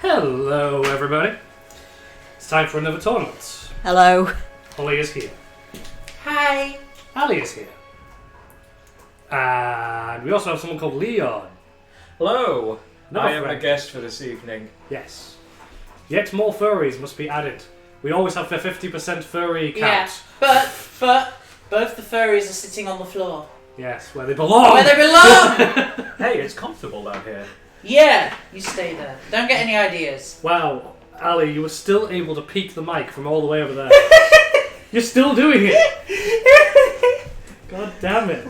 Hello, everybody. It's time for another tournament. Hello. Holly is here. Hi. Ali is here. And we also have someone called Leon. Hello. Another I am a friend. guest for this evening. Yes. Yet more furries must be added. We always have the 50% furry Yeah, count. but both the furries are sitting on the floor. Yes, where they belong. Where they belong! Hey, it's comfortable down here. Yeah, you stay there. Don't get any ideas. Wow, Ali, you were still able to peek the mic from all the way over there. You're still doing it. God damn it.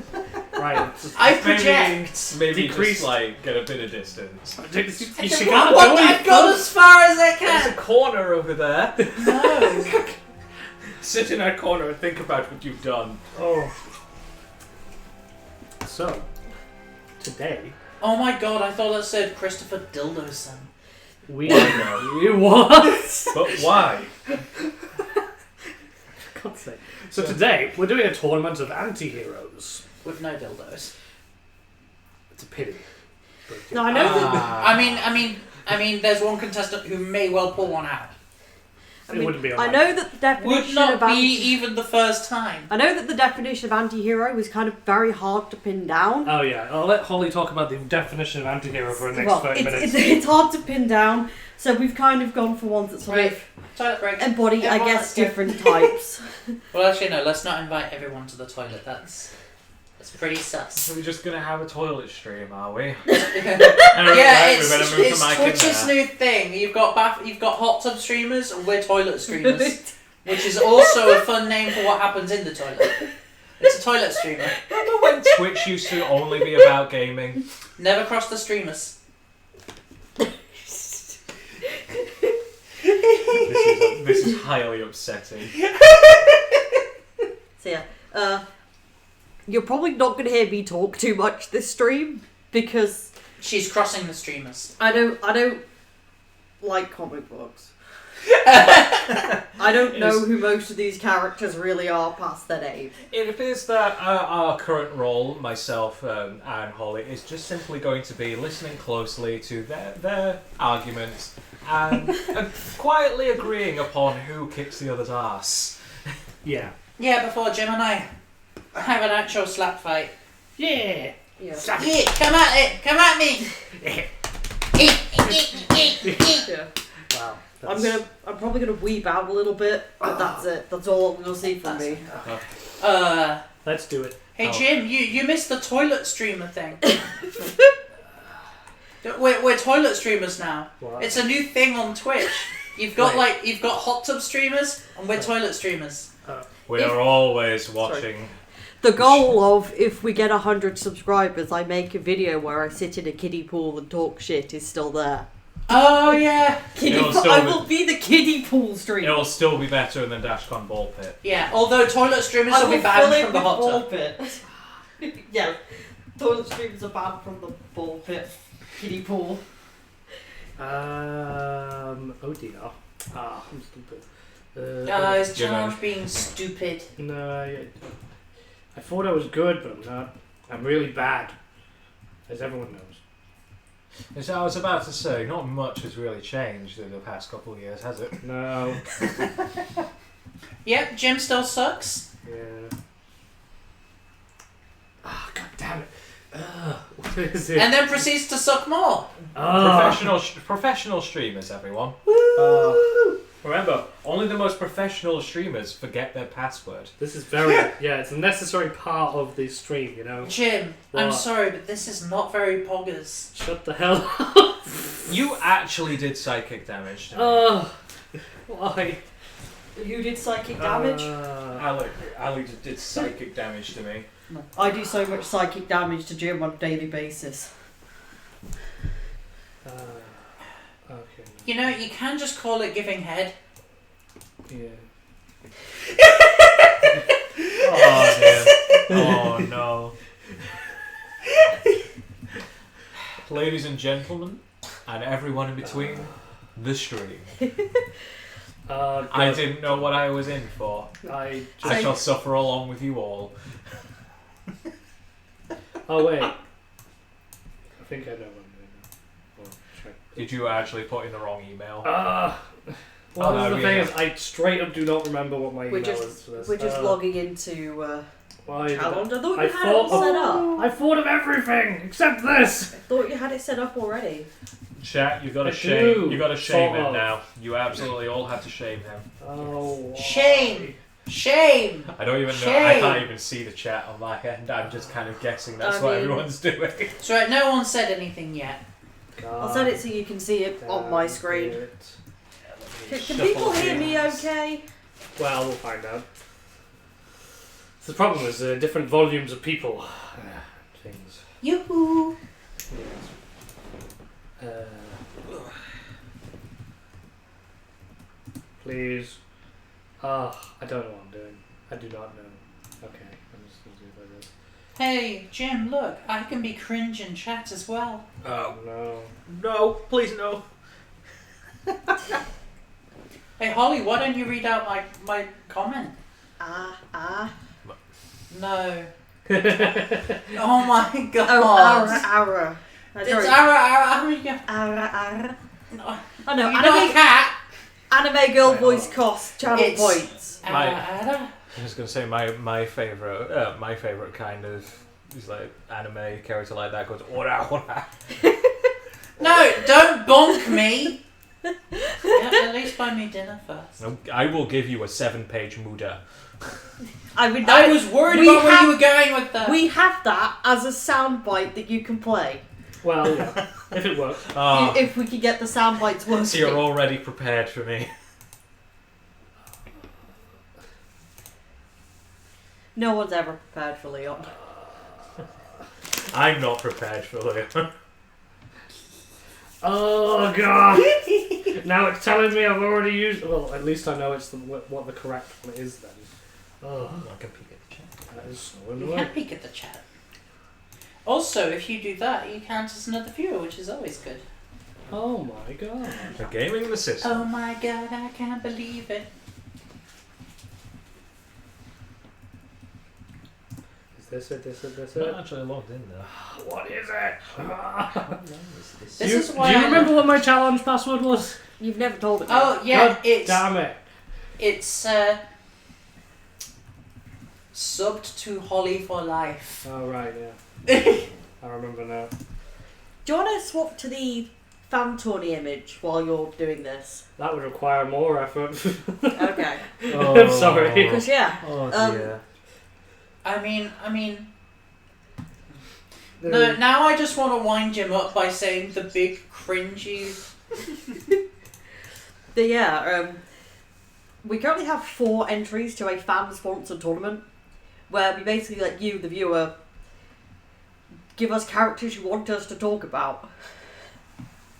Right. I project. Maybe Decrease. just like get a bit of distance. You should gotta do it. I've gone as far as I There's a can. corner over there. No. Sit in that corner and think about what you've done. Oh. So, today Oh my god, I thought that said Christopher Dildoson. we know. You what? But why? For God's sake. So today we're doing a tournament of anti-heroes. With no dildos. It's a pity. No, I know that. I mean, there's one contestant who may well pull one out. It wouldn't be I alright. know that the Would definition not of be anti- even the first time. I know that the definition of anti-hero is kind of very hard to pin down. Oh yeah, I'll let Holly talk about the definition of anti-hero for the next 30 minutes. It's hard to pin down, so we've kind of gone for ones that sort Right. of Toilet break. embody, I Everyone, guess, let's go. different types. Well, actually, no. Let's not invite everyone to the toilet. That's pretty sus. So we're just gonna have a toilet stream, are we? Yeah, Right, we better move it's the mic in Twitch's there. new thing. You've got hot tub streamers, and we're toilet streamers, which is also a fun name for what happens in the toilet. It's a toilet streamer. Remember when Twitch used to only be about gaming? Never cross the streamers. This is highly upsetting. So yeah, you're probably not going to hear me talk too much this stream because She's crossing the streamers. I don't like comic books. I don't know who most of these characters really are past their name. It appears that our current role, myself and Holly, is just simply going to be listening closely to their arguments and quietly agreeing upon who kicks the other's ass. Yeah. Yeah, before Jim and I have an actual slap fight. Yeah. Yeah. Yeah, come at it, come at me. Yeah. Wow. I'm probably gonna weep out a little bit, but that's it. That's all you'll see from me. Let's do it. Hey Oh. Jim, you missed the toilet streamer thing. We're toilet streamers now. What? It's a new thing on Twitch. You've got Right. you've got hot tub streamers and we're toilet streamers. We are always watching. The goal of if we get 100 subscribers, I make a video where I sit in a kiddie pool and talk shit is still there. Oh yeah. I will be the kiddie pool streamer. It'll still be better than Dashcon Ball Pit. Yeah, although toilet streamers I will be will banned fill it from the with hot ball tub. pit. Yeah, toilet streamers are banned from the ball pit. Kiddie pool. Oh dear. I'm stupid. It's You know. challenge being stupid. No, I thought I was good, but I'm not. I'm really bad, as everyone knows. And so I was about to say, not much has really changed in the past couple of years, has it? No. Yep, Jim still sucks. Yeah. Ah, god damn it. What is it? And then proceeds to suck more. Professional streamers, everyone. Uh, Remember, only the most professional streamers forget their password. this is very. Yeah, it's a necessary part of the stream, you know? Jim, I'm What? sorry, but this is not very poggers. Shut the hell up. You actually did psychic damage to me. Oh. Why? You did psychic damage? Ali did psychic damage to me. No. I do so much psychic damage to Jim on a daily basis. Okay. You know, you can just call it giving head. Yeah. Oh dear. Oh no. Ladies and gentlemen, and everyone in between, the stream. I didn't know what I was in for. I I shall suffer along with you all. Oh wait. I think I know what I'm doing now. Well, check. Did you actually put in the wrong email? Well, no, the we thing have- is, I straight up do not remember what my email is for this. We're just logging into Why did challenge. I thought I you had thought it set up. I thought of everything except this. I thought you had it set up already. Chat, you got to I shame. do, You got to shame sort him of. now. You absolutely all have to shame him. Oh, why? Shame. Shame. I don't even know. I Shame. can't even see the chat on my end. I'm just kind of guessing that's I what mean- everyone's doing. So right, no one said anything yet. I'll set it so you can see it on my screen. Can people hear me okay? Well, we'll find out. The problem is different volumes of people. Things. Yoo-hoo. Please. I don't know what I'm doing. I do not know. Okay, I'm just going to do it like this. Hey, Jim, look, I can be cringe in chat as well. Oh, no. No, please no. Hey, Holly, why don't you read out my comment? No. Oh my god. Oh, Ara. It's Ara. Ara. No. I know, You're not a cat. anime girl voice cost channel It's- points. Ara. I was gonna say my favorite kind of is like anime character like that goes ora ora. No, don't bonk me. Yeah, at least buy me dinner first. No, I will give you a 7-page Muda. I mean, I was worried we about where have- you were going with that. we have that as a soundbite that you can play. Well, yeah, if it works. Oh, If we can get the sound bites working. so you're already prepared for me. No one's ever prepared for Leon. I'm not prepared for Leon. Oh, God. Now it's telling me I've already used... Well, at least I know it's what the correct one is then. Oh, I can peek at the chat. that is so You annoying. can peek at the chat. Also, if you do that, you count as another viewer, which is always good. Oh, my God. The gaming the system. Oh my god, I can't believe it. Is this Not it? actually logged in there. What is it? This do you, is why do you I remember what my challenge password was? You've never told me. Oh yeah, God it's damn it. subbed to Holly for life. Oh, right, yeah. I remember now. Do you want to swap to the fan Tawny image while you're doing this? That would require more effort. Okay. I'm sorry. Because yeah, Oh dear. I mean, no, now I just want to wind Jim up by saying the big cringy. we currently have 4 entries to a fan-sponsored tournament where we basically let you, the viewer, give us characters you want us to talk about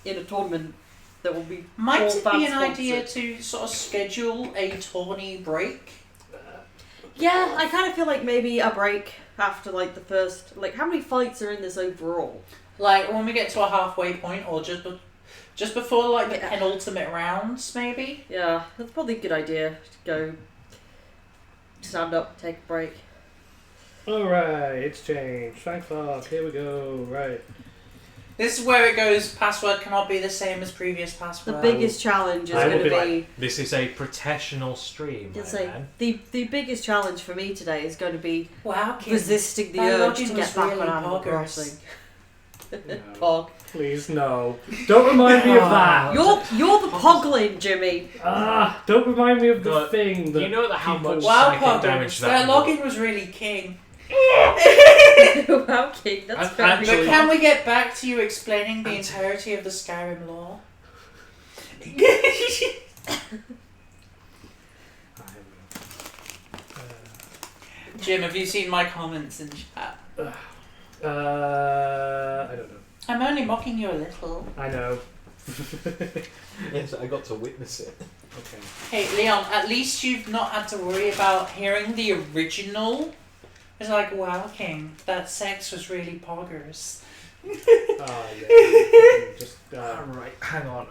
in a tournament that will be Might all it be an fan-sponsored. idea to sort of schedule a tourney break? Yeah, I kind of feel like maybe a break after like the first. Like, how many fights are in this overall? Like when we get to a halfway point, or just before like the Yeah. penultimate rounds, maybe. Yeah, that's probably a good idea to go stand up, take a break. Alright, it's changed. Thank fuck. Here we go. Right. This is where it goes. Password cannot be the same as previous The password. biggest challenge is I will going to be be. This is a professional stream, I'll my say man. the biggest challenge for me today is going to be Wow, kid. resisting the that urge login to was get back really on Animal poggers. Crossing. No. Pog. Please, no. Don't remind me of that. You're the Poglin, Jimmy. Don't remind me of the But thing that you know that how people- much Wow, psychic damage poggers. that Their login was really king. Wow, King, that's I'm very actually- But can we get back to you explaining the entirety of the Skyrim lore? Jim, have you seen my comments in chat? I don't know. I'm only mocking you a little. I know. Yes, I got to witness it. Okay. Hey, Leon, at least you've not had to worry about hearing the original. It's like, wow, King, that sex was really poggers. Yeah. Just, Right, hang on.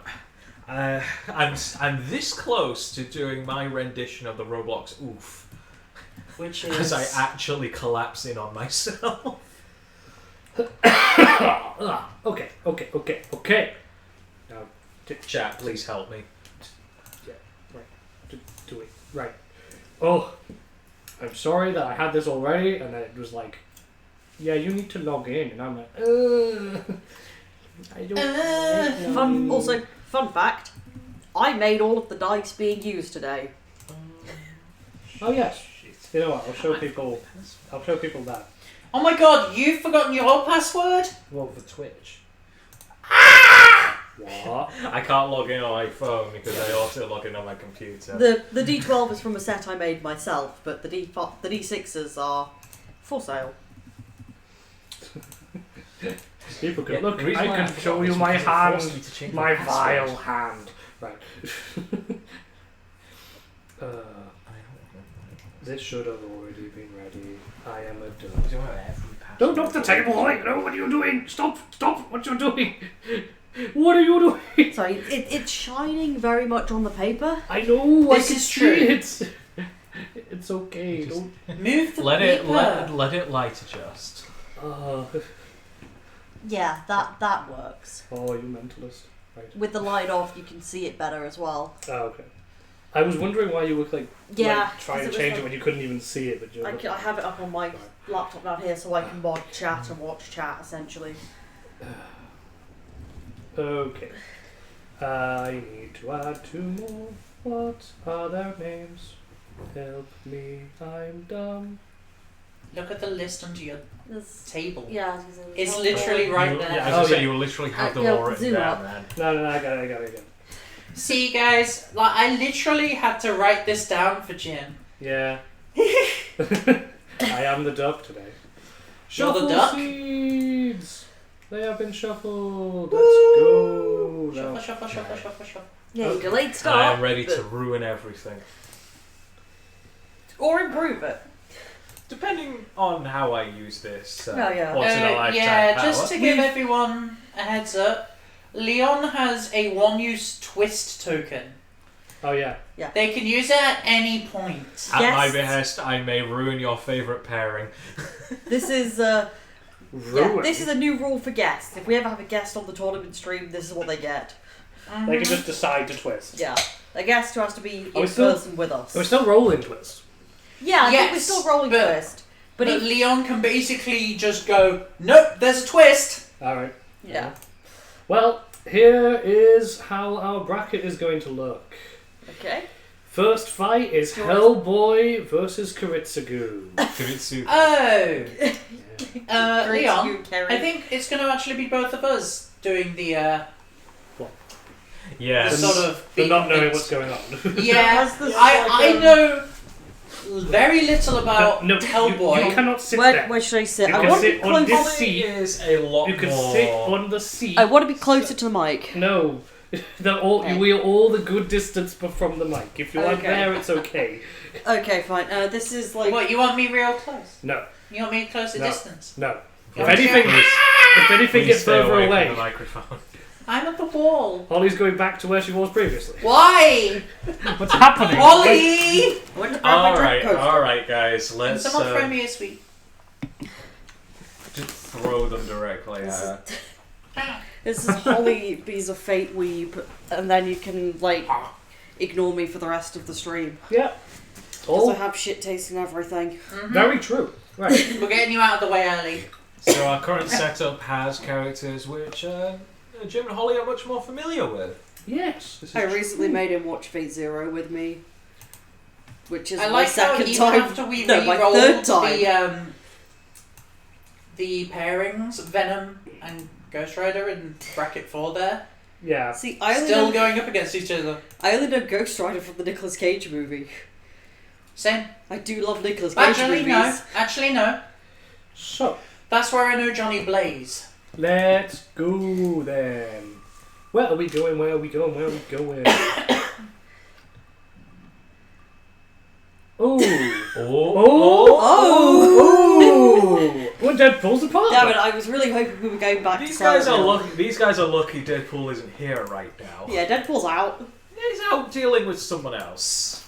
I'm this close to doing my rendition of the Roblox oof, Which as is... I actually collapse in on myself. okay. Now Chat, please help me. Yeah, right. Do it. Right. Oh, I'm sorry that I had this already, and then it was like, yeah, you need to log in, and I'm like, I don't. Fun fact, I made all of the dice being used today. Oh yes. You know what? I'll show people. I'll show people that. Oh my god, you've forgotten your password? Well, for Twitch. What? I can't log in on my phone because I also log in on my computer. The D12 is from a set I made myself, but the D6s are for sale. People can Yeah, look. the reason I why can forgot show is you my because it forced hand, me to change my password. vile hand. Right. This should have already been ready. I am a dumb. Don't knock the table! No, what are you doing? Stop! Stop! What you doing? What are you doing? Sorry, it's shining very much on the paper. I know. This I can is see true. it. It's okay. Just Don't. Move the Let paper. it light adjust. Yeah, that works. Oh, you mentalist. Right. With the light off, you can see it better as well. Oh, okay. I was wondering why you were like Yeah, trying to 'cause it was change like- it when you couldn't even see it, but you. I have it up on my laptop down here so I can mod chat and watch chat essentially. Okay. I need to add 2 more. What are their names? Help me, I'm dumb. Look at the list under your There's, table. yeah, It's literally right You, there. yeah, as Oh, I say, yeah. you will literally have them Yeah, all written zoom down, up. man. No, I got it. See, guys, like I literally had to write this down for Jim. Yeah. I am the duck today. You're the Shuffle duck? seeds! They have been shuffled. Let's go. Shuffle, now. shuffle, shuffle, shuffle, shuffle. yeah, you delayed start. I am ready to but- ruin everything. or improve it. Depending on how I use this. Oh, yeah. Once in a lifetime Yeah, power. just to give everyone a heads up, Leon has a one-use twist token. Oh yeah. They can use it at any point. At Yes. my behest, I may ruin your favourite pairing. This is Ruin. this is a new rule for guests. If we ever have a guest on the tournament stream, this is what they get. They can just decide to twist. Yeah, a guest who has to be we in still- person with us. We're still rolling twist. Yeah, I think we're Yes, still rolling but- twist. But But if, Leon can basically just go, nope, there's a twist. All right. yeah, Well, here is how our bracket is going to look. okay. First fight is Sure. Hellboy versus Kiritsugu. Kiritsugu. Oh, Yeah. Great Leon, you, Kerry. I think it's going to actually be both of us doing the Yeah. sort of For not knowing things. what's going on. Yeah, Has this I like, know very little about no, Hellboy. You cannot sit Where, there. where should I sit? You I can want to sit be on close. this seat. is a lot You can more. sit on the seat. I want to be closer to the mic. No. Okay. We are all the good distance from the mic. If you aren't Okay. there, it's okay. Okay, fine. This is like. What, you want me real close? No. You want me close to No. distance? No. You If want anything, me- if anything Please gets stay further away away, from the microphone. I'm at the wall. Holly's going back to where she was previously. Why? What's happening? Holly! I went to grab my drink coat. Alright, guys, Can let's someone throw me a sweet? just throw them directly at This is- her. This is Holly Bees of Fate Weeb, and then you can like ignore me for the rest of the stream Yeah. because I Oh, have shit taste and everything. very true. Right. We're getting you out of the way early. So our current setup has characters which Jim and Holly are much more familiar with. Yes. This is I recently true. made him watch Fate Zero with me, which is I my like how second even time. after we No, my re-rolled third time. the pairings, Venom and Ghost Rider in bracket 4 there, Yeah. See, I only still know, going up against each other. I only know Ghost Rider from the Nicolas Cage movie. Same. I do love Nicolas Cage Actually, movies. no. Actually, no. So, That's where I know Johnny Blaze. let's go then. Where are we going? Where are we going? Where are we going? Oh. Oh! Oh! Well, Deadpool's apart. Damn it! I was really hoping we were going back These to guys Silent are Hill. lucky. These guys are lucky. Deadpool isn't here right now. Yeah, Deadpool's out. He's out dealing with someone else.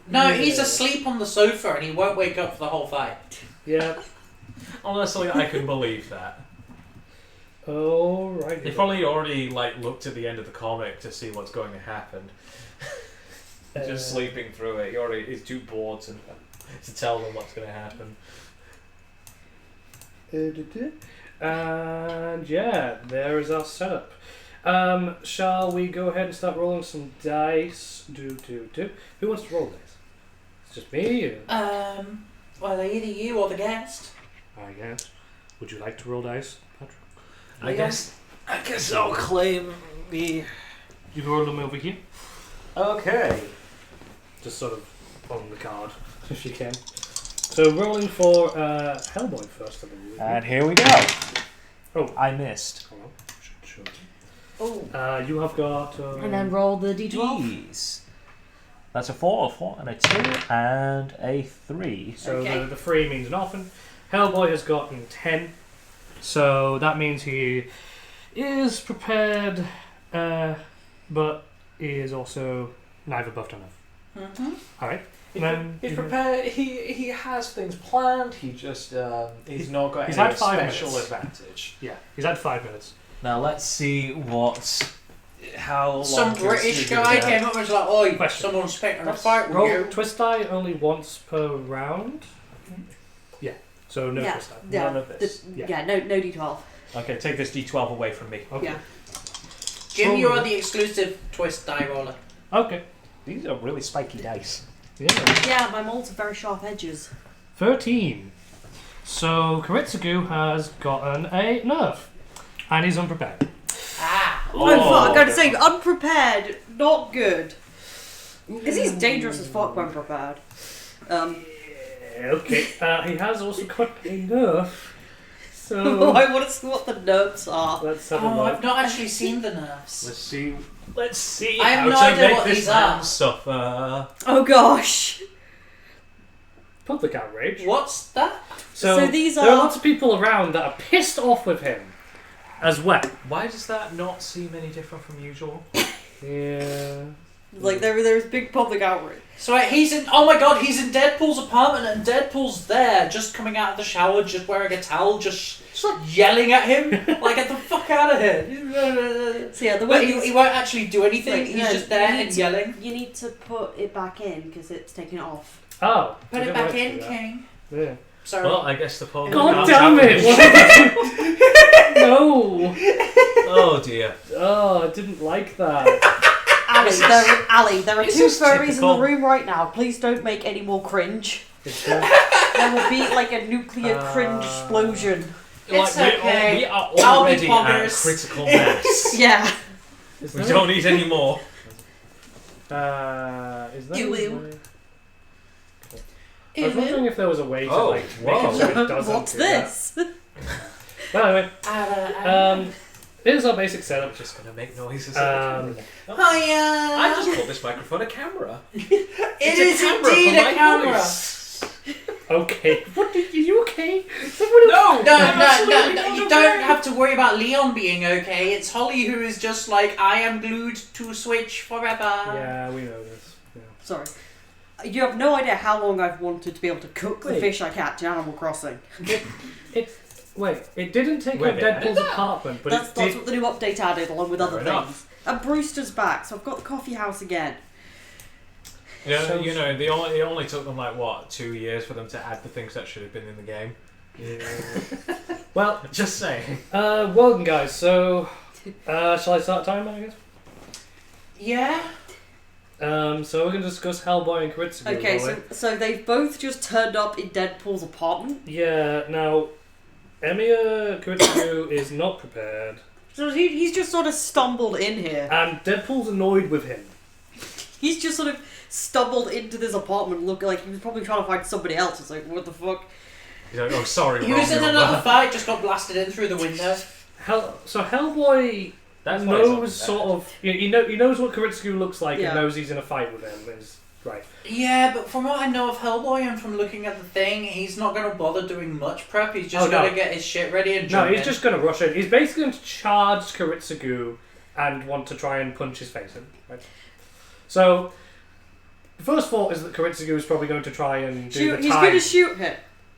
No, Yeah. he's asleep on the sofa and he won't wake up for the whole fight. Yeah. Honestly, I can believe that. Alright. If only you already looked at the end of the comic to see what's going to happen. Just sleeping through it. He's too bored to tell them what's going to happen. And yeah, there is our setup. Shall we go ahead and start rolling some dice? Who wants to roll dice? It's just me? Or? Well, either you or the guest. I guess. Would you like to roll dice, Patrick? I guess I'll claim the... You can roll them over here. Okay. Just sort of on the card, if you can. So rolling for Hellboy first, I believe. And here we go. Oh. I missed. Hold on. Sure. Oh. You have got... And then roll the d12. These. That's a 4, and a 2, and a 3. So Okay. the 3 means nothing. Hellboy has gotten 10. So that means he is prepared, but he is also neither buffed enough. Mm-hmm. Alright. He's prepared. He has things planned. He just he's not got He's any had 5 special minutes. advantage. Yeah, he's had 5 minutes. Now let's see how long. Some British guy came up and was like, "Oi, Question. someone's picking a fight with Roll you." twist die only once per round. Yeah, so no Yeah. twist die. Yeah. None of this. Yeah. No d12. Okay, take this D12 away from me. Okay. Yeah. Jim, you are the exclusive twist die roller. Okay. These are really spiky dice. Yeah. Yeah, my molds have very sharp edges. 13. So Kiritsugu has gotten a nerf. And he's unprepared. Ah. Oh, fuck, I gotta say, unprepared, not good. Because he's dangerous as fuck when prepared. Yeah, okay. He has also got a nerf. So I want to see what the nerfs are. let's have a Oh, look. I've not actually seen the nerfs. Let's see. I have how no to idea make what this these man are. suffer. Oh gosh. Public outrage. What's that? So these there are are- lots of people around that are pissed off with him as well. Why does that not seem any different from usual? Yeah. Like, there's big public outrage. So he's in. Oh my god, he's in Deadpool's apartment, and Deadpool's there, just coming out of the shower, just wearing a towel, just yelling at him, like, "Get the fuck out of here!" So yeah, the But way he won't actually do anything. Like, He's no, just there you need and to- yelling. you need to put it back in because it's taking it off. Oh. Put I it didn't back like to in, do that. King. Yeah. Sorry. Well, I guess the poll. God damn it! What did I do? No. Oh dear. Oh, I didn't like that. Ali, there are This two is furries in typical. the room right now. Please don't make any more cringe. It's, There will be like a nuclear cringe explosion. It's okay. We are I'll be already at poggers. critical mass. Yeah. is We there- don't need any more. Is there Ew, a ew. way- I was wondering if there was a way to Oh, make whoa. it so it doesn't What's do that. this? Well, anyway, here's our basic setup. Just gonna make noises. Um, Hiya! I just call this microphone a camera. It is indeed a camera. Okay. What? Are you okay? Someone No, No, I'm absolutely no, not you okay. don't have to worry about Leon being okay. It's Holly who is just like, I am glued to Switch forever. Yeah, we know this. Yeah. Sorry. You have no idea how long I've wanted to be able to cook the Wait. fish I catch in Animal Crossing. Wait, it didn't take Wait up a minute, Deadpool's I did apartment, but That's it did. what the new update added, along with other Fair enough. things. And Brewster's back, so I've got the coffee house again. Yeah, So- you know, it only took them like what 2 years for them to add the things that should have been in the game. Yeah. Well, Just saying. welcome guys. So, shall I start time? I guess. Yeah? So we're gonna discuss Hellboy and Kiritsugu. Okay, will we? so they've both just turned up in Deadpool's apartment. Yeah. Now, Emiya Kiritsugu is not prepared, So he's just sort of stumbled in here. and Deadpool's annoyed with him. He's just sort of stumbled into this apartment looking like he was probably trying to find somebody else. It's like, what the fuck? He's like, oh, sorry. He was wrong in number. another fight, just got blasted in through the window. So Hellboy That's why it's knows not sort bad. of. He knows what Kiritsugu looks like Yeah. and knows he's in a fight with him. Is right. Yeah, but from what I know of Hellboy and from looking at the thing, he's not going to bother doing much prep. He's just Oh, no. going to get his shit ready and No, jump he's in. just gonna rush in. He's basically going to charge Kiritsugu and want to try and punch his face in. Right. So the first thought is that Kiritsugu is probably going to try and do the He's time. going to shoot him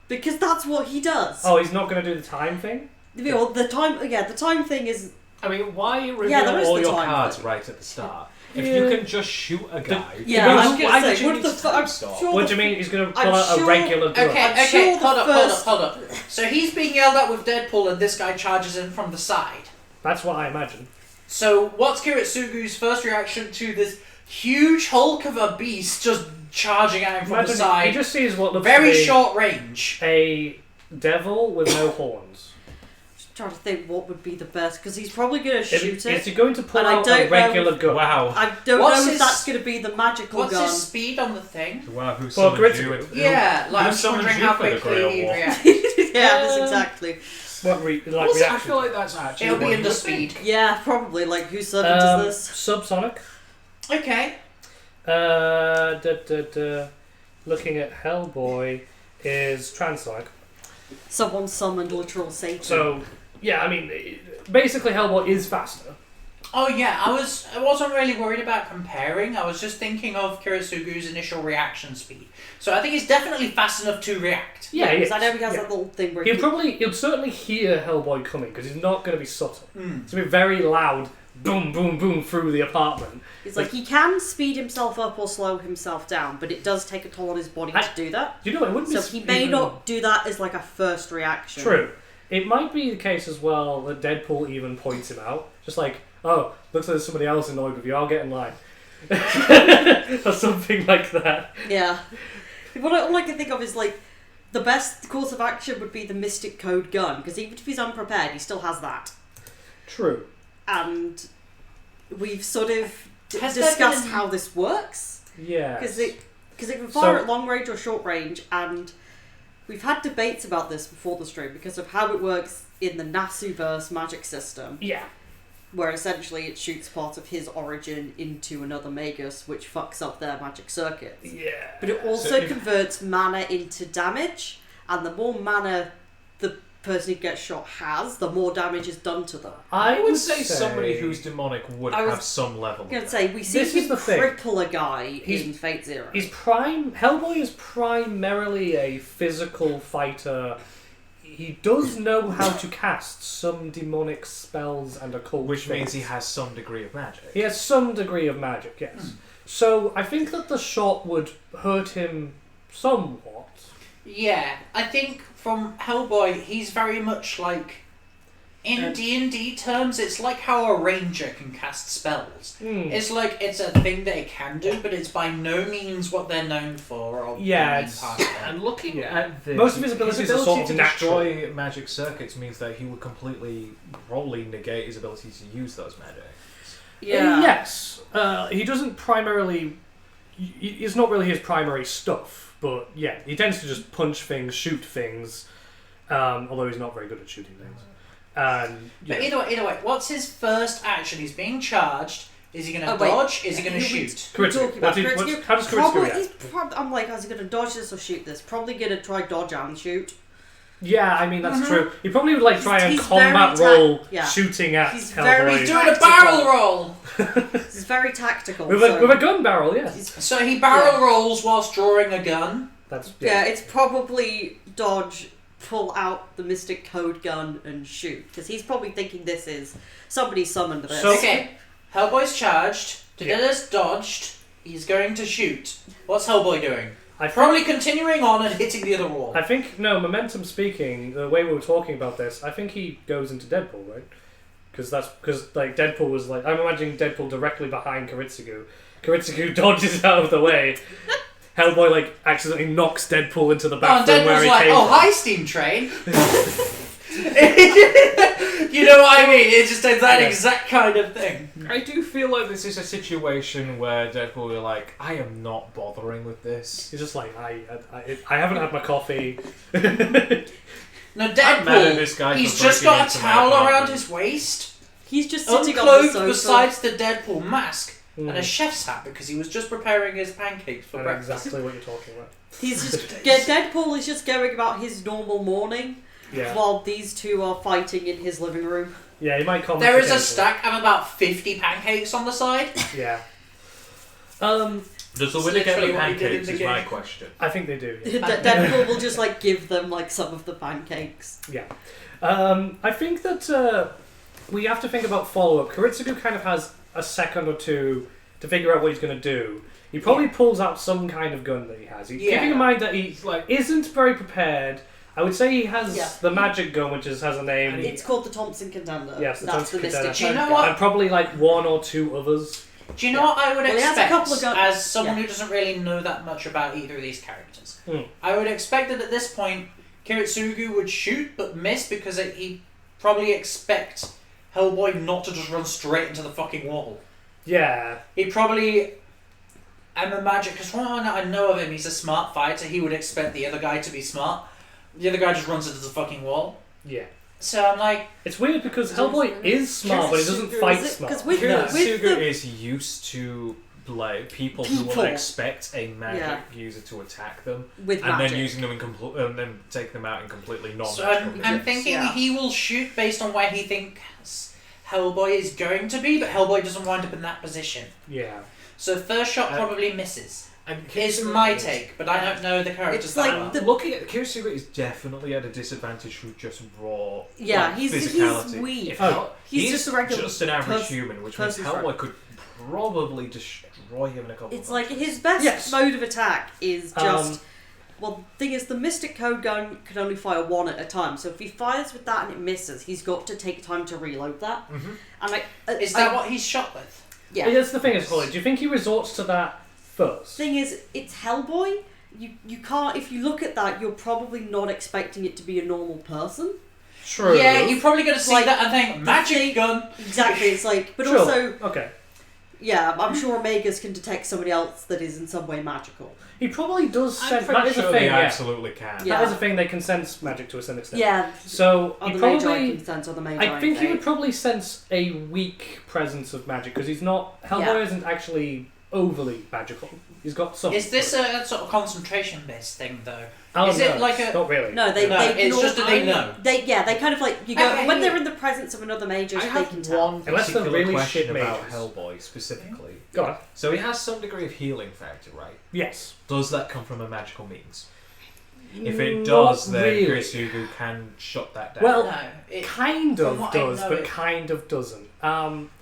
because that's what he does. Oh, he's not going to do the time thing. The time thing is. I mean, why reveal there is all the your time cards thing. right at the start? If Yeah. you can just shoot a guy, Yeah, why I was gonna did say, you what need the to fuck- time I'm stop? sure- What do you mean he's going to pull I'm out a sure- regular gun? Okay, I'm okay, sure the hold up, first- hold up. So he's being yelled at with Deadpool, and this guy charges in from the side. That's what I imagine. So what's Kiritsugu's first reaction to this huge hulk of a beast just charging at him from Imagine the side? he just sees what looks Very to be short range. a devil with no horns. Just trying to think what would be the best because he's probably going to shoot Is he it. going to pull And I out don't a know regular gun? Wow. I don't What's know if his- that's going to be the magical What's gun. his speed on the thing? Wow, who Well, summoned Kiritsugu. you? Yeah, like who I'm just summoned wondering you how for the quickly Great he'd War? react. Yeah, that's exactly. What I reaction? feel like that's actually It'll be what under you speed. Yeah, probably. Like, whose servant is this? Subsonic. Okay. Looking at Hellboy is transonic. Someone summoned literal Satan. So yeah, I mean, basically Hellboy is faster. Oh yeah, I wasn't really worried about comparing. I was just thinking of Kiritsugu's initial reaction speed. So I think he's definitely fast enough to react. Yeah, because I know he has that little thing where He'll certainly hear Hellboy coming because he's not going to be subtle. Mm. It's going to be very loud, boom, boom, boom through the apartment. It's like he can speed himself up or slow himself down, but it does take a toll on his body to do that. Do you know what? It wouldn't So be he may even- not do that as like a first reaction. True. It might be the case as well that Deadpool even points him out. Just like, oh, looks like there's somebody else annoyed with you, I'll get in line. Or something like that. Yeah. All I can think of is like the best course of action would be the Mystic Code gun, because even if he's unprepared, he still has that. True. And we've sort of Has there discussed been- how this works. Yeah. Because it can fire So- at long range or short range, and we've had debates about this before the stream because of how it works in the Nasuverse magic system, Yeah. where essentially it shoots part of his origin into another Magus, which fucks up their magic circuits. Yeah. But it also So if- converts mana into damage, and the more mana the person who gets shot has, the more damage is done to them. I would say somebody who's demonic would I was have some level. I'm going to say, we see This him is the thing. cripple a guy He's- in Fate Zero. Hellboy is primarily a physical fighter. He does know how to cast some demonic spells and occult Which means things. he has some degree of magic. He has some degree of magic, yes. So I think that the shot would hurt him somewhat. Yeah, I think from Hellboy, he's very much like, in D&D terms, it's like how a ranger can cast spells. It's like, it's a thing they can do, but it's by no means what they're known for. Or Yeah, being it's- part of it. And looking Yeah. at this, Most of his abilities are sort of to natural. destroy magic circuits means that he would completely, probably negate his ability to use those magic. Yes. He doesn't primarily... It's not really his primary stuff, but yeah, he tends to just punch things, shoot things, although he's not very good at shooting things. But either way, what's his first action? He's being charged. Is he going to Oh, wait. dodge? Is he going to Who we- shoot? We're Kiritsugu. talking about Kiritsugu. How does Kiritsugu Probably, react? I'm like, is he going to dodge this or shoot this? Probably going to try dodge and shoot. Yeah, I mean, that's true. He probably would like try and He's combat very roll yeah. shooting at He's Hellboy. very He's doing a Tactical. barrel roll! This is very tactical. with so a gun barrel, yeah. So he barrel rolls whilst drawing a gun. That's yeah, it's probably dodge, pull out the Mystic Code gun and shoot. Because he's probably thinking this is somebody summoned this. So- Okay, Hellboy's charged. Dededa's dodged. He's going to shoot. What's Hellboy doing? Probably continuing on and hitting the other wall. I think, no, momentum speaking, the way we were talking about this, I think he goes into Deadpool, right? Because like Deadpool was like, I'm imagining Deadpool directly behind Kiritsugu. Kiritsugu dodges out of the way. Hellboy like accidentally knocks Deadpool into the Oh, and bathroom where Deadpool's he like, came oh, from. hi, steam train. You know what I mean? It's just that exact kind of thing. I do feel like this is a situation where Deadpool will be like, I am not bothering with this. He's just like, I haven't had my coffee. No, I'm mad at Deadpool, this guy he's for just breaking got a into my towel around apartment. his waist, He's just sitting on the unclothed sofa. besides the Deadpool mask, and a Mm. chef's hat because he was just preparing his pancakes for I know breakfast. exactly what you're talking about. He's just Deadpool is just going about his normal morning Yeah, while these two are fighting in his living room. yeah, he might comment. There is a occasionally. stack of about 50 pancakes on the side. Yeah. Does the winner get the Literally what he did in pancakes? the Is my game. question. I think they do. Yeah. Deadpool will just like give them like some of the pancakes. Yeah. I think that we have to think about follow-up. Kiritsugu kind of has a second or two to figure out what he's going to do. He probably pulls out some kind of gun that he has. Keeping in mind that he isn't very prepared. I would say he has the magic gun, which has a name. It's called the Thompson Contender. Yes, That's the Contender. Mystic. Do you know what? And probably like one or two others. Do you know what I would Well, he has a couple of expect guns. as someone who doesn't really know that much about either of these characters? Hmm. I would expect that at this point, Kiritsugu would shoot but miss because he'd probably expect Hellboy not to just run straight into the fucking wall. Yeah. He'd probably... And the magic, because from what I know of him, he's a smart fighter. He would expect the other guy to be smart. The other guy just runs into the fucking wall. Yeah. So I'm like... It's weird because Hellboy is smart, but he doesn't fight smart. Because with Kiritsugu the is used to like people who will expect a magic user to attack them, with and magic. then using them and then take them out in completely So non-magical I'm means. thinking he will shoot based on where he thinks Hellboy is going to be, but Hellboy doesn't wind up in that position. Yeah. So first shot probably misses. And Is my take, but I don't know the characters It's that like well. Looking at Kiritsugu is definitely at a disadvantage through just raw he's physicality. weak. If He's just a regular just an average person- human, which means person's Hellboy could probably destroy him in a couple. It's of like punches. his best mode of attack is just. Well, the thing is, the Mystic Code gun can only fire one at a time. So if he fires with that and it misses, he's got to take time to reload that. Mm-hmm. And Is that what he's shot with? Yeah. That's the thing is, Holly, do you think he resorts to that first? Thing is, it's Hellboy. You can't. If you look at that, you're probably not expecting it to be a normal person. True. Yeah, you're probably going to see Like, that and think, magic gun! Exactly. It's like, but Sure. also, Okay. yeah, I'm sure Omegas can detect somebody else that is in some way magical. He probably does I'm sense. pretty That is sure a thing. they Yeah. absolutely can. Yeah. That is a thing. They can sense magic to a certain extent. Yeah. So Or he the Magi probably. can sense, or the Magi. I think he can. would probably sense a weak presence of magic because he's not. Hellboy isn't actually overly magical. He's got some. Is this a sort of concentration-based thing, though? Oh, is no, it like a... Not really. No, they it's can just that they know. They kind of like you go Okay. when they're in the presence of another Magi, I they have can tell. one Unless they're particular really question shit about mages. Hellboy specifically. Go on. So he has some degree of healing factor, right? Yes. Does that come from a magical means? If it Not does, then really. Kiritsugu can shut that down. Well, No, it, kind from of what I does, know, but it- kind of doesn't.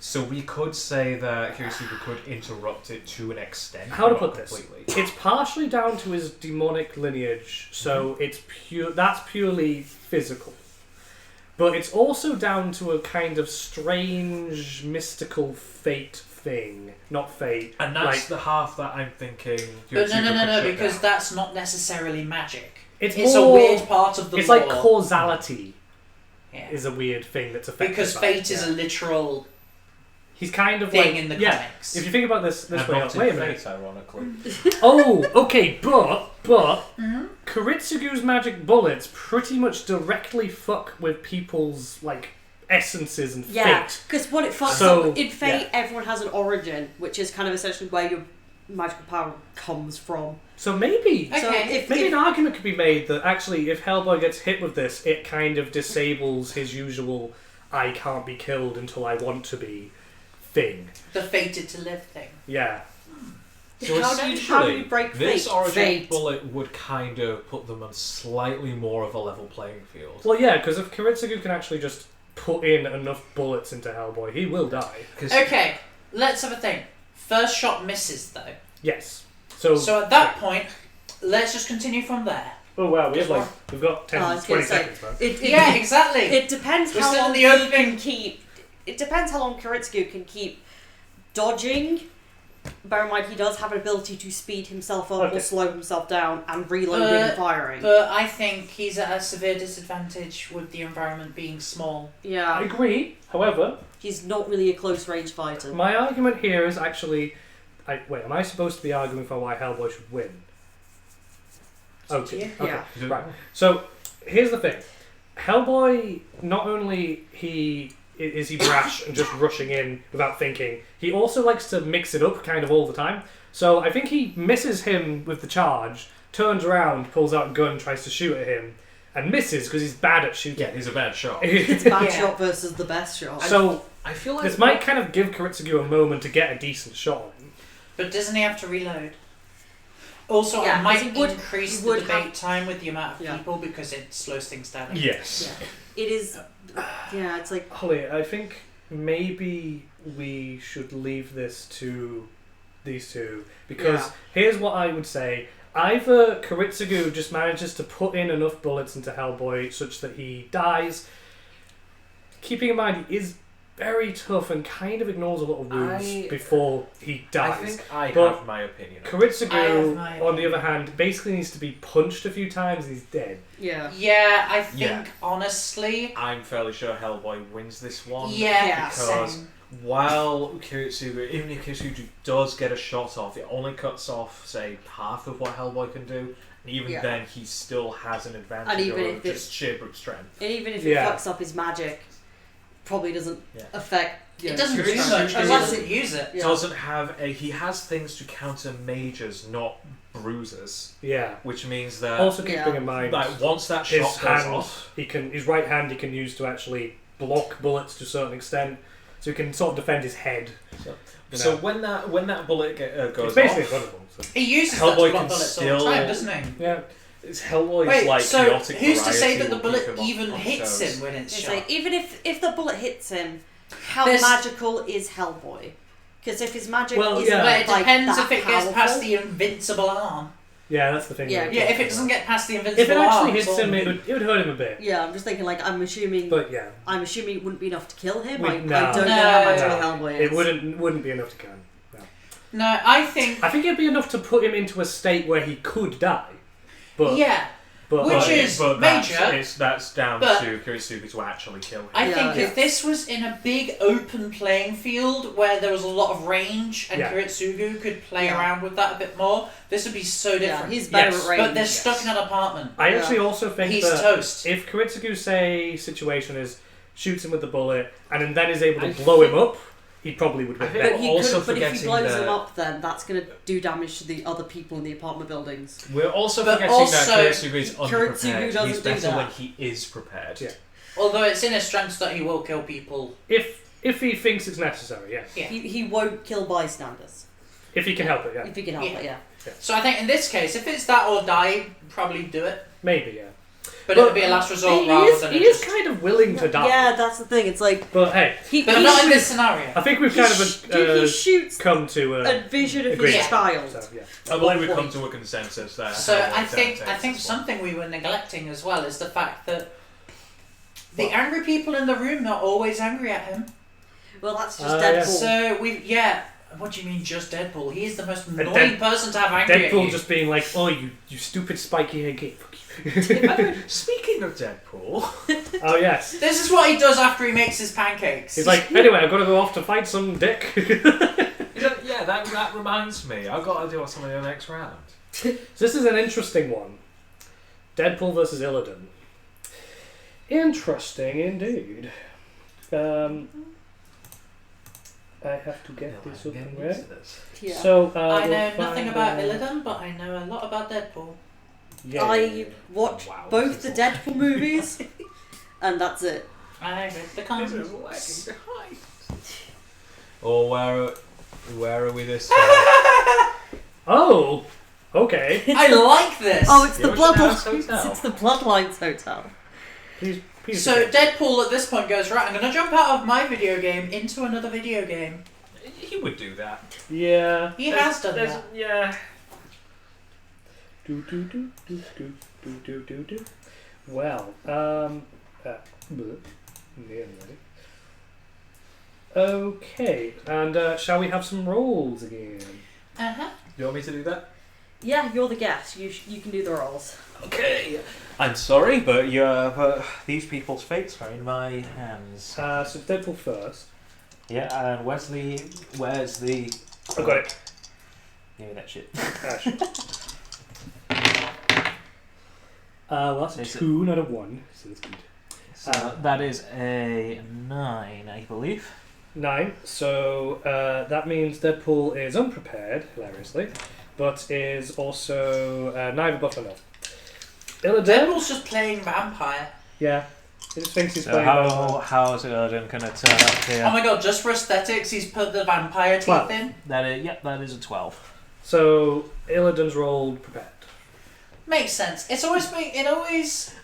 so we could say that Kiritsugu could interrupt it to an extent. How to not put this? completely. It's partially down to his demonic lineage, so it's pure. That's purely physical. But it's also down to a kind of strange mystical fate thing, not fate. And that's like, the half that I'm thinking. But Kiritsugu no, could shut because down. that's not necessarily magic. it's a more- weird part of the It's lore. like causality Yeah. is a weird thing that's affected. Because by fate it, is yeah. a literal He's kind of thing like in the yeah. comics. If you think about this And way, not wait a in minute. fate, ironically. Oh, okay, but Mhm. Kiritsugu's magic bullets pretty much directly fuck with people's like essences and Yeah, fate. because what it fucks So, up in Fate, yeah. everyone has an origin, which is kind of essentially where your magical power comes from. So maybe So Okay. if, maybe if an argument could be made that actually if Hellboy gets hit with this, it kind of disables his usual I can't be killed until I want to be thing. The fated to live thing. Yeah. So how do you essentially, break this fate? origin Fate. bullet would kind of put them on slightly more of a level playing field. Well, yeah, because if Kiritsugu can actually just put in enough bullets into Hellboy, he will die. 'Cause Okay, let's have a think. First shot misses, though. Yes. So So at that point, let's just continue from there. oh wow, we've got 10, I was 20 gonna say, seconds, man. Yeah, exactly. It depends We're how still in long the he opening. can keep. It depends how long Kiritsugu can keep dodging. Bear in mind, he does have an ability to speed himself up Okay. or slow himself down and reloading and firing. But I think he's at a severe disadvantage with the environment being small. I Yeah, agree. However, he's not really a close range fighter. my argument here is actually... wait, am I supposed to be arguing for why Hellboy should win? Okay. Yeah. Okay. Right. So, here's the thing. Hellboy, not only is he brash and just rushing in without thinking, he also likes to mix it up kind of all the time. So I think he misses him with the charge, turns around, pulls out a gun, tries to shoot at him, and misses because he's bad at shooting. yeah, he's a bad shot. It's bad Yeah. shot versus the best shot. So I feel like this might kind of give Kiritsugu a moment to get a decent shot on him. But doesn't he have to reload? Also, Yeah, it might 'cause he would- increase he the would debate have- time with the amount of Yeah. people because it slows things down. Yes. Yeah. It is. Yeah, it's like. Holly, I think maybe we should leave this to these two because here's what I would say. Either Kiritsugu just manages to put in enough bullets into Hellboy such that he dies, keeping in mind he is very tough and kind of ignores a lot of wounds before he dies. I think I But have my opinion. Kiritsugu, on the other hand, basically needs to be punched a few times and he's dead. Yeah. Yeah, I think Yeah. honestly. I'm fairly sure Hellboy wins this one. Yeah, Because same. while Kiritsugu, even if Kiritsugu does get a shot off, it only cuts off, say, half of what Hellboy can do. And even Yeah. then, he still has an advantage And even over if just sheer brute strength. And even if Yeah. it fucks up his magic, probably doesn't Yeah. affect. It doesn't do Kiritsugu much because he Unless doesn't use it. Yeah. Doesn't have a. He has things to counter mages, not bruisers, Yeah. which means that Also keeping in mind like once that his shot goes hand, off, his right hand he can use to actually block bullets to a certain extent, so he can sort of defend his head. so when that bullet goes It's basically off, vulnerable. So. He uses Hellboy that to block can bullets all still- the time, doesn't he? Yeah. it's Hellboy's Wait, like so chaotic who's to say variety that the will bullet keep him even on hits toes. him when it's It's shot? like even if the bullet hits him, how There's- magical is Hellboy? Because if his magic Well, isn't yeah. But it like depends that if it powerful, gets past the invincible arm. Yeah, that's the thing. Yeah, Yeah, if it doesn't get past the invincible If it arm, actually it's hits all him, moot. it would hurt him a bit. Yeah, I'm just thinking like I'm assuming But yeah, it wouldn't be enough to kill him. We- I no. don't know how No. magical Hellboy is. it wouldn't be enough to kill him. No. No, I think. I think it'd be enough to put him into a state where he could die. But Yeah, but Which like, is major, That's down but- to Kiritsugu to actually kill him. I Yeah. think Yeah. if this was in a big open playing field where there was a lot of range and Yeah. Kiritsugu could play Yeah. around with that a bit more, this would be so Yeah, different. he's better Yes, at range. But they're stuck in an apartment. I Yeah. actually also think He's that toast. if Kiritsugu's say situation is shoots him with the bullet and then is able to I blow him up, he probably would I win. think then. But he also could, but if he forgetting blows that- him up, then that's going to do damage to the other people in the apartment buildings. We're also But forgetting also, that Kiritsugu is Kiritsugu unprepared. doesn't He's do better that. when he is prepared. Yeah. Although it's in his strengths that he will kill people. If he thinks it's necessary, yeah. Yeah. He won't kill bystanders If he can help it, yeah. if he can help Yeah. it. Yeah. So I think in this case, if it's that or die, probably do it. Maybe, yeah. But it would be a last resort he rather is, than he it is just. kind of willing to die. Yeah, that's the thing. It's like But hey, But not in this scenario. I think we've he, kind sh- of he shoots come to a vision of agreement. his child. So, yeah. I believe we've What come point? to a consensus there. So Hellboy I think takes this one. something we were neglecting as well is the fact that the angry people in the room are always angry at him. Well, that's just Yeah. Deadpool. So what do you mean just Deadpool? He is the most Dead- annoying person to have angry at Deadpool you. just being like, oh, you stupid spiky head gay. Fuck you. Speaking of Deadpool, Oh, yes. This is what he does after he makes his pancakes. He's like, anyway, I've got to go off to fight some dick. yeah, that reminds me. I've got to do something in the next round. So this is an interesting one. Deadpool versus Illidan. Interesting indeed. I have to get this up and ready. Yeah. So I we'll know nothing find, about Illidan, but I know a lot about Deadpool. Yeah. I watched Wow, both the this is Deadpool movies, and that's it. I read the comics. Or where are we this time? Oh, okay. I like this. Oh, it's The the Ocean House Bloodlines. Hotel. It's the Bloodlines Hotel. Please. So Deadpool at this point goes, right, I'm going to jump out of my video game into another video game. He would do that. Yeah. He has done that. Yeah. Do. Well, nearly ready. Okay, and shall we have some rolls again? Uh-huh. You want me to do that? Yeah, you're the guest. You can do the rolls. Okay. I'm sorry, but these people's fates are in my hands. So Deadpool first. Yeah, and where's the? I got it. Give me that shit. Ash. Well, that's a Is it- 2, not a 1. So that's good. So that is a 9, I believe. 9. So that means Deadpool is unprepared, hilariously, but is also neither buff enough. Illidan. Deadpool's just playing vampire. Yeah. He just thinks he's So playing. how is Illidan going to turn up here? Oh my god, just for aesthetics, he's put the vampire teeth 12. in. That is a 12. So Illidan's rolled prepared. Makes sense. It always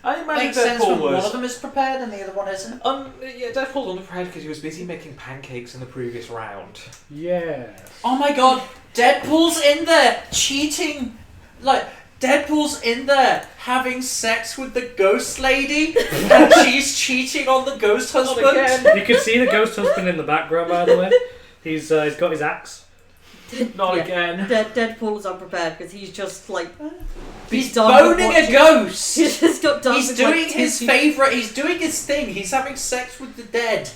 I imagine makes sense when Deadpool one was. of them is prepared and the other one isn't. Yeah, Deadpool's unprepared because he was busy making pancakes in the previous round. Yeah. Oh my god, Deadpool's in there cheating. Like, Deadpool's in there having sex with the ghost lady and she's cheating on the ghost husband. You can see the ghost husband in the background, by the way. He's got his axe. Not Yeah. again. Deadpool's unprepared because he's just like He's done with boning a watching- ghost. He's just got done. He's with, doing like, his favourite. He's doing his thing. He's having sex with the dead.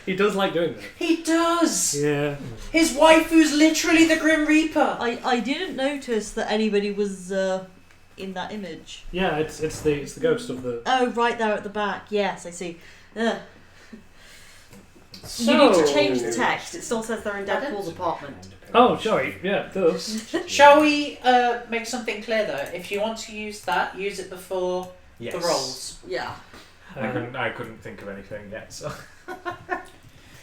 He does like doing that. He does. Yeah. His wife, who's literally the Grim Reaper. I didn't notice that anybody was in that image. Yeah, it's the ghost of the. Oh, right there at the back. Yes, I see. Ugh. So... You need to change the text. It still says they're in Deadpool's apartment. Oh, sorry. Yeah, it does. Shall we make something clear though? If you want to use that, use it before Yes. the rolls. Yeah. I couldn't think of anything yet. So.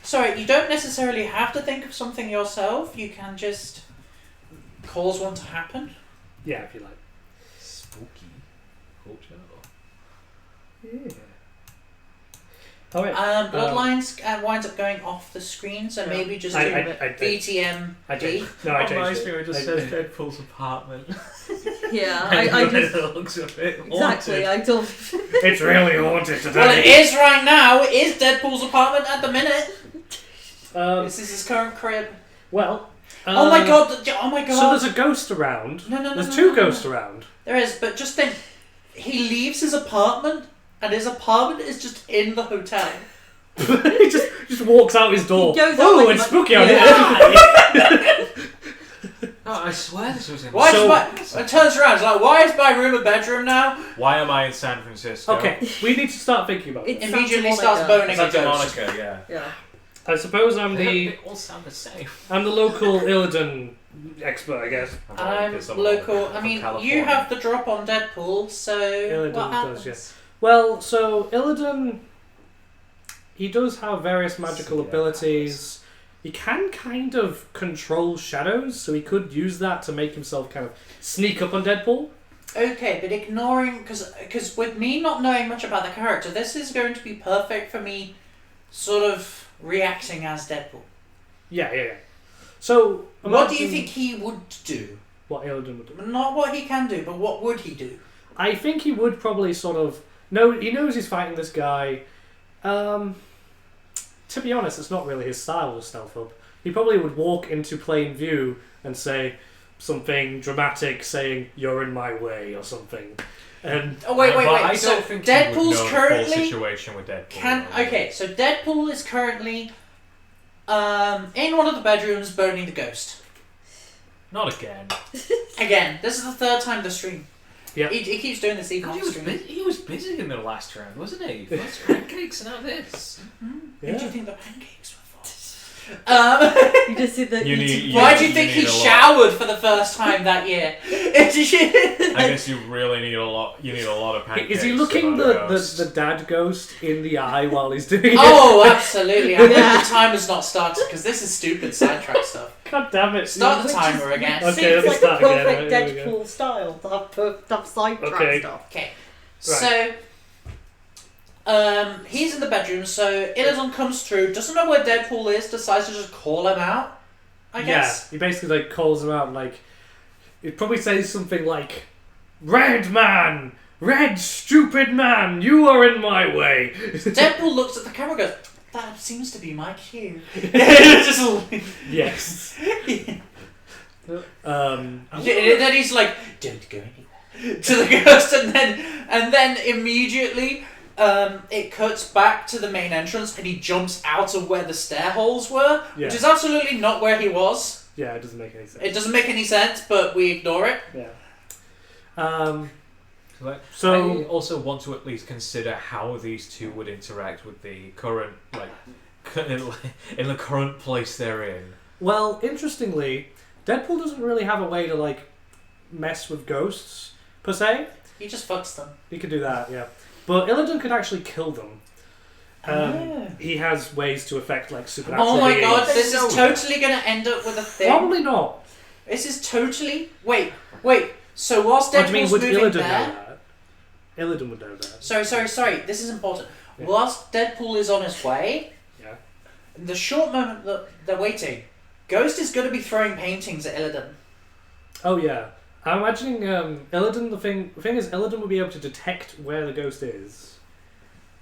Sorry, you don't necessarily have to think of something yourself. You can just cause one to happen. Yeah, if you like. Spooky culture. Yeah. Oh yeah. Bloodlines winds up going off the screen, so Yeah. maybe just do I VTMD. changed. No, I changed Reminds me it. when it just says Deadpool's apartment. Yeah, And I it just looks a bit exactly. haunted. I don't. It's really haunted today. Well, it is right now. It is Deadpool's apartment at the minute. This This is his current crib. well. Oh my god! Oh my god! So there's a ghost around. No, There's two ghosts around. There is, but just think, he leaves his apartment, and his apartment is just in the hotel. He just walks out his door. He goes out Oh, like it's a- spooky out Yeah. here. Oh, I swear this was in. Why So- it turns around, it's like, why is my room a bedroom now? Why am I in San Francisco? Okay, we need to start thinking about It's this. Immediately Santa starts Monica. boning a Santa ghost. Monica, yeah. Yeah. I suppose I'm They all sound the same. I'm the local Illidan expert, I guess. I'm local. I mean, you have the drop on Deadpool, so Illidan what happens? does, yes. Well, so Illidan, he does have various magical abilities. He can kind of control shadows, so he could use that to make himself kind of sneak up on Deadpool. Okay, but ignoring because with me not knowing much about the character, this is going to be perfect for me, sort of reacting as Deadpool. Yeah. So, What do you imagine think he would do? What Illidan would do? Not what he can do, but what would he do? I think he would probably sort of... No, he knows he's fighting this guy. To be honest, it's not really his style to stealth up. He probably would walk into plain view and say something dramatic, saying, "You're in my way," or something. And Oh wait. But I So don't think he would Deadpool's know the full currently situation with Deadpool. So Deadpool is currently in one of the bedrooms boning the ghost. Not again. Again, this is the third time this stream. Yeah. He keeps doing this even God, off stream. he was busy in the last round, wasn't he? First pancakes and now this. Who do you yeah. think the pancakes were for? You just see the. You need- Why do you think need he a lot. showered for the first time that year? I guess you really need a lot. You need a lot of pancakes. Is he to looking run a the ghost. dad ghost in the eye while he's doing it? Oh, absolutely. I hope the timer's not started because this is stupid sidetrack stuff. God damn it. Start the Which timer is- again. Okay, let me Seems like start a again. perfect Right, here we go. Deadpool style to have sidetrack Okay. stuff. Okay, so he's in the bedroom. So Illidan comes through, doesn't know where Deadpool is, decides to just call him out. I guess. Yeah, he basically like calls him out and like it probably says something like, "Red man, red stupid man, you are in my way." Deadpool looks at the camera, and goes, "That seems to be my cue." Just, Yes. and then he's like, "Don't go anywhere," to the ghost, and then immediately. It cuts back to the main entrance and he jumps out of where the stair holes were, Yeah. which is absolutely not where he was. Yeah, it doesn't make any sense. It doesn't make any sense, but we ignore it. Yeah. I So also want to at least consider how these two would interact with the current, in the current place they're in. well, interestingly, Deadpool doesn't really have a way to like mess with ghosts per se. He just fucks them. He could do that, yeah. But Illidan could actually kill them. He has ways to affect like supernatural Oh my beings. god, this is totally going to end up with a thing. Probably not. This is totally... Wait. So whilst What do you mean, Deadpool's would moving Illidan there... know that? Illidan would know that. Sorry. This is important. Yeah. Whilst Deadpool is on his way, Yeah. in the short moment that they're waiting, Ghost is going to be throwing paintings at Illidan. Oh yeah. I'm imagining Illidan. The thing is, Illidan would be able to detect where the ghost is,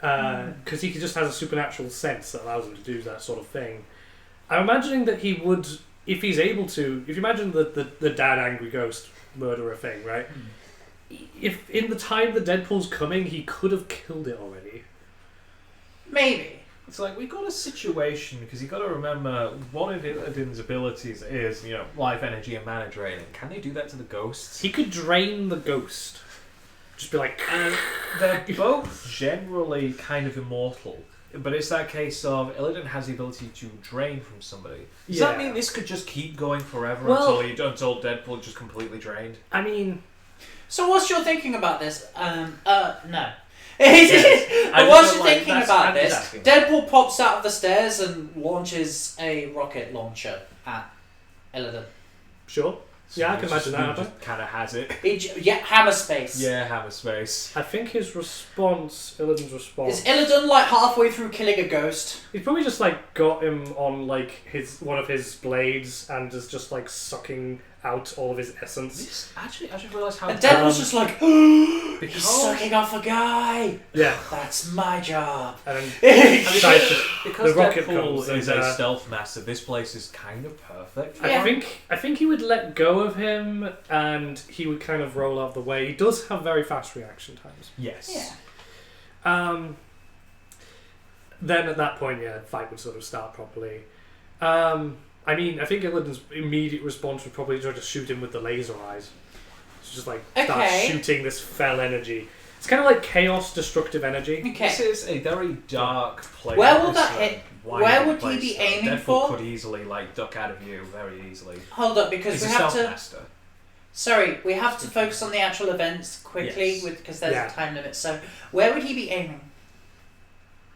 because he just has a supernatural sense that allows him to do that sort of thing. I'm imagining that he would, if he's able to. If you imagine the dad angry ghost murderer thing, right? If in the time that Deadpool's coming, he could have killed it already. Maybe. It's like we got a situation because you got to remember one of Illidan's abilities is life energy and mana draining. Can they do that to the ghosts? He could drain the ghost. Just be like. And they're both generally kind of immortal, but it's that case of Illidan has the ability to drain from somebody. Does that mean this could just keep going forever until Deadpool just completely drained? I mean, So what's your thinking about this? No. Yes. What's your thinking that's- about I'm this? just asking. Deadpool pops out of the stairs and launches a rocket launcher at Illidan. sure. Yeah, I can imagine that happening. Kind of has it. Hammer space. Yeah, hammer space. I think his response, Illidan's response, Is Illidan like halfway through killing a ghost? he's probably just like got him on like one of his blades and is just like sucking out all of his essence. I just realised how... And Deadpool's just like, he's because sucking off a guy. Yeah, That's my job. and then because the rocket Deadpool comes is and, a stealth master, this place is kind of perfect. Yeah. I think he would let go of him and he would kind of roll out of the way. He does have very fast reaction times. Yes. Yeah. Then at that point, the fight would sort of start properly. I mean, I think Illidan's immediate response would probably try to shoot him with the laser eyes. So just like start shooting this fell energy. It's kind of like chaos destructive energy. Okay. This is a very dark place. Where will that It's a hit? winding Where would he place, be so aiming Deadpool for? could easily duck out of view very easily. Hold up, because He's we a have stealth to. master. Sorry, we have to focus on the actual events quickly, Yes. because there's Yeah. a time limit. So, where would he be aiming?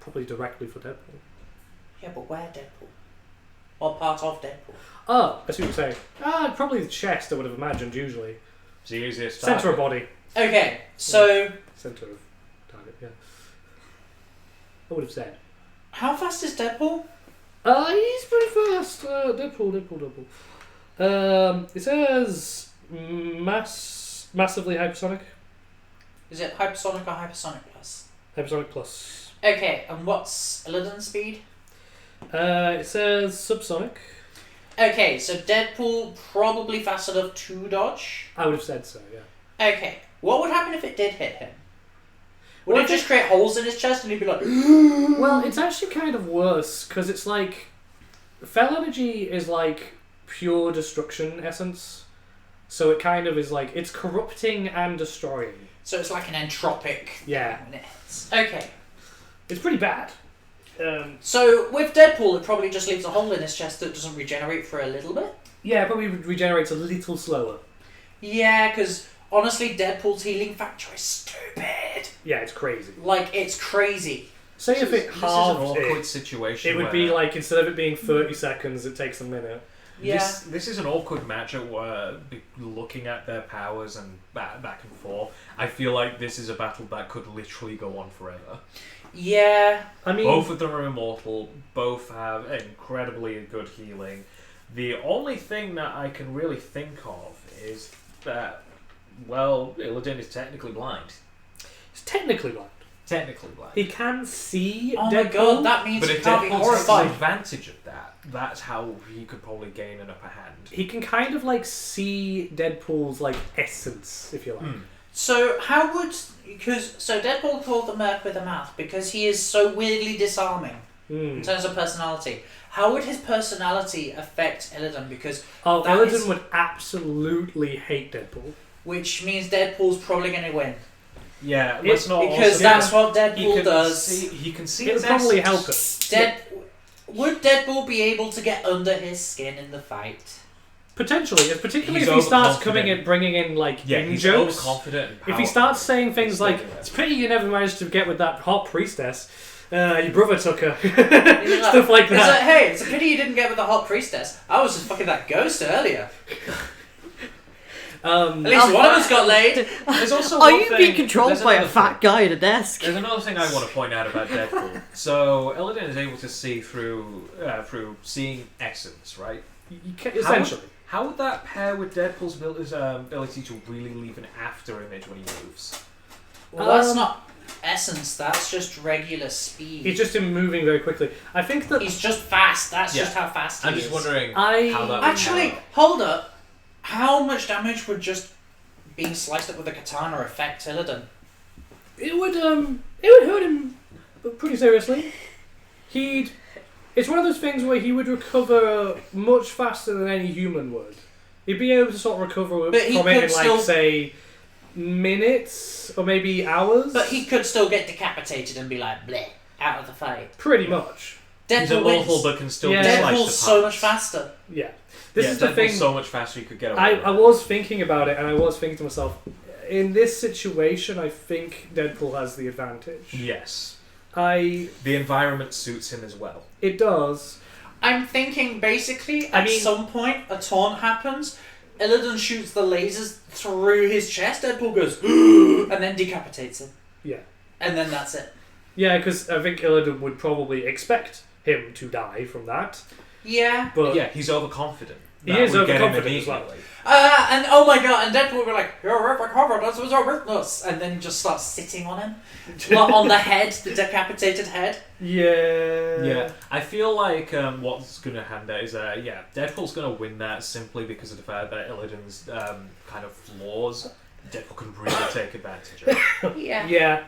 Probably directly for Deadpool. Yeah, but where Deadpool? What part of Deadpool? Oh, I see what you're saying. Probably the chest, I would have imagined, usually. It's the easiest Centre of target. body. Okay, so Centre of target, yeah. I would have said. how fast is Deadpool? He's pretty fast. Deadpool. It says massively hypersonic. Is it hypersonic or hypersonic plus? Hypersonic plus. Okay, and what's Illidan's speed? It says subsonic. Okay, so Deadpool probably fast enough to dodge. I would have said so, yeah. Okay, what would happen if it did hit him? Would Well, it just create holes in his chest and he'd be like, Well, it's actually kind of worse, because it's like... Fell energy is like pure destruction essence. So it kind of is like... It's corrupting and destroying. so it's like an entropic Yeah. when it hits. Okay. It's pretty bad. So with Deadpool, it probably just leaves a hole in his chest that doesn't regenerate for a little bit. Yeah, it probably regenerates a little slower. Yeah, because honestly, Deadpool's healing factor is stupid. Yeah, it's crazy. Like, it's crazy. Say if it This is an halved awkward it, situation. it would be like, instead of it being 30 seconds, it takes a minute. Yeah. This is an awkward matchup where looking at their powers and back and forth, I feel like this is a battle that could literally go on forever. Yeah. I mean... Both of them are immortal, both have incredibly good healing. The only thing that I can really think of is that, well, Illidan is technically blind. He's technically blind. Technically blind. He can see Oh Deadpool. my god, that means But he if can't be Deadpool takes horrified. advantage of that, that's how he could probably gain an upper hand. He can kind of like see Deadpool's like essence, if you like. So how would... So Deadpool called the Merc with a mouth because he is so weirdly disarming in terms of personality. How would his personality affect Illidan? Because Oh, that Illidan is- would absolutely hate Deadpool. which means Deadpool's probably going to win. Yeah, let's not Because also- that's what he Deadpool can does. he can see It would his probably essence. help him. Would Deadpool be able to get under his skin in the fight? Potentially, particularly He's if he starts overconfident. coming in, bringing in like He's jokes. overconfident. And If he powerful. starts saying things He's like, thinking that. "It's pity you never managed to get with that hot priestess. Your brother took her." He's like, Stuff like It's that. like, hey, it's a pity you didn't get with the hot priestess. I was just fucking that ghost earlier. At least one of us got laid. There's also Are one you thing- being controlled there's by a another fat guy at a desk? There's another thing I want to point out about Deadpool. So Illidan is able to see through seeing essence, right? Essentially. How would that pair with Deadpool's ability to really leave an after image when he moves? Well, that's not essence, that's just regular speed. It's just him moving very quickly. I think that He's just fast, that's Yeah. just how fast he I'm is. just wondering I- how that would Actually, pan out. hold up. How much damage would just being sliced up with a katana affect Illidan? it would hurt him pretty seriously. It's one of those things where he would recover much faster than any human would. He'd be able to sort of recover But he from it could in like still- say minutes or maybe hours. But he could still get decapitated and be like, bleh, out of the fight. pretty much. He's Deadpool immortal wins. but can still Yeah. be sliced Deadpool's apart. so much faster. Yeah. This Yeah, is the Deadpool's thing. so much faster you could get away I with it. was thinking about it, and I was thinking to myself, in this situation, I think Deadpool has the advantage. Yes. The environment suits him as well. It does. I'm thinking basically I at mean- some point a taunt happens, Illidan shoots the lasers through his chest, Deadpool goes and then decapitates him. Yeah. And then that's it. Yeah, because I think Illidan would probably expect him to die from that. Yeah. But Yeah, he's overconfident. He That is would get him overconfident as well. immediately. And oh my god, and Deadpool would be like, your overconfidence was our witness, and then he just starts sitting on him. Not on the head, the decapitated head. Yeah. Yeah, I feel like what's going to happen there is, Deadpool's going to win that simply because of the fact that Illidan's kind of flaws, Deadpool can really take advantage of. Yeah. Yeah.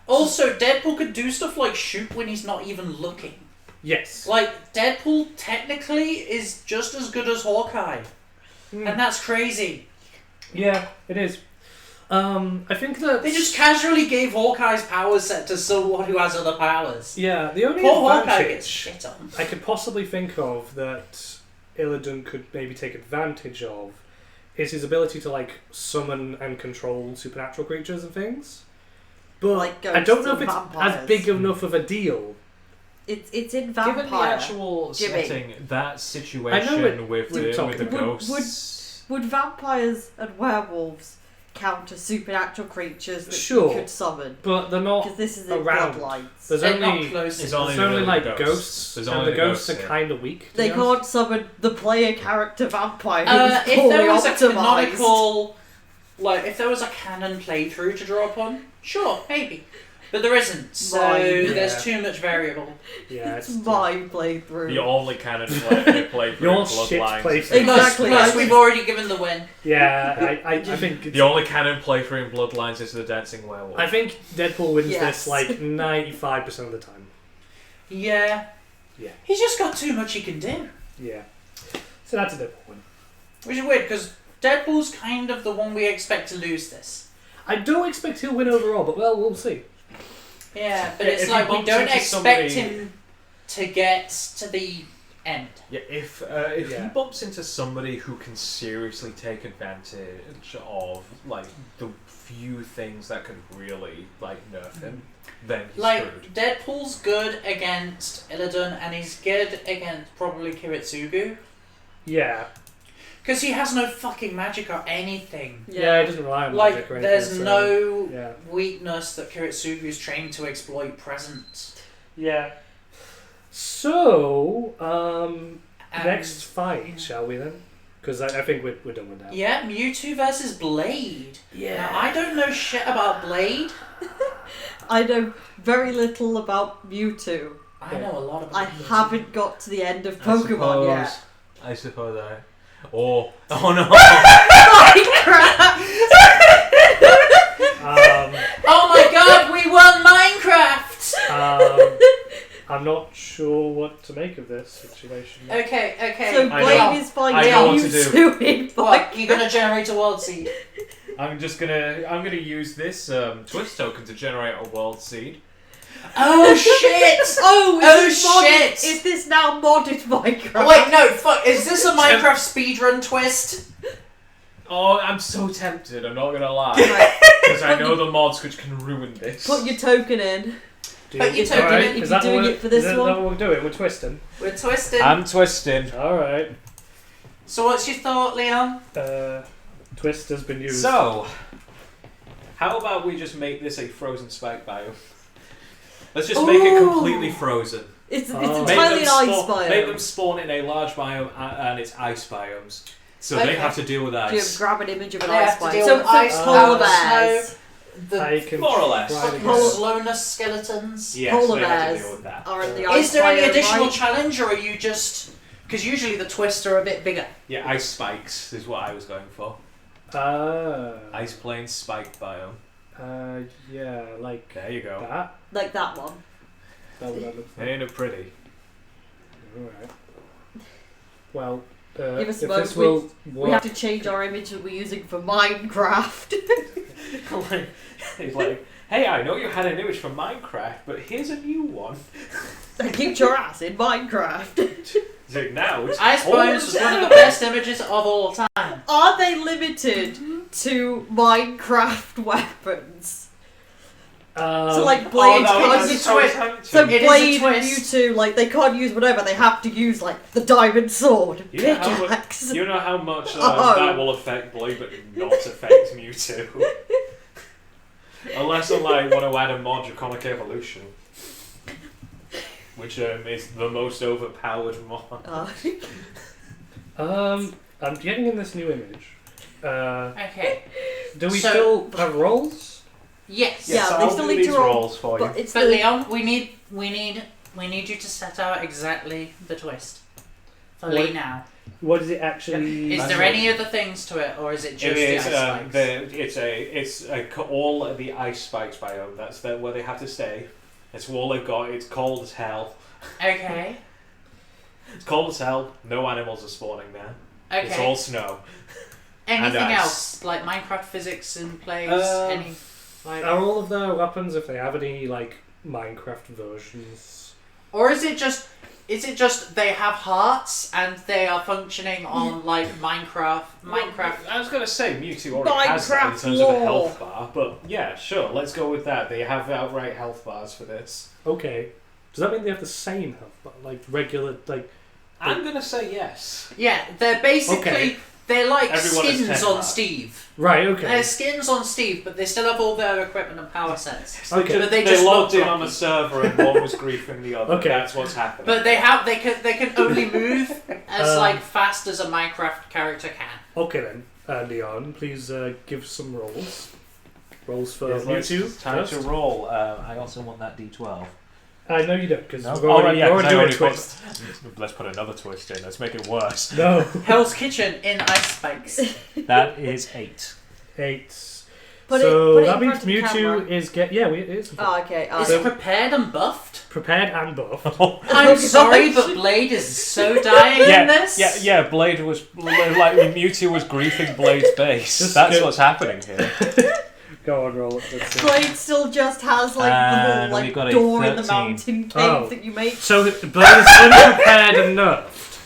Also, Deadpool could do stuff like shoot when he's not even looking. Yes. Like, Deadpool technically is just as good as Hawkeye. And that's crazy. Yeah, it is. I think that They just casually gave Hawkeye's power set to someone who has other powers. yeah, the only Poor Hawkeye gets advantage shit on. I could possibly think of that Illidan could maybe take advantage of is his ability to like summon and control supernatural creatures and things. But Like I don't ghosts know if and it's vampires. as big enough of a deal. It's in Vampire. Given the actual Jimmy. setting, that I know situation it- with we're the talking- ghosts... Would vampires and werewolves count as supernatural creatures that Sure. you could summon? But they're not Because this is in around. Bloodlines. There's They're only not close. It's enough. only there's only the like ghosts. ghosts, There's and only the the ghosts ghosts are here. kind of weak. to They be honest. can't summon the player character vampire who's If fully there was a optimized. canonical, like, if there was a canon playthrough to draw upon, sure, maybe. But there isn't, so Mine. there's Yeah. too much variable. Yeah, It's it's my playthrough. The only canon play through Your shit Bloodlines. playthrough. Exactly. Plus, we've already given the win. Yeah, I think it's, The only canon playthrough in Bloodlines is the Dancing Werewolf. I think Deadpool wins Yes. this like 95% of the time. Yeah. Yeah. He's just got too much he can do. Yeah. So that's a Deadpool win. Which is weird, because Deadpool's kind of the one we expect to lose this. I don't expect he'll win overall, but well, we'll see. Yeah, but Yeah, it's if he like we bumps don't into expect somebody- him to get to the end. Yeah, if Yeah. he bumps into somebody who can seriously take advantage of like the few things that could really like nerf him, then he's Like, screwed. Deadpool's good against Illidan, and he's good against probably Kiritsugu. Yeah. Because he has no fucking magic or anything. Yeah, it doesn't rely on Like, magic or anything. there's so, no Yeah. weakness that Kiritsugu's trained to exploit present. Yeah. So, And next fight, shall we then? Because I think we're done with that. Yeah, Mewtwo versus Blade. Yeah. Now, I don't know shit about Blade. I know very little about Mewtwo. I know a lot about I Mewtwo. haven't got to the end of I Pokemon suppose- yet. I suppose I. Oh no! Oh my god, we won Minecraft! I'm not sure what to make of this situation. Okay. So I Blade know. is I finding know what to do. Mewtwo in What, you gonna generate a world seed? I'm gonna use this twist token to generate a world seed. Oh shit! Oh, Oh, is this modded- shit. Is this now modded Minecraft? Oh, wait, no, fuck. Is this a Minecraft speedrun twist? Oh, I'm so tempted, I'm not gonna lie. Right, Because I know the mods which can ruin this. put your token in. But you token Alright, it if is you're that doing what- it for this is that one. what we're doing? We're twisting. We're twisting. I'm twisting. Alright. So what's your thought, Leon? Twist has been used. So, how about we just make this a frozen spike biome? Let's just make it Ooh. completely frozen. It's Oh. entirely an ice biome. Make them spawn in a large biome and it's ice biomes. So they Okay. have to deal with Jim, ice. grab an image of an They ice have to biome. deal So, with so ice, polar snow, bears The I can More or less. try to fucking guess. slowness skeletons. Yes, polar they have to bears deal with that. are in the ice Is there any biome, additional right? challenge, or are you just... Because usually the twists are a bit bigger. Yeah, ice spikes is what I was going for. Ice plane spike biome. Yeah, like There you go. that. Like that one. That would look like. Ain't it pretty? Alright. Well, Give us if a this moment, will We have work. to change our image that we're using for Minecraft. He's like, hey, I know you had an image from Minecraft, but here's a new one. Keep your ass in Minecraft. He's like, now it's Ice all Bones was one of the down. best images of all time. Are they limited to Minecraft weapons? So like Blade no, can't it's use a twist. so It is a Blade and twist. Mewtwo, like they can't use whatever, they have to use like the diamond sword, You know how pickaxe. You know how much Oh. that will affect Blade, but not affect Mewtwo. Unless I like want to add a mod Draconic Evolution, which is the most overpowered mod. I'm getting in this new image. Okay. Do we So- still have rolls? Yes. Yeah, so they I'll still do need to these roll, rolls for you. But it's But the Leon, we need you to set out exactly the twist. For What- Lee now. What is it actually? Is there any other things to it, or is it just It is. the ice spikes? It's all the ice spikes biome. That's where they have to stay. It's all they've got. It's cold as hell. Okay. It's cold as hell. No animals are spawning there. Okay. It's all snow. Anything and ice. else like Minecraft physics in plays? Any like, Are all of their weapons, if they have any, like Minecraft versions? or is it just they have hearts and they are functioning on like Minecraft? I was going to say Mewtwo already has that in Minecraft terms of a lore. health bar, but yeah, sure, let's go with that. They have outright health bars for this. Okay. Does that mean they have the same health, but like regular, like? I'm going to say yes. Yeah, they're basically Okay. they're like Everyone is skins 10 on heart. Steve. Right. Okay. They're skins on Steve, but they still have all their equipment and power sets. Okay. But they They just logged look in on a rocky. server and one was griefing the other. Okay. That's what's happening. But they can only move as like fast as a Minecraft character can. Okay then, Leon, please give some rolls. Rolls for Yes, Mewtwo. It's time to first. roll. I also want that D12. I know you don't, because No? we're already, Oh, we're already doing a twist. Let's put another twist in. Let's make it worse. No. Hell's Kitchen in ice spikes. That is 8. 8. Put So it that in means front of the Mewtwo camera. is it is Oh, okay. Is it prepared and buffed? prepared and buffed. I'm sorry, but Blade is so dying in this. Yeah. Blade was like Mewtwo was griefing Blade's base. Just That's go- what's happening here. Go on, roll it. Let's see. Blade still just has like the And little we got like a door in the 13. mountain cave Oh. that you make. So Blade is unprepared and nerfed.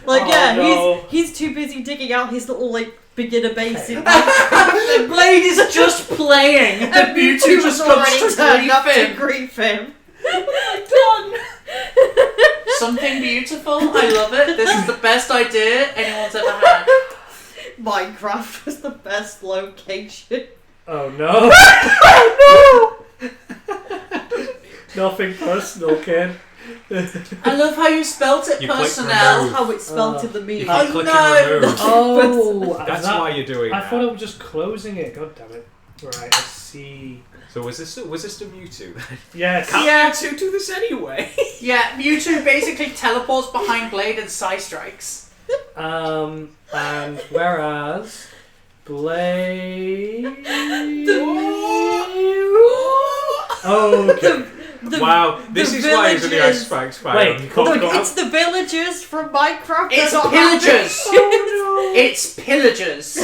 Like Oh, yeah, no. he's too busy digging out his little like beginner base in And Blade is just playing, and Mewtwo just comes already to turned up grief to him. grief him. Done. Something beautiful. I love it. This is the best idea anyone's ever had. Minecraft was the best location. Oh no. Oh Nothing personal, kid. I love how you spelt it You click no! personnel. That's how it's spelled in the You meme. can Oh, click no. and remove. Oh, That's why you're doing I that. thought I was just closing it. God damn it. Right, I see. So was this the Mewtwo? Yes. Can't Yeah. Mewtwo do this anyway? Yeah, Mewtwo basically teleports behind Blade and Psy strikes. And whereas Blade. Oh, okay. The- Wow, this the is why he's in the villagers- Ice Spikes Wait, fight. hold Look, on. it's the villagers from Minecraft. It's They're not pillagers. happy. It's pillagers.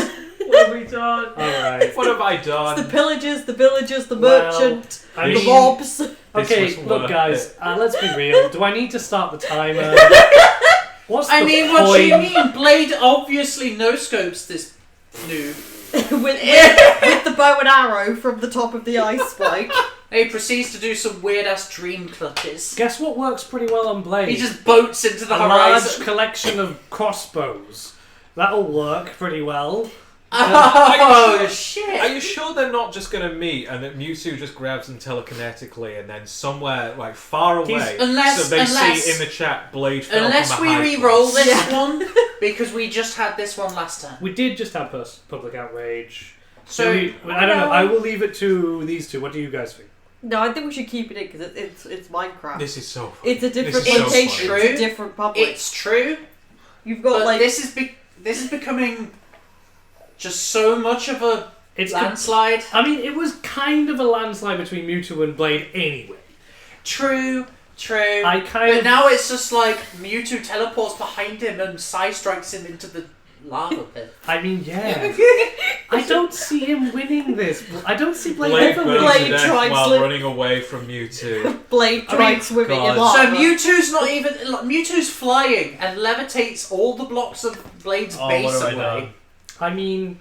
What have we done? Alright. What have I It's done? the pillagers, the villagers, the Well, merchant, I the mean- mobs. Okay, was look, worth guys. Let's be real. Do I need to start the timer? What's I the mean, point? what do you mean? Blade obviously no-scopes this noob. with the bow and arrow from the top of the ice spike. He proceeds to do some weird-ass dream clutches. Guess what works pretty well on Blade? He just boats into the a large horizon. collection of crossbows. That'll work pretty well. Oh, Are shit. you sure they're not just going to meet and that Mewtwo just grabs them telekinetically and then somewhere like far away, Unless- so they unless- see in the chat Blade fell Unless from we a high re-roll place. this one, because we just had this one last time. We did just have public outrage. So, I don't know. I will leave it to these two. What do you guys think? No, I think we should keep it in because it's Minecraft. This is so funny. It's a different This is so location. funny. It's a different public. it's true, You've got but like this is becoming just so much of a It's landslide. I mean, it was kind of a landslide between Mewtwo and Blade anyway. True. I kind But of now it's just like Mewtwo teleports behind him and side strikes him into the lava pit. I mean, yeah. I don't see him winning this. I don't see Blade Blade ever burns winning. to Blade death tries while to- running away from Mewtwo. Blade I tried mean, swimming in God. lava. So Mewtwo's not even. Mewtwo's flying and levitates all the blocks of Blade's Oh, base what have I away. done? I mean,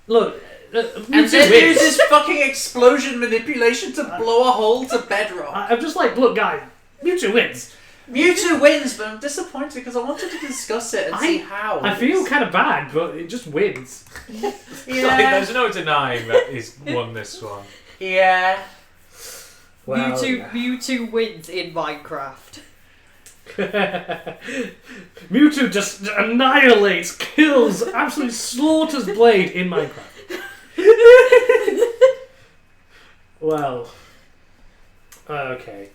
look, And Mewtwo then wins. uses fucking explosion manipulation to blow a hole to bedrock. I'm just like, look, guys, Mewtwo wins. Mewtwo wins, but I'm disappointed because I wanted to discuss it and see how. I feel kind of bad, but it just wins. Like, Yeah. there's no denying that he's won this one. Yeah. Well, Mewtwo wins in Minecraft. Mewtwo just annihilates, kills, absolutely slaughters Blade in Minecraft. Well, okay.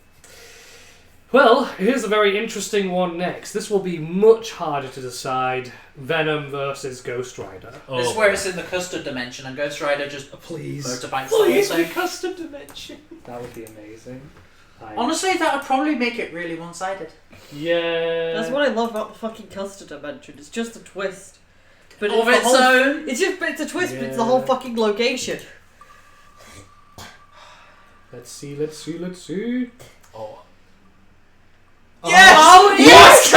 Well, here's a very interesting one next. This will be much harder to decide. Venom versus Ghost Rider. This is where it's in the custard dimension and Ghost Rider just Please. motorbikes Please, the the whole thing. custom dimension. That would be amazing. Honestly, that would probably make it really one-sided. Yeah. That's what I love about the fucking custard dimension. It's just a twist. But Of it's its the whole, own. it's a twist, but it's the whole fucking location. Let's see. Oh. Yes! Oh, yes!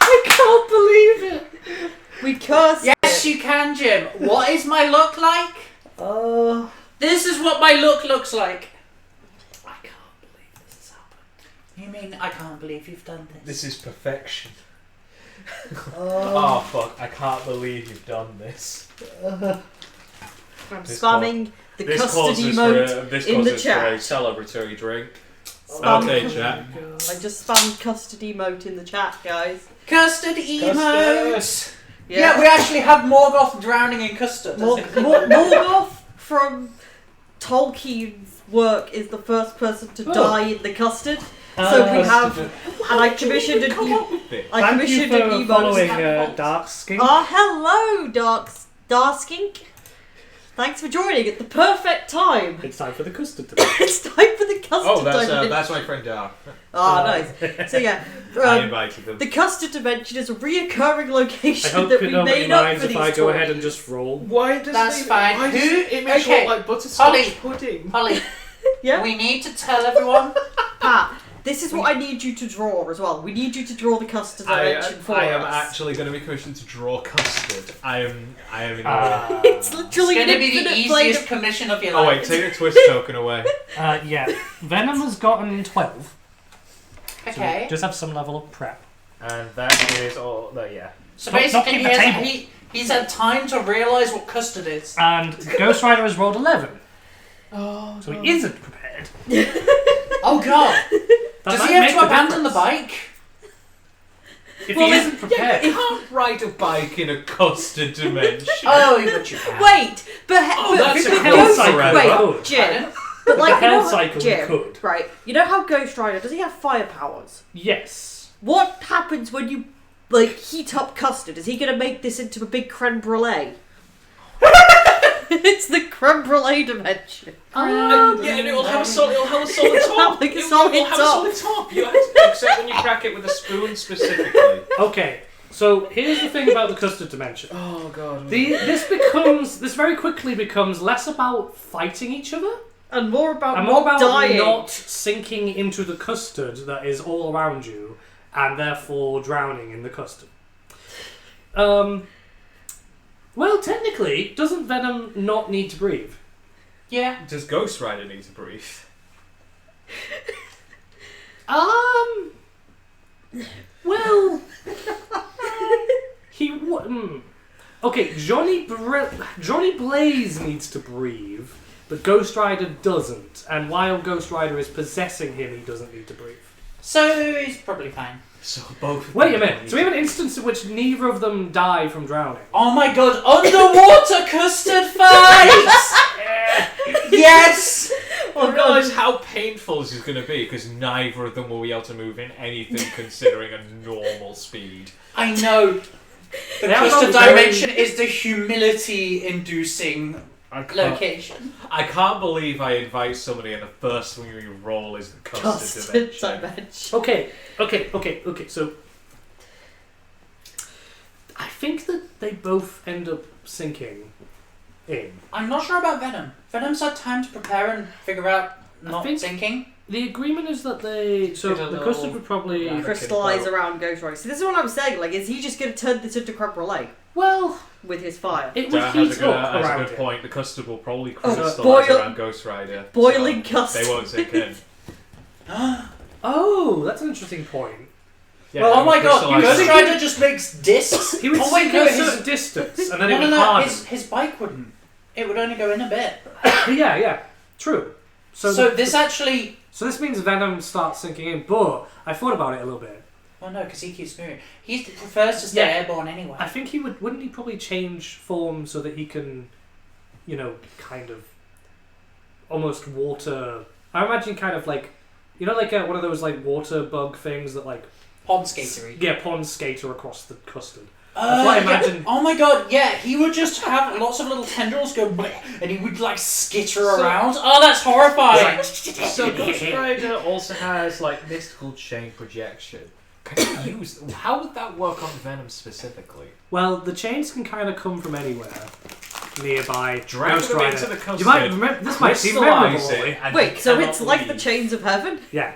I can't believe it. We cursed Yes, it. you can, Jim. What is my look like? This is what my look looks like. I can't believe this has happened. You mean I can't believe you've done this? This is perfection. Oh fuck! I can't believe you've done this. I'm This spamming the This custard causes emote this in the causes for a chat. celebratory drink. Spam Okay, custard. chat. I just spammed custard emote in the chat, guys. Custard emotes. Custard. Yeah, we actually have Morgoth drowning in custard. Morgoth from Tolkien's work is the first person to die in the custard. So we have, and I commissioned an I Thank you commissioned an for emote. following Dark Skink. Hello, Darskink. Thanks for joining at the perfect time. It's time for the custard today. It's time for the custard Oh, dimension. that's my friend Dar. Nice. So yeah, I invited them. the custard dimension is a reoccurring I location hope that we nobody made up minds for if these I go ahead and toys. just roll. Why does That's fine. Why does Who- it make okay. look like butterscotch Holly. pudding? Holly, Yeah, we need to tell everyone. Pat. This is what I need you to draw as well. We need you to draw the custard dimension for I am us. actually going to be commissioned to draw custard. I am in. It's literally It's an going to be the infinite plane easiest of... commission of your Oh life. wait, take the twist token away. Yeah. Venom has gotten 12. So Okay. just have some level of prep. And that is all. Yeah. So Not basically, hit the table. he's had time to realise what custard is. And Ghost Rider has rolled 11. Oh, So he isn't prepared. oh God! That Does might he have make to the abandon the difference. bike? If Well, he isn't prepared. You can't ride a bike in a custard dimension. Oh, but you can. Wait, but... Oh, but, that's but a hell Ghost- cycle Wait, could. Jim. But The like, you hell know, cycle Jim, could. right, you know how Ghost Rider, does he have fire powers? Yes. What happens when you, like, heat up custard? Is he going to make this into a big creme brulee? It's the creme brulee dimension. Yeah, and it'll have a solid top. Like a It'll solid have a solid top. You have to, except when you crack it with a spoon specifically. Okay, so here's the thing about the custard dimension. Oh god. This very quickly becomes less about fighting each other And more about and more about dying. not sinking into the custard that is all around you, and therefore drowning in the custard. Well, technically, doesn't Venom not need to breathe? Yeah. Does Ghost Rider need to breathe? Well, okay, Johnny Blaze needs to breathe, but Ghost Rider doesn't. And while Ghost Rider is possessing him, he doesn't need to breathe. So he's probably fine. So both. Wait a minute. So we have an instance in which neither of them die from drowning. Oh my god, underwater custard fight! Yes! I realise how painful this is going to be because neither of them will be able to move in anything considering a normal speed. I know. The They are custard not very- dimension is the humility-inducing location. I can't believe I invite somebody and the first thing we roll is the custard dimension. Okay. So I think that they both end up sinking in. I'm not sure about Venom. Venom's had time to prepare and figure out not think- sinking. The agreement is that the It'll custard would probably Crystallize around Ghost Rider. See, this is what I'm saying. Like, is he just going to turn this into creme brulee well. with his fire? It would Dan heat has a up good around it. point. The custard will probably Oh, crystallise around Ghost Rider. boiling so custard. They won't sink in. Oh, that's an interesting point. Yeah, Oh my god, crystallise Ghost around- Rider just makes discs. He would Oh wait, sink no, at a his- certain distance, and then it No, would no, no, harden. his bike wouldn't. It would only go in a bit. Yeah, true. So this actually... So this means Venom starts sinking in, but I thought about it a little bit. Well, no, because he keeps moving. He prefers to stay Yeah. airborne anyway. I think wouldn't he probably change form so that he can, kind of almost water. I imagine kind of like, like one of those like water bug things that like Pond skatery. yeah, pond skater across the custard. That's what I Yeah. imagine. Oh my god, yeah, he would just have lots of little tendrils go bleh, and he would like skitter around. Oh, that's horrifying. So Ghost Rider also has like mystical chain projection. Can you use? How would that work on Venom specifically? Well, the chains can kind of come from anywhere nearby. Drag Ghost them Rider. into the custard. You might remember. This might seem memorable. crystallise it, and Wait, you so cannot it's like the leave. chains of heaven? Yeah,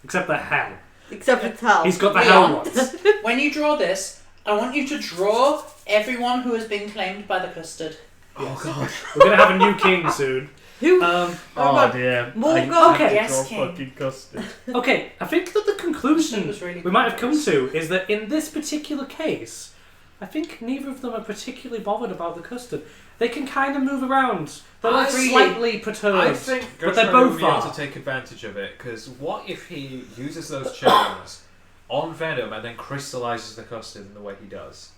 except the hell. Except it's hell. He's got the Leon. hell ones. When you draw this, I want you to draw everyone who has been claimed by the custard. Oh god. We're gonna have a new king soon. Who? Oh dear. Morgan. Okay. Yes, King. fucking custard. Okay, I think that the conclusion That was really we might have come to is that in this particular case, I think neither of them are particularly bothered about the custard. They can kind of move around. They're like Really? slightly perturbed. I think but Ghost they're Rider will both be able are. to take advantage of it because what if he uses those chains on Venom and then crystallizes the custard in the way he does?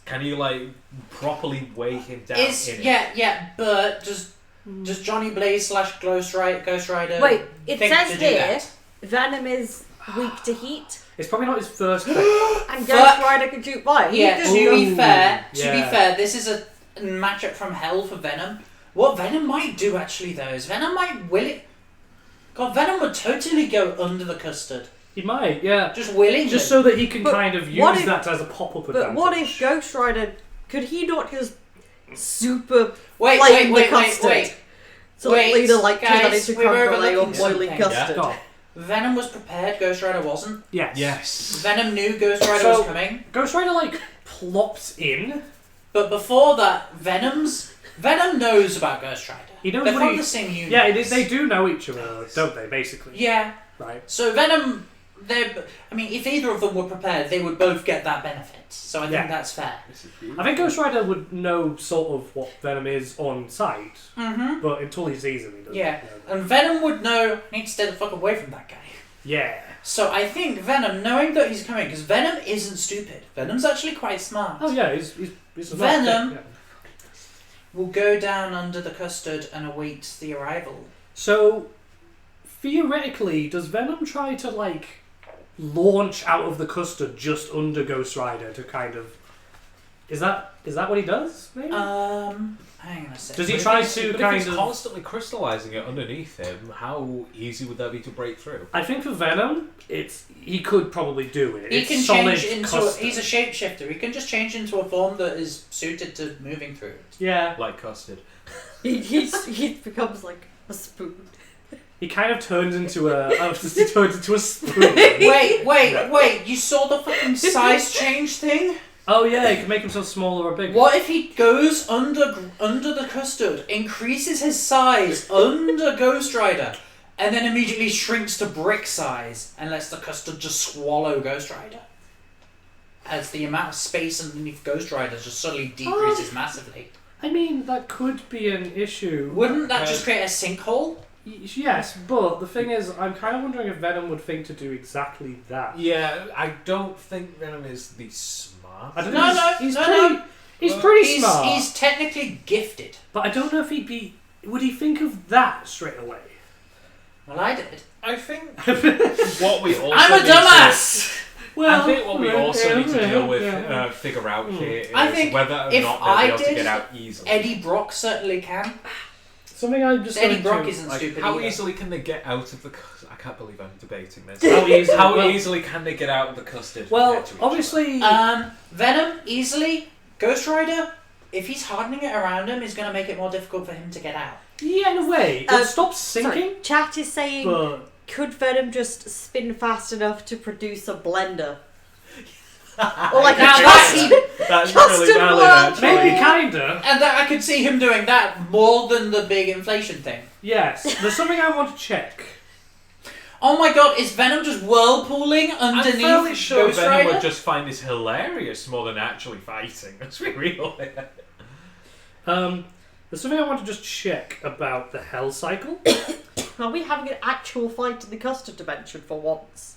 Can you like properly weigh him down? But does Johnny Blaze / Ghost Rider? Wait, it think says to do here that? Venom is weak to heat, It's probably not his first pick. and Fuck. Ghost Rider can shoot fire. He Yeah. just- To be Ooh, fair, yeah. this is a matchup from hell for Venom. What Venom might do actually though is Venom might will it. God, Venom would totally go under the custard, He might, yeah. just willingly. Just so that he can But kind of use what if- that as a pop-up advantage. But what if Ghost Rider... Could he not just super wait, flame wait, the wait, custard? wait. So Wait, either like turn that guys, into we were creme brulee or overlooking boiling something. custard. God. Venom was prepared. Ghost Rider wasn't. Yes. Yes. Venom knew Ghost Rider So- was coming, Ghost Rider like plops in. but before that, Venom knows about Ghost Rider. He knows They're what from he- the same universe. Yeah, they do know each other, don't they? Basically. Yeah. Right. So Venom, if either of them were prepared, they would both get that benefit. So I Yeah. think that's fair. I think Ghost Rider would know sort of what Venom is on sight, Mm-hmm. but until he sees him, he doesn't. Yeah. know. And Venom would know, I need to stay the fuck away from that guy. Yeah. So I think Venom, knowing that he's coming, because Venom isn't stupid. Venom's actually quite smart. Oh yeah, he's a Venom- yeah. Will go down under the custard and await the arrival. So theoretically, does Venom try to like launch out of the custard just under Ghost Rider to kind of Is that what he does? Maybe. Hang on a second. Does he But try if to he's kind of? constantly crystallizing it underneath him, how easy would that be to break through? I think for Venom, he could probably do it. He It's can solid change into. custom. He's a shapeshifter. He can just change into a form that is suited to moving through it. Yeah. Like custard. He becomes like a spoon. He kind of turns into a spoon. Wait! You saw the fucking size change thing? Oh yeah, he can make himself smaller or bigger. What if he goes under the custard, increases his size under Ghost Rider, and then immediately shrinks to brick size and lets the custard just swallow Ghost Rider? As the amount of space underneath Ghost Rider just suddenly decreases massively. I mean, that could be an issue. Wouldn't that just create a sinkhole? Yes, but the thing is, I'm kind of wondering if Venom would think to do exactly that. Yeah, I don't think Venom is the smart. I don't No, know. no, He's no, pretty. no. He's pretty smart. He's technically gifted. But I don't know if he'd be. Would he think of that straight away? Well, I did. I think what we also I'm a need to- dumbass! I think what we yeah, also need to yeah, deal with, yeah. figure out here is I think whether or if not they'll I be able to did, get out easily. Eddie Brock certainly can. Something I just Eddie wanted Brock to- isn't Like, stupid how either. easily can they get out of the? I can't believe I'm debating this. How well- easily can they get out of the custard? Well, compared to each other? obviously. Venom, easily. Ghost Rider, if he's hardening it around him, is going to make it more difficult for him to get out. Yeah, in a way. It stops sinking. Sorry, chat is saying, But could Venom just spin fast enough to produce a blender? Or like Now a that's custard, That's custard really valid, world. actually. maybe kinda. And that I could see him doing that more than the big inflation thing. Yes. There's something I want to check. Oh my god, is Venom just whirlpooling I'm underneath fairly sure Ghost Venom Rider? would just find this hilarious more than actually fighting. Let's be real. There's something I want to just check about the Hell Cycle. Are we having an actual fight in the custard dimension for once?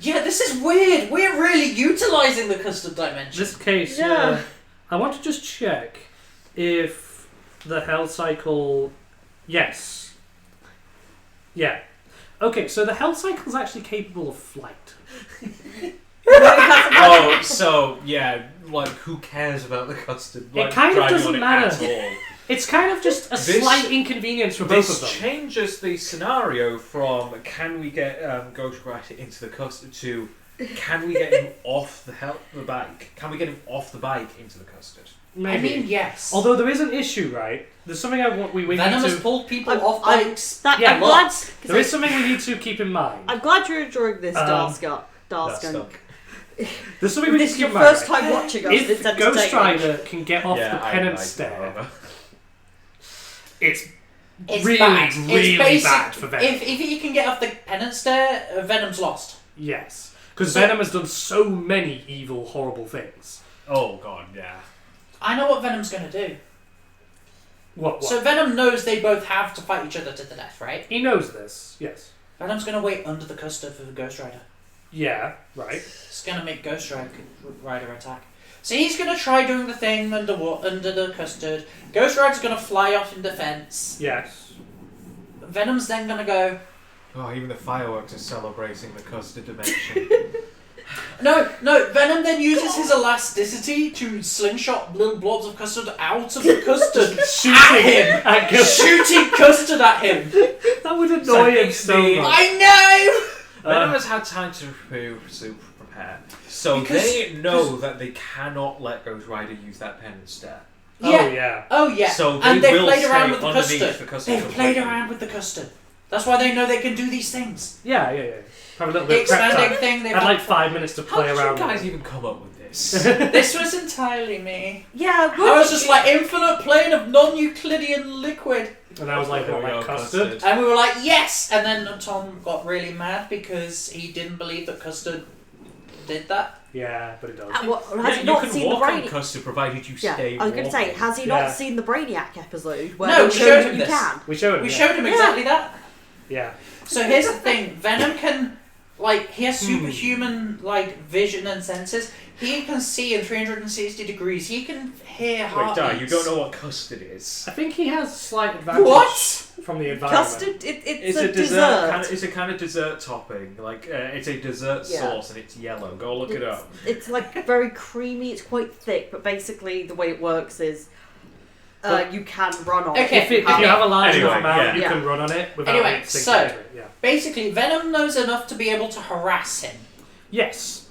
Yeah, this is weird. We're really utilising the custard dimension. This case, Yeah. I want to just check if the Hell Cycle. Yes. Yeah. Okay, so the Hell Cycle is actually capable of flight. Oh, so yeah, like who cares about the custard? Like, kind of driving doesn't on it matter. at all. It's kind of just a This- slight inconvenience for both This of them. changes the scenario from can we get Ghost Rider into the custard to can we get him off the bike? Can we get him off the bike into the custard? Maybe. I mean, yes. Although there is an issue, right? There's something I want. We Venom need has to. pulled people I'm- off I'm- bikes. Yeah, I'm glad. There is something we need to keep in mind. I'm glad you're enjoying this, That's Darskunk. There's something we need This to is your keep in mind. first time watching us. If It's Ghost entertaining. Rider can get off yeah, the I penance like stair, it. it's It's really, bad. really it's basic, bad for Venom. If he can get off the penance stair, Venom's lost. Yes. Because So- Venom has done so many evil, horrible things. Oh god, yeah. I know what Venom's going to do. What? So Venom knows they both have to fight each other to the death, right? He knows this, yes. Venom's going to wait under the custard for the Ghost Rider. Yeah, right. It's going to make Ghost Rider attack. So he's going to try doing the thing under the custard. Ghost Rider's going to fly off in defense. Yes. Venom's then going to go... Oh, even the fireworks are celebrating the custard dimension. No, Venom then uses his elasticity to slingshot little blobs of custard out of the custard. Shooting him! at Ghost. Shooting custard at him! That would annoy him so the- much. I Venom has had time to prepare, so Because- they know that they cannot let Ghost Rider use that penance stair. know! Oh, yeah. Oh, yeah. So and they they've will played around stay with the underneath custard. the custard They've played completely. around with the custard. That's why they know they can do these things. Yeah. Have a little The bit of prep expanding time. thing, they've Had got- like 5 minutes to How play did around. you guys with it. even come up with this? This was entirely me. Yeah, I was just like, infinite plane of non-Euclidean liquid. And I was like, There what, we like go, custard? And we were like, yes! And then Tom got really mad because he didn't believe that custard did that. Yeah, but it does. has Yeah, he you not can seen the walk on Brainiac? custard provided you Yeah, stay I was going to say, walking. has he Yeah. not seen the Brainiac episode where No, they we showed showed him him you this. can? We showed him. We yeah. showed him exactly that. Yeah. So here's the thing: Venom can Like, he has superhuman, like, vision and senses. He can see in 360 degrees. He can hear Wait, heartbeats. you don't know what custard is. I think he has slight advantage What? from the environment. Custard? It's It's a a dessert. it's a kind of dessert topping. Like it's a dessert Yeah. sauce and it's yellow. Go look it up. It's like very creamy. It's quite thick, but basically the way it works is you can run on Okay. it. If you have a large Anyway, enough amount, yeah. you Yeah. can run on it without Anyway, it sinking so- into it. Yeah. Basically, Venom knows enough to be able to harass him. Yes.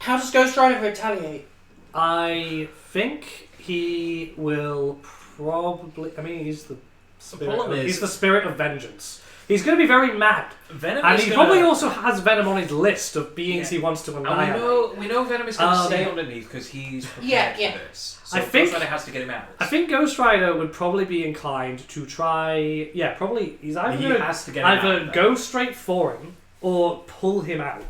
How does Ghost Rider retaliate? I think he will probably. I mean, he's the spirit. problem is- He's the spirit of vengeance. He's going to be very mad, Venom and is he gonna, probably also has Venom on his list of beings he wants to And annihilate. we know Venom is going to Um, stay underneath because he's prepared Yeah. for this. So I think- Ghost Rider has to get him out. I think Ghost Rider would probably be inclined to try. Yeah, probably. He's either he going to has to get him out. either though. go straight for him or pull him out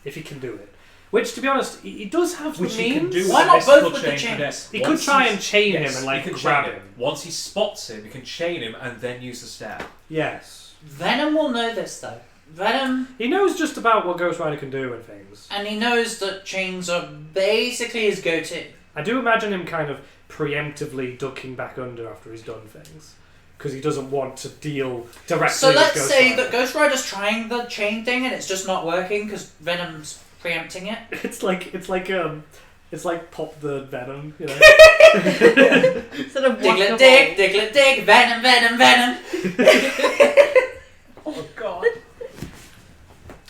if he can do it. Which, to be honest, he does have the Which he can means. do. Why with not mystical both with the chain chains? cadet. He could Once try he's- and chain him yes, and like he can grab chain him. Once he spots him, he can chain him and then use the stab. Yes. Venom will know this, though. Venom, He knows just about what Ghost Rider can do and things. and he knows that chains are basically his go-to. I do imagine him kind of preemptively ducking back under after he's done things. Because he doesn't want to deal directly So with let's Ghost say Rider. that Ghost Rider's trying the chain thing and it's just not working because Venom's preempting it. It's like pop the Venom, you know. Instead of Diglett dig, Diglett dig, Venom, Venom, Venom. Oh god.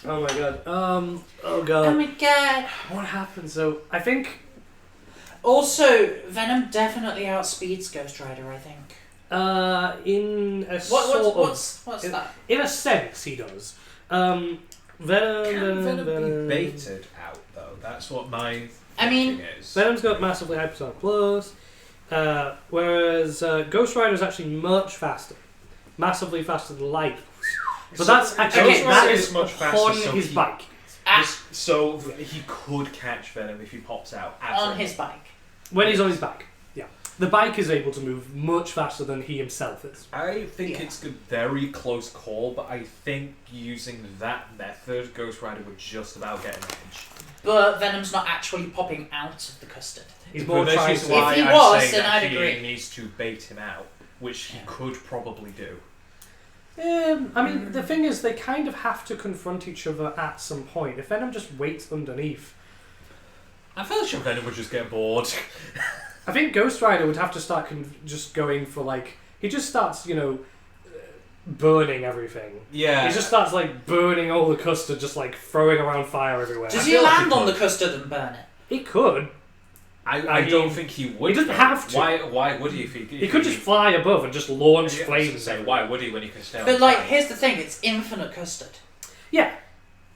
Oh my god. Oh Oh god. my god. What happened? So I think Also, Venom definitely outspeeds Ghost Rider, I think. in a sort of What's in- that? in a sense he does. Venom Can Venom Venom- be baited out though? That's what my I mean- thinking is. Venom's got massively hypersonic plus, whereas Ghost Rider is actually much faster, massively faster than light. But that's actually Okay, that Ghost is is much faster, on so his he- bike. So he could catch Venom if he pops out at On all. his bike. When he's on his bike, yeah. The bike is able to move much faster than he himself is. I think Yeah. it's a very close call, but I think using that method, Ghost Rider would just about get an edge. But Venom's not actually popping out of the custard. He's more But trying this is to. why If he I'm was, saying then that I'd he agree. needs to bait him out, which he could probably do. I mean, the thing is, they kind of have to confront each other at some point. If Venom just waits underneath, I feel sure Venom would just get bored. I think Ghost Rider would have to start just going for like he just starts, burning everything. Yeah. He just starts like burning all the custard, just like throwing around fire everywhere. Does I he feel like he land on could. the custard and burn it? He could. I don't think he would. he doesn't though. have to. Why would he? If He could just fly above and just launch Yeah, I was flames. gonna say, everywhere. why would he when he can stay on But the like, ground? here's the thing: it's infinite custard. Yeah,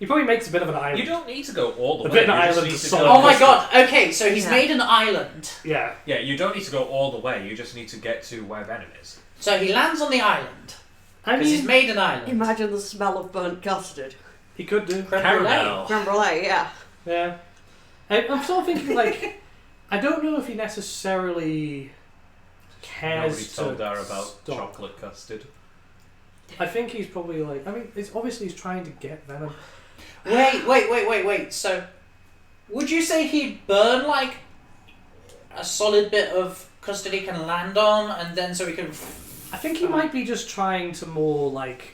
he probably makes a bit of an island. You don't need to go all the A way. bit of you just island need to to solve go- Oh my custard. god! Okay, so he's Yeah. made an island. Yeah, Yeah, you don't need to go all the way. You just need to get to where Venom is. So he lands on the island I because he's mean, made an island. Imagine the smell of burnt custard. he could do. Creme Caramel. Creme brulee, yeah. Yeah, I'm sort of thinking like, I don't know if he necessarily cares Nobody told to her about stop. chocolate custard. I think he's probably like. I mean, it's obviously he's trying to get Venom. Wait. So, would you say he'd burn like a solid bit of custard he can land on, and then so he can? I think he might be just trying to more like.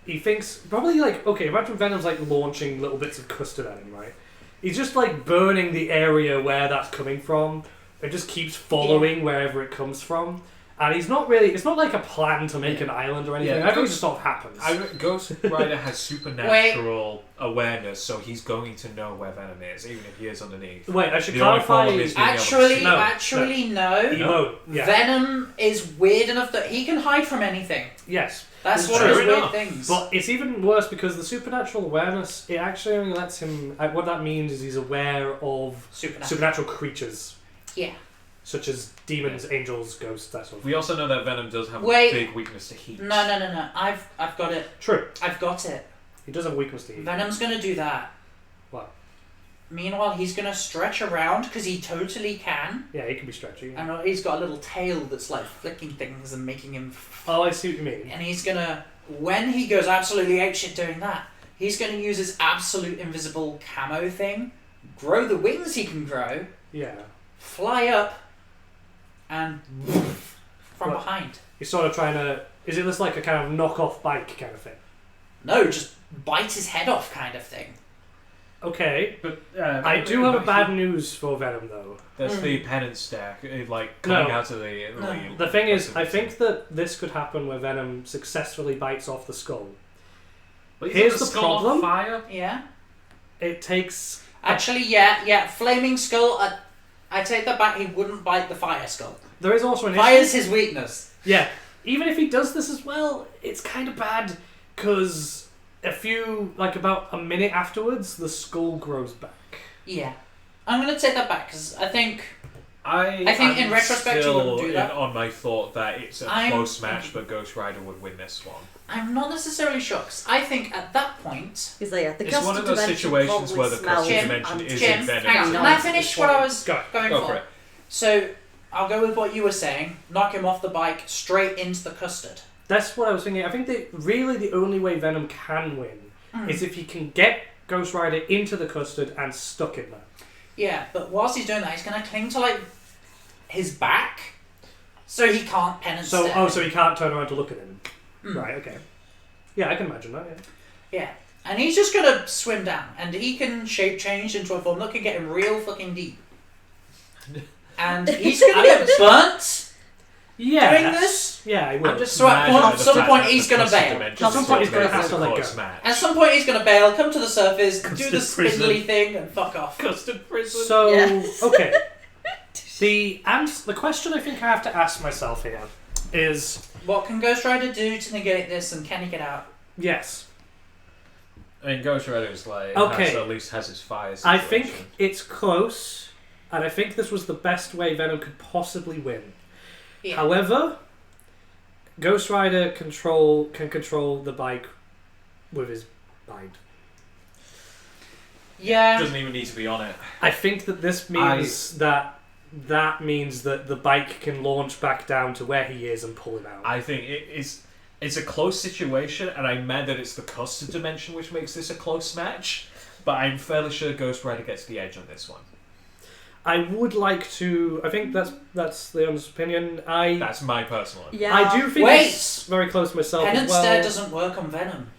He thinks probably like okay. Imagine Venom's like launching little bits of custard at him, right? He's just like burning the area where that's coming from. It just keeps following wherever it comes from, and he's not really. It's not like a plan to make an island or anything. Yeah, I think it just sort of happens. Ghost Rider has supernatural awareness, so he's going to know where Venom is, even if he is underneath. Wait, I should The only clarify. problem is being able to Actually, see. no. He won't. Yeah. Venom is weird enough that he can hide from anything. Yes. That's It's one of true his weird enough. things. But it's even worse because the supernatural awareness, it actually only lets him. What that means is he's aware of supernatural creatures, Yeah. such as demons, angels, ghosts, that sort of thing. We also know that Venom does have Wait. a big weakness to heat. No. I've got it. True. I've got it. He does have a weakness to heat. Venom's gonna do that. What? Meanwhile, he's gonna stretch around because he totally can, Yeah, he can be stretchy. and he's got a little tail that's like flicking things and making him. Oh, I see what you mean. And he's gonna, when he goes absolutely apeshit doing that, He's going to use his absolute invisible camo thing, grow the wings he can grow, Yeah. fly up, and from Well- behind. He's sort of trying to. Is it just like a kind of knockoff bike kind of thing? No, just bite his head off kind of thing. Okay. But I do have a bad news for Venom though. There's the penance stack, like coming No. out of the. No. The thing is, I think that this could happen where Venom successfully bites off the skull. But Here's isn't the skull on problem. Fire? Yeah. It takes. Actually, yeah. Flaming Skull, I take that back, he wouldn't bite the Fire Skull. There is also an Fire's issue. his weakness. Yeah. Even if he does this as well, it's kind of bad because about a minute afterwards, the skull grows back. Yeah. I'm going to take that back, because I think... I think in I'm retrospect you still wouldn't do that. on my thought that it's a I'm- close match, but Ghost Rider would win this one. I'm not necessarily shocked, 'cause I think at that point... Because the It's custom one of those dimension situations probably where the smells custom Jim, dimension is Jim, in Venom. hang on, can I finish what I was Go. going Go for? for it. So, I'll go with what you were saying. Knock him off the bike, straight into the custard. That's what I was thinking. I think that really the only way Venom can win is if he can get Ghost Rider into the custard and stuck in there. Yeah, but whilst he's doing that, he's going to cling to, like, his back, so he can't penance So, stare. so he can't turn around to look at him. Mm. Right, okay. Yeah, I can imagine that, yeah. Yeah. And he's just going to swim down, and he can shape change into a form that can get him real fucking deep. And he's going to get burnt Yeah. doing this. Yeah, I will. I'm just So at imagining point- the some fact point that he's the gonna custom bail. dimension At some point he's gonna makes have it to a let close go. match. At some point he's going to bail, come to the surface, do Custard the prison. spindly thing, and fuck off. Custard prison. So, Yes. okay. The question I think I have to ask myself here is, What can Ghost Rider do to negate this, and can he get out? yes, I mean, Ghost Rider is like Okay. at least has his fire I situation. think it's close, and I think this was the best way Venom could possibly win. Yeah. However, Ghost Rider can control the bike with his mind. Yeah. doesn't even need to be on it. I think that this means that means that the bike can launch back down to where he is and pull him out. I think it's a close situation, and I'm mad that it's the custard dimension which makes this a close match. But I'm fairly sure Ghost Rider gets the edge on this one. I would like to. I think that's Leon's opinion. That's my personal opinion. Yeah. I do think Wait! it's very close myself Penance as well. stare doesn't work on Venom.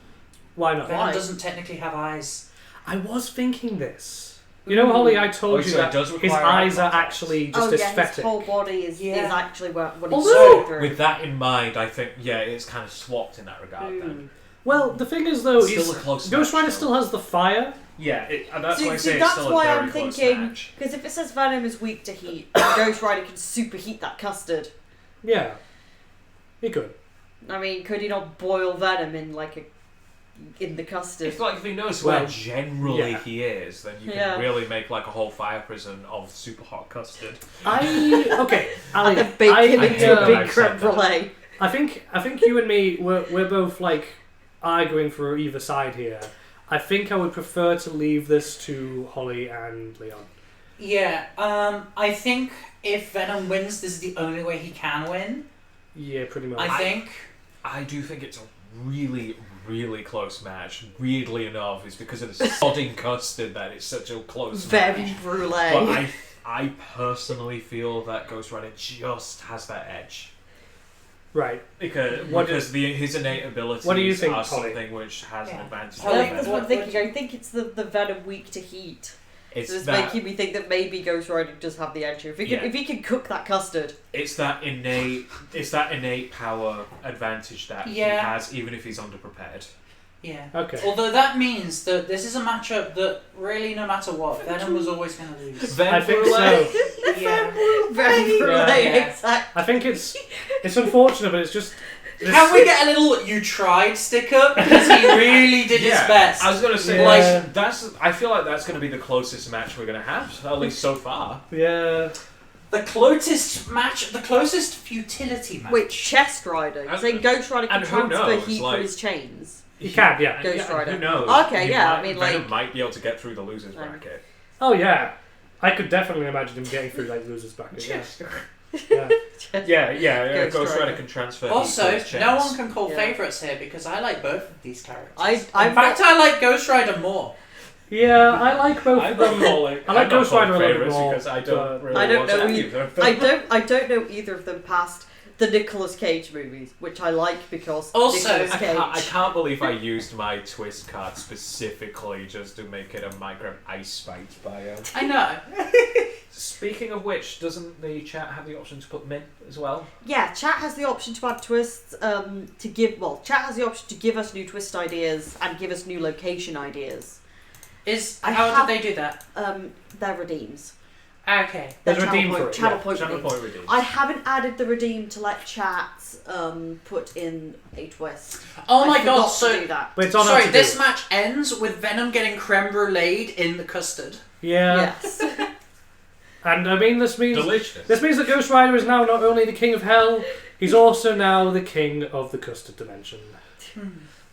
Why not? Venom Why? doesn't technically have eyes. I was thinking this. You know, Holly, I told Oh, you so it that does his require eye eyes are contact. actually just Oh yeah, his aesthetic. whole body is Yeah. actually what he's Although- going through. With that in mind, I think it's kind of swapped in that regard. Then Well, the thing is, though, Still a close Ghost match, Rider though. still has the fire. yeah, and that's See- why I see, say that's it's still why a very I'm close thinking- match. Because if it says Venom is weak to heat, and Ghost Rider can superheat that custard. Yeah, he could. I mean, could he not boil Venom in the custard? If he knows Well, where generally yeah. he is, then you can Yeah. really make like a whole fire prison of super hot custard. Okay, Ali, Like a bacon I into know a big I've creme said that. brulee. I think you and me we're both like arguing for either side here. I think I would prefer to leave this to Holly and Leon. Yeah, I think if Venom wins, this is the only way he can win. Yeah, pretty much. I think. I do think it's a really, really close match. Weirdly enough, it's because of the sodding custard that it's such a close Very match. brulee. But I personally feel that Ghost Rider just has that edge. Right. Because his innate abilities what do you think, are Holly? something which has an advantage. Holly, over That's Venom. what I'm thinking. I think it's the Venom weak to heat. It's So it's that, making me think that maybe Ghost Rider does have the edge here. If he can cook that custard. it's that innate power advantage that he Yeah. has, even if he's underprepared. Yeah. Okay. Although that means that this is a matchup that really, no matter what, Venom was always going to lose. I think so. Yeah. Very brulee, Yeah. exactly. I think it's unfortunate, but it's just. Can we get a little "you tried" sticker because he really did his best? I was gonna say Yeah. I feel like that's gonna be the closest match we're gonna have, at least so far. Yeah. The closest match, the closest futility match. Wait, Chest Rider. You're saying Ghost Rider can and who transfer knows, heat like- from his chains? You can, yeah. Ghost Rider. Who knows? Okay, He yeah, I might- mean, Venom like- might be able to get through the losers Like- bracket. Oh yeah. I could definitely imagine him getting through like losers bracket. Yeah. Yeah. Ghost Ghost Rider Rider. can transfer. Also, heat to his no chest. one can call Yeah. favourites here because I like both of these characters. I'm In fact, I like Ghost Rider more. Yeah, I like both I'm of not them. calling. I like I'm not Ghost calling Rider a little bit favourites more, because I don't but- really I don't watch know any either. of them. I don't know either of them past the Nicolas Cage movies, which I like because Also, Nicolas Cage. I can't believe I used my twist card specifically just to make it a Minecraft Ice Fight bio. I know. Speaking of which, doesn't the chat have the option to put min as well? Yeah, chat has the option to add twists. Chat has the option to give us new twist ideas and give us new location ideas. How did they do that? They're redeems. Okay. They're There's redeem for it, channel yeah. point Channel redeems. point redeemed. I haven't added the redeem to let chat put in a twist. Oh I my forgot god, to so... do that. But it's on how Sorry, to this do it. match ends with Venom getting creme brulee in the custard. Yeah. Yes. And I mean, this means Delicious. that Ghost Rider is now not only the king of hell, he's also now the king of the custard dimension.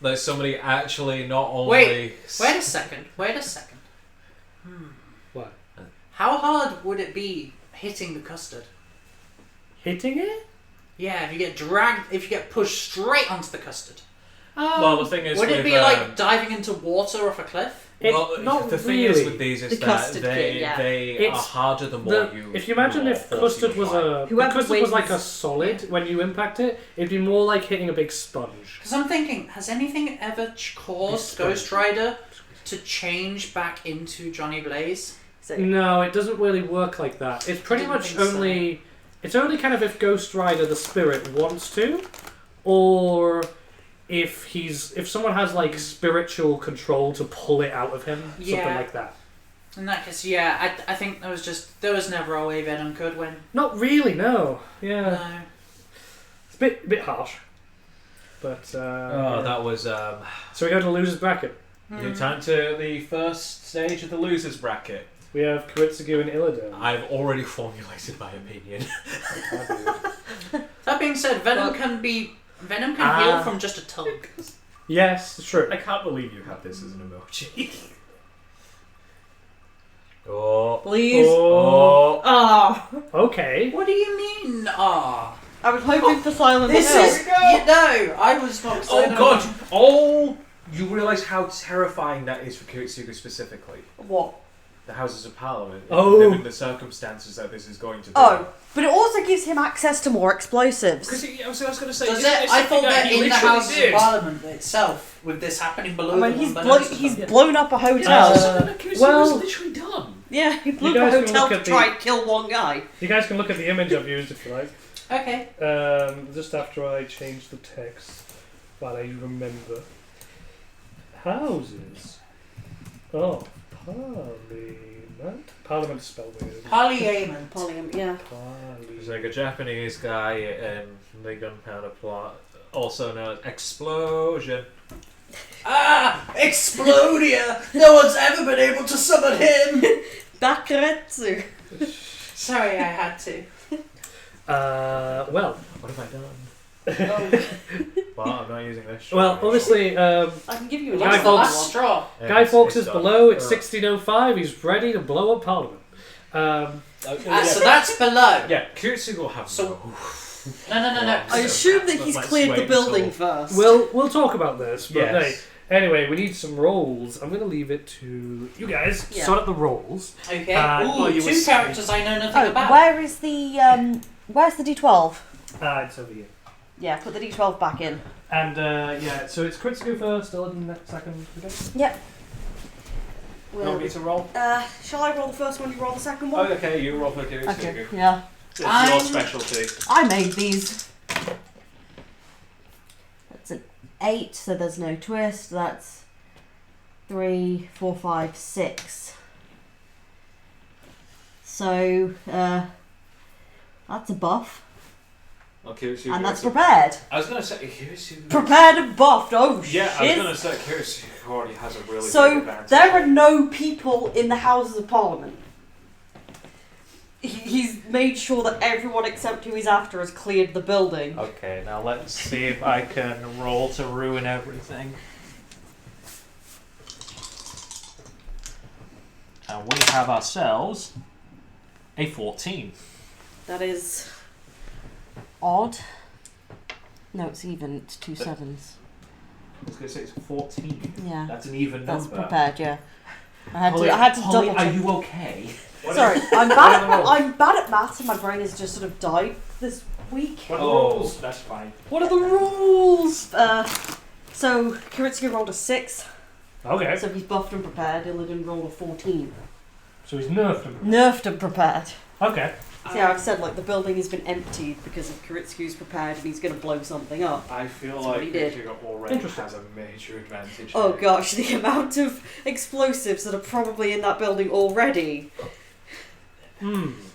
There's somebody actually not only. Wait a second. What? How hard would it be hitting the custard? Hitting it? Yeah, if you get pushed straight onto the custard. Well, the thing is, Would it with, be like diving into water off a cliff? Not the thing really. is with these is The that custard they king, yeah. they are It's harder the more you. If you imagine more if force custard you was apply. Whoever like a wins- solid when you impact it, it'd be more like hitting a big sponge. Because I'm thinking, has anything ever caused Ghost Rider to change back into Johnny Blaze? So, No, it doesn't really work like that. It's pretty Didn't much think so. only. It's only kind of if Ghost Rider the spirit wants to, or if someone has like spiritual control to pull it out of him, something Yeah. like that. In that case, yeah, I think there was never a way Venom could win. Not really, no. Yeah, No. it's a bit harsh. But yeah. That was So we go to the losers bracket. New time to the first stage of the losers bracket. We have Kiritsugu and Illidan. I've already formulated my opinion. That being said, Venom can heal from just a tongue. Yes, it's true. I can't believe you have this as an emoji. Oh. please. Oh, Oh, okay. What do you mean? Ah, I was hoping for Silent this Hill. is I was not. Oh god! Oh! You realise how terrifying that is for Kiritsugu specifically. What? The Houses of Parliament. Oh. Given the circumstances that this is going to be. Oh, but it also gives him access to more explosives. Because I was going to say, Does isn't it? it I something thought that he in the literally House did? of Parliament itself, with this happening below. I mean, them he's unbeknownst to he's them. blown up a Yeah, hotel. that's something that Kiritsugu's well- literally done. Yeah, he blew You up a guys can hotel look to at try the- and kill one guy. You guys can look at the image I've used if you like. Okay. Just after I change the text, while I remember. Houses. Oh, Parliament. Parliament is spelled weird. Parliament. Yeah. He's like a Japanese guy in the Gunpowder Plot, also known as Explosion. Ah! Explodia! No one's ever been able to summon him! Bakuretsu. Sorry, I had to. Well, What have I done? Oh. Well, I'm not using this. well, obviously, I can give you a Guy What's the Fawkes- last straw? Yeah, Guy Fawkes is done. below. It's 16:05. He's ready to blow up Parliament. So that's below. Yeah, Kiritsugu will have So- no. I assume that he's Let's cleared wait the building until- first. We'll talk about this. But Yes. anyway, we need some rolls. I'm going to leave it to you guys. Yeah. Sort out the rolls. Okay. well, Ooh, you were two saying- characters I know nothing about. where is the where's the D12? It's over here. Yeah, put the D12 back in. And yeah, so it's Kiritsugu first, Illidan second. Okay. Yep. No need to roll. Shall I roll the first one? You roll the second one. Oh, okay, you roll for Kiritsugu. Okay. Yeah. It's your I'm- specialty. I made these. That's an 8, so there's no twist. That's 3, 4, 5, 6. So, that's a buff. Oh, Kiritsugu. And that's prepared. I was going to say Kiritsugu. Prepared and buffed. Oh, Yeah, I was shit. going to say Kiritsugu already has a really big So, advantage. there are no people in the Houses of Parliament. He's made sure that everyone except who he's after has cleared the building. Okay, now let's see if I can roll to ruin everything. And we have ourselves a 14. That is odd. No, it's even. It's 2 sevens. I was going to say it's 14. Yeah. That's an even That's number. prepared, yeah. I had Holly, to Holly, double are check. you okay? Sorry, I'm bad at maths and my brain has just sort of died this week. What are the rules? That's fine. What are the rules? So Kiritsugu rolled a 6, Okay. so he's buffed and prepared. Illidan rolled a 14. So he's nerfed him. Nerfed and prepared. Okay. See how I've said, like, the building has been emptied because of Kiritsugu's prepared and he's going to blow something up. I feel That's what he did. Kiritsugu already Interesting. has a major advantage. Oh here. gosh, the amount of explosives that are probably in that building already,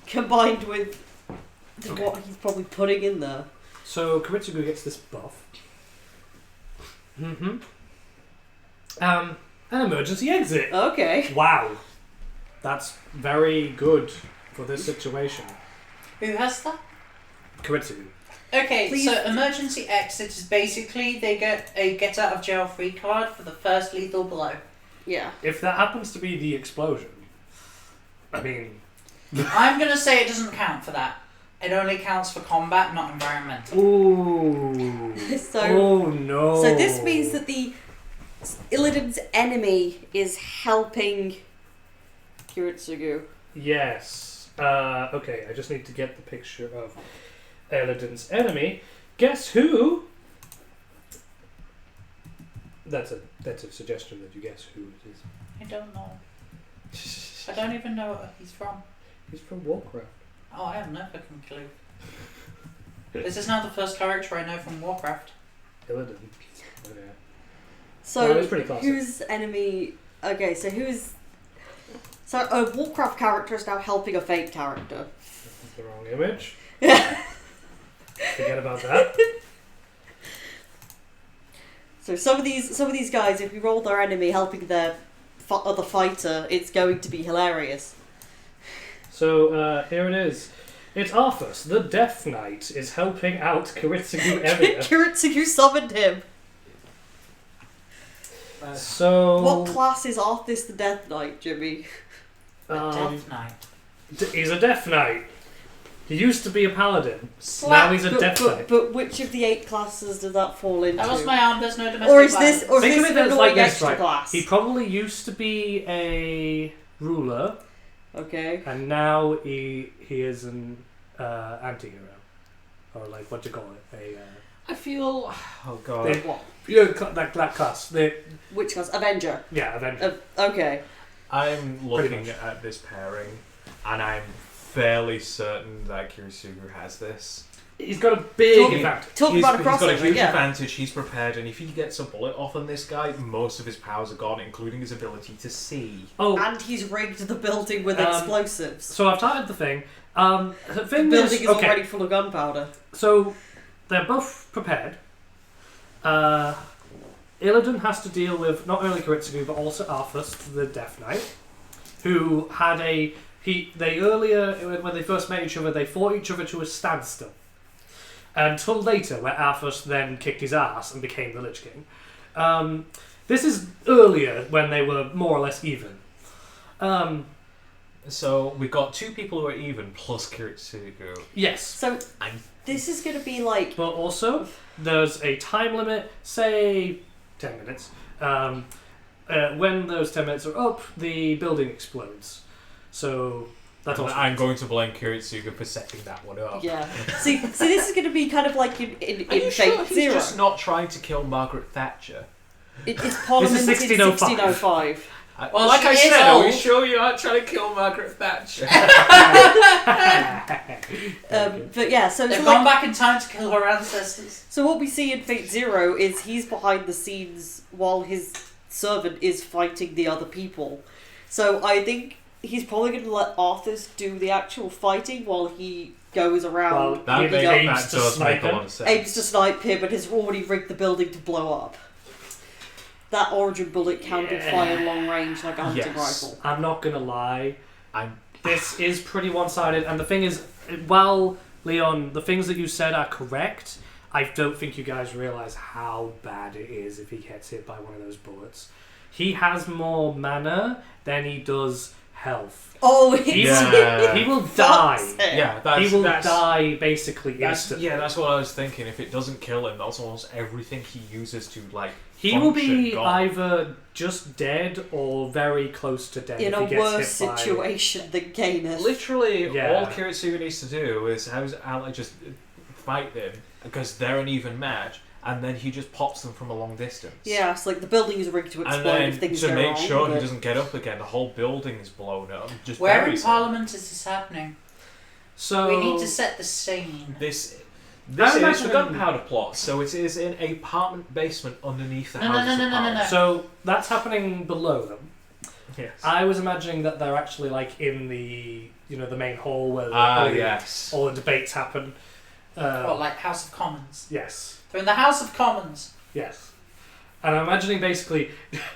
combined with what he's probably putting in there. So Kiritsugu gets this buff. An emergency exit. Okay. Wow. That's very good for this situation. Who has that? Kiritsugu. Okay, Please. so emergency exit is basically they get a get out of jail free card for the first lethal blow. Yeah. If that happens to be the explosion, I mean... I'm gonna say it doesn't count for that. It only counts for combat, not environmental. Ooh. So, oh no. so this means that the Illidan's enemy is helping Kiritsugu. Yes. Okay, I just need to get the picture of Illidan's enemy. Guess who? That's a suggestion that you guess who it is. I don't know. I don't even know where he's from. He's from Warcraft. Oh, I have no fucking clue. This is now the first character I know from Warcraft. Illidan. Okay. So Well, it's pretty classic. whose enemy? Okay, so who's? So a Warcraft character is now helping a fake character. That's the wrong image. Forget about that. So some of these guys, if we roll their enemy helping their other fighter, it's going to be hilarious. So here it is. It's Arthas, the Death Knight, is helping out Kiritsugu Emiya. Kiritsugu summoned him. So What class is Arthas the Death Knight, Jimmy? Death Knight. He's a Death Knight. He used to be a paladin. Now he's a Death Knight. But which of the 8 classes does that fall into? That was my arm, there's no domestic Or is violence. this, or is Think this of an it as annoying like this, extra right? class? He probably used to be a ruler, Okay. and now he is an anti-hero. Or like, what do you call it? I feel. Oh god. They- What? that class. Which class? Avenger. Yeah, Avenger. Okay. I'm Pretty looking much. at this pairing, and I'm fairly certain that Kiritsugu has this. He's got a big Talking- advantage. Talk He's about a got a crossover, huge yeah. advantage, he's prepared, and if he gets a bullet off on this guy, most of his powers are gone, including his ability to see. Oh, And he's rigged the building with Um, explosives. so I've titled the thing. The The thing building is okay. already full of gunpowder. So they're both prepared. Illidan has to deal with not only Kiritsugu but also Arthas, the Death Knight, who had they earlier when they first met each other they fought each other to a standstill until later where Arthas then kicked his ass and became the Lich King. This is earlier when they were more or less even. So we've got 2 people who are even, plus Kiritsugu. Yes. So I'm- this is going to be like But also, there's a time limit, say 10 minutes. When those 10 minutes are up, the building explodes. So that's also. I'm going to blame Kiritsugu for setting that one up. yeah. See, this is going to be kind of like in Are you Fate sure he's Zero. just not trying to kill Margaret Thatcher? It's Parliament This is in 1605. Well, like she I is said, are we old. sure you aren't trying to kill Margaret Thatcher? But yeah, so They've so, gone like, back in time to kill her ancestors. so what we see in Fate Zero is he's behind the scenes while his servant is fighting the other people. So I think he's probably going to let Arthas do the actual fighting while he goes around, that He makes aims that to does snipe make a him. lot of sense. aims to snipe him, and has already rigged the building to blow up. That origin bullet can fire long range like a hunting Yes. rifle. I'm not gonna lie. I'm This is pretty one-sided, and the thing is, while Leon, the things that you said are correct, I don't think you guys realize how bad it is if he gets hit by one of those bullets. He has more mana than he does Oh, He it's will, he will die. fuck's sake. Yeah, He will that's die basically instantly. yeah, that's what I was thinking. If it doesn't kill him, that's almost everything he uses to like. He will function be gone. either just dead or very close to dead in if a he gets worse hit by... situation than Gaynor. Literally, Yeah. all Kiritsugu needs to do is have his ally just fight them because they're an even match, and then he just pops them from a long distance. Yeah, it's like the building is rigged to And explode then if things to go make wrong. sure he but- doesn't get up again, the whole building is blown up. Just Where in buries him. Parliament is this happening? So We need to set the scene. This I is imagine- the gunpowder plot, so it is in a apartment basement underneath the No, no, houses no, of no, no, Parliament. no. So that's happening below them. Yes. I was imagining that they're actually like in the the main hall where Yes. all the debates happen. What, like House of Commons? Yes, They're in the House of Commons. yes. And I'm imagining basically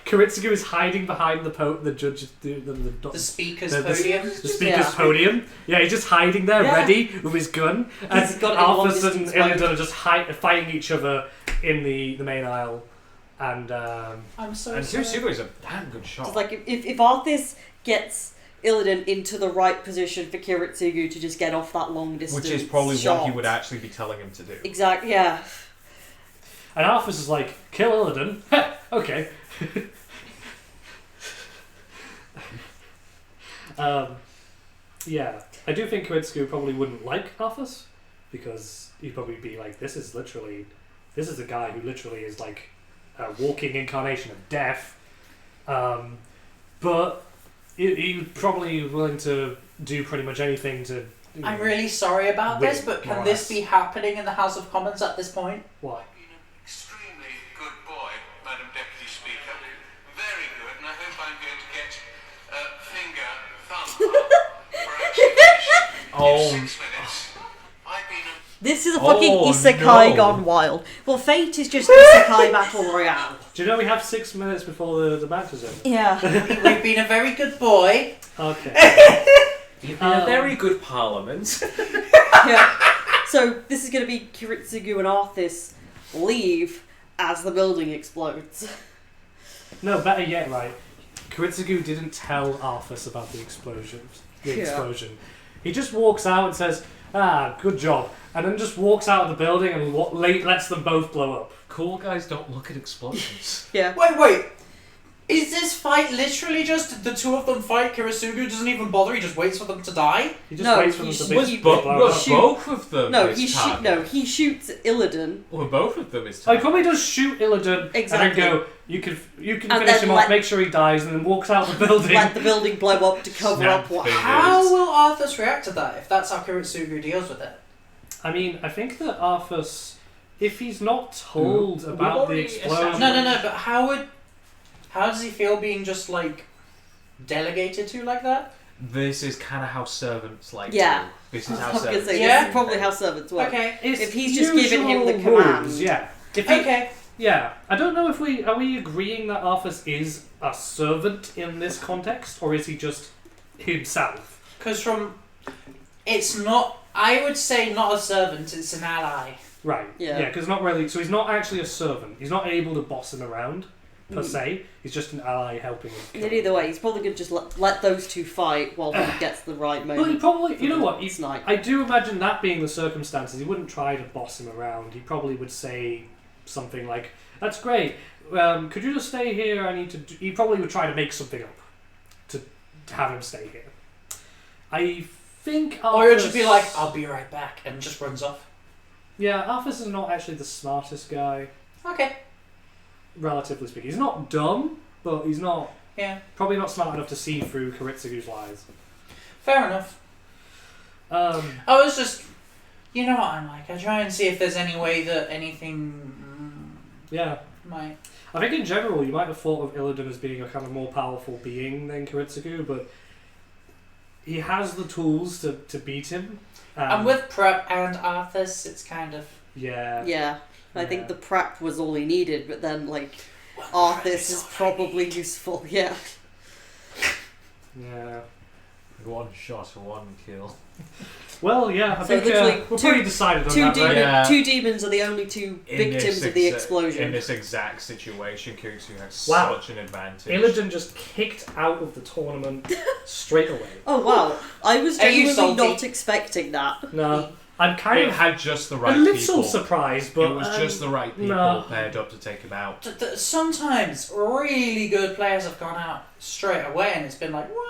Kiritsugu is hiding behind the judge's The Speaker's The- the- podium. the speaker's Yeah. podium. Yeah, he's just hiding there, Yeah. ready with his gun. And He's got it in long Arthas and distance range. Illidan are just fighting each other in the main aisle. And I'm so And sorry. Kiritsugu is a damn good shot. It's like if Arthas gets Illidan into the right position for Kiritsugu to just get off that long distance Which is probably shot. what he would actually be telling him to do. Exactly, yeah. And Arthas is like, kill Illidan. Okay. Yeah, I do think Kiritsugu probably wouldn't like Arthas because he'd probably be like, this is a guy who literally is like a walking incarnation of death. But he's probably willing to do pretty much anything to. I'm really sorry about this, Win, but more can or this less. be happening in the House of Commons at this point? What? Been an extremely good boy, Madam Deputy Speaker. Very good, and I hope I'm going to get finger, thumb up for actually finishing in 6 minutes. I've been a This is a fucking Oh, isekai no. gone wild. Well, Fate is just isekai battle royale. Do you know we have 6 minutes before the match is over? Yeah. We've been a very good boy. Okay. You've been a very good parliament. Yeah. So this is going to be Kiritsugu and Arthas leave as the building explodes. No, better yet, right? Kiritsugu didn't tell Arthas about the explosion. Yeah. He just walks out and says, good job. And then just walks out of the building and lets them both blow up. Cool guys don't look at explosions. Yeah. Wait. Is this fight literally just the two of them fight? Kiritsugu doesn't even bother. He just waits for them to die. He just No, waits for them he to sh- be was blown bo- up. shoot- both of them. No, is he shoots Illidan. Well, both of them is Oh, he target. probably does shoot Illidan Exactly. and then go, you can And finish then him off, make sure he dies, and then walks out the building. Let the building blow up to cover Snap up what fingers. happened. How will Arthas react to that if that's how Kiritsugu deals with it? I mean, I think that Arthas, if he's not told We've about the already explosion... No, but how does he feel being just like delegated to like that? This is kind of how servants like Yeah. to. This is I how was gonna servants say, Yeah. this is probably how servants work. Okay. It's If he's just given him the usual command. rules, yeah. If he, Okay. Yeah, I don't know if are we agreeing that Arthas is a servant in this context, or is he just himself? Because it's not. I would say not a servant. It's an ally. Right. Yeah. because not really. So he's not actually a servant. He's not able to boss him around per Mm. se. He's just an ally helping him. Yeah, either way, he's probably going to just let those two fight while he gets the right moment. Well, he probably. You know what? Snipe. I do imagine that being the circumstances. He wouldn't try to boss him around. He probably would say something like, "That's great. Could you just stay here? I need to." He probably would try to make something up to have him stay here. I think. Or it would just Arthas- be like, "I'll be right back," and just runs off. Yeah, Arthas is not actually the smartest guy, Okay. relatively speaking. He's not dumb, but he's not Yeah. probably not smart enough to see through Kiritsugu's lies. Fair enough. Um, I was just, you know what I'm like. I try and see if there's any way that anything yeah. might. I think in general you might have thought of Illidan as being a kind of more powerful being than Kiritsugu, but he has the tools to beat him. And with Prep and Arthas, it's kind of. Yeah. Yeah. I Yeah. think the prep was all he needed, but then, like, Well, Arthas is probably useful, yeah. Yeah. One shot, one kill. Well, yeah, I So think literally we're two- pretty decided on Two, that, demon, right? Yeah. two demons are the only two victims of the explosion. In this exact situation, Kiritsugu had Wow. such an advantage. Illidan just kicked out of the tournament straight away. Oh wow, I was Are you genuinely salty? not expecting that. No, I'm kind It of had just the right a little people. surprised, but It was just the right people no. paired up to take him out. Sometimes really good players have gone out straight away, and it's been like, what?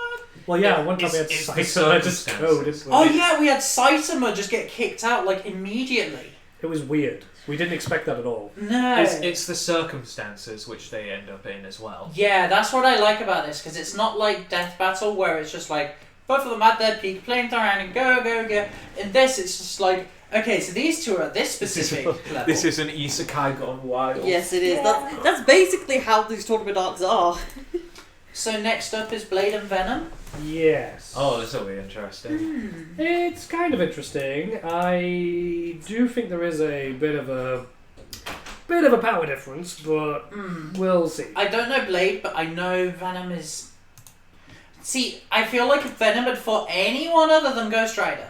Well, yeah, one time we had It's the Saito just go. circumstances. Oh yeah, we had Saitama just get kicked out like immediately. It was weird. We didn't expect that at all. No. It's the circumstances which they end up in as well. Yeah, that's what I like about this, because it's not like Death Battle where it's just like both of them at their peak, playing around and go. In this, it's just like, okay, so these two are at this specific level. This is an isekai gone wild. Yes, it is. Yeah. That's basically how these tournament arcs are. So next up is Blade and Venom. Yes. Oh, this will be interesting. It's kind of interesting. I do think there is a bit of a power difference, but we'll see. I don't know Blade, but I know Venom is... See, I feel like if Venom had fought anyone other than Ghost Rider...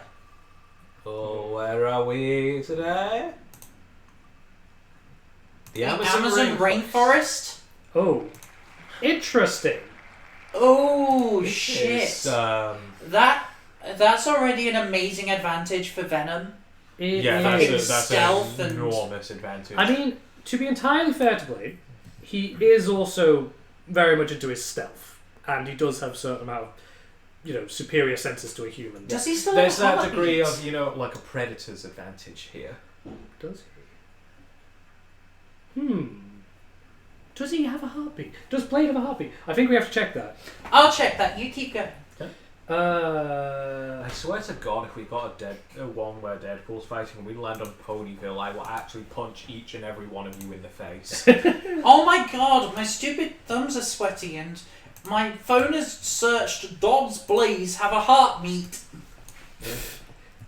Oh, where are we today? The Amazon rainforest? Oh, interesting. Oh, This shit. is, That's already an amazing advantage for Venom. It that's is. stealth an and- enormous advantage. I mean, to be entirely fair to Blade, he is also very much into his stealth, and he does have a certain amount of, superior senses to a human. Does he still there's have that degree heartbeat? of, like a predator's advantage here. Does he? Does he have a heartbeat? Does Blade have a heartbeat? I think we have to check that. I'll check that. You keep going. I swear to God, if we got a one where Deadpool's fighting and we land on Ponyville, I will actually punch each and every one of you in the face. Oh my god, my stupid thumbs are sweaty and my phone has searched Dodd's Blaze have a heartbeat.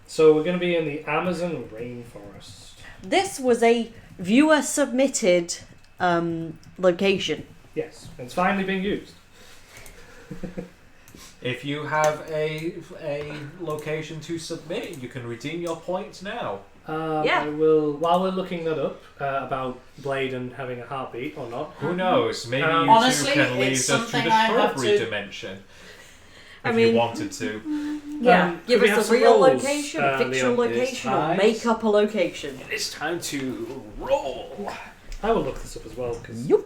So we're going to be in the Amazon rainforest. This was a viewer submitted location. Yes, it's finally being used. If you have a location to submit, you can redeem your points now. Yeah. I will, while we're looking that up about Blade and having a heartbeat or not. Who knows? Maybe you Honestly, two can lead it's us to something the I have shrubbery to- dimension. I If mean- you wanted to. Yeah, give could we have us a some real rolls, location, a fictional Leon? location, or time. make up a location. It's time to roll. I will look this up as well because Yup.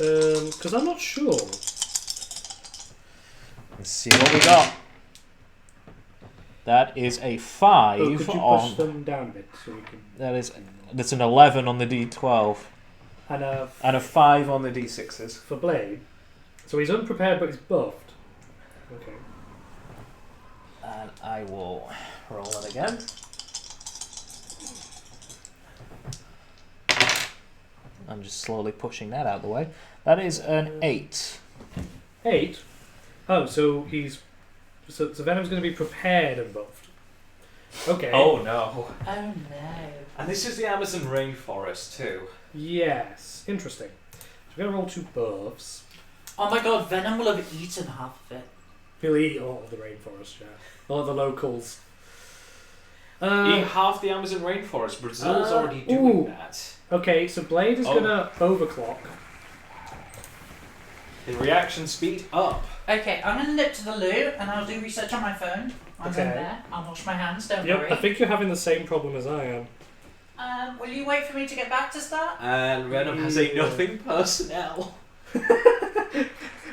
I'm not sure. Let's see what we got. That is a 5 Oh, could you push on. them down a bit so we can? That's an 11 on the D12 And and a 5 on the D6s. for Blade, so he's unprepared but he's buffed. Okay. And I will roll it again. I'm just slowly pushing that out of the way. That is an 8. 8. Oh, so so Venom's going to be prepared and buffed. Okay. Oh no. Oh no. And this is the Amazon rainforest too. Yes. Interesting. So we're going to roll 2 buffs. Oh my god, Venom will have eaten half of it. He'll eat all of the rainforest, yeah. All of the locals. Eat half the Amazon rainforest. Brazil's already doing that. Okay, so Blade is going to overclock. In reaction speed up. Okay, I'm gonna nip to the loo and I'll do research on my phone. I'm Okay. in there. I'll wash my hands, don't Yep, worry. I think you're having the same problem as I am. Will you wait for me to get back to start? And Venom has a nothing personnel.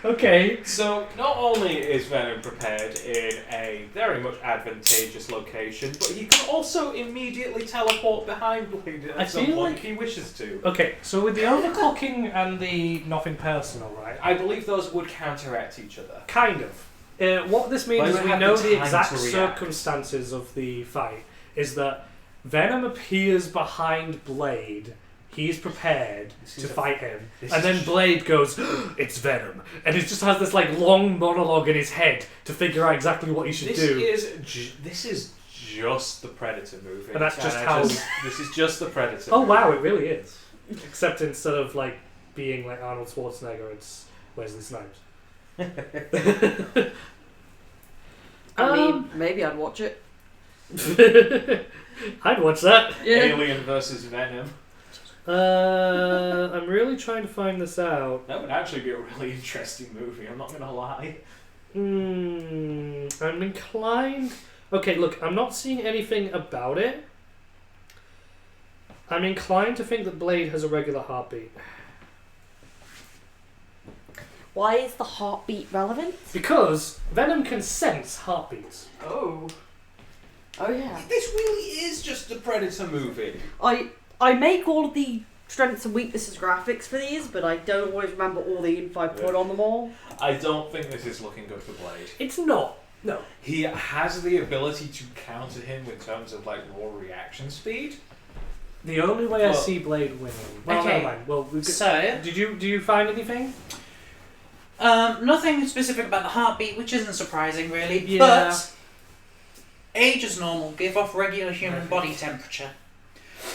Okay. So not only is Venom prepared in a very much advantageous location, but he can also immediately teleport behind Blade I at some feel point like- if he wishes to. Okay, so with the overclocking and the nothing personal, right? I believe those would counteract each other. Kind of. What this means But is you we have know the the time exact to react. circumstances of the fight. Is that Venom appears behind Blade. He's prepared This is to a- fight him, this and is then just- Blade goes, "It's Venom," and he just has this long monologue in his head to figure out exactly what he should do. This is just the Predator movie. And that's just I how- this is just the Predator. Oh movie. wow, it really is. Except instead of being like Arnold Schwarzenegger, it's Wesley Snipes. Maybe I'd watch it. I'd watch that. Yeah. Alien versus Venom. I'm really trying to find this out. That would actually be a really interesting movie, I'm not gonna lie. I'm inclined... Okay, look, I'm not seeing anything about it. I'm inclined to think that Blade has a regular heartbeat. Why is the heartbeat relevant? Because Venom can sense heartbeats. Oh. Oh yeah. This really is just a Predator movie. I make all of the strengths and weaknesses graphics for these, but I don't always remember all the info I put on them all. I don't think this is looking good for Blade. It's not. No. He has the ability to counter him in terms of like raw reaction speed. The only way I Well- see Blade winning... Well, Okay. never mind. Well, So, do you find anything? nothing specific about the heartbeat, which isn't surprising really, Yeah. but age is normal, give off regular human body temperature.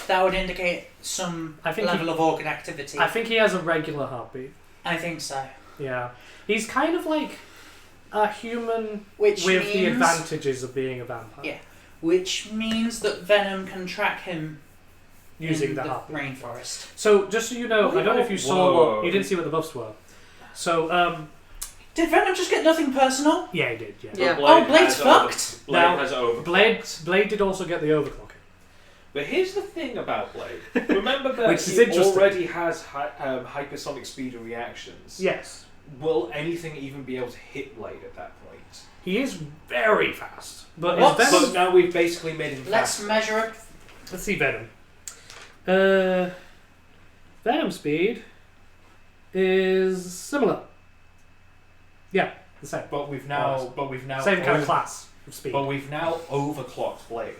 That would indicate some I think level of organ activity. I think he has a regular heartbeat. I think so. Yeah. He's kind of like a human Which with means, the advantages of being a vampire. Yeah. Which means that Venom can track him Using in the the heartbeat. rainforest. So, just so you know, I don't know if you saw Whoa. what... You didn't see what the buffs were. So, Did Venom just get nothing personal? yeah, he did, yeah. Yeah. Oh, Blade's fucked. Blade Now, has over. Blade did also get the overclocking. But here's the thing about Blade. Remember that Which is he interesting. already has hypersonic speed and reactions. Yes. Will anything even be able to hit Blade at that point? He is very fast. But What? is Venom... But now we've basically made him Let's faster. measure up. Let's see Venom. Venom speed is similar. Yeah, the same. But we've now Same kind of class of speed. But we've now overclocked Blade.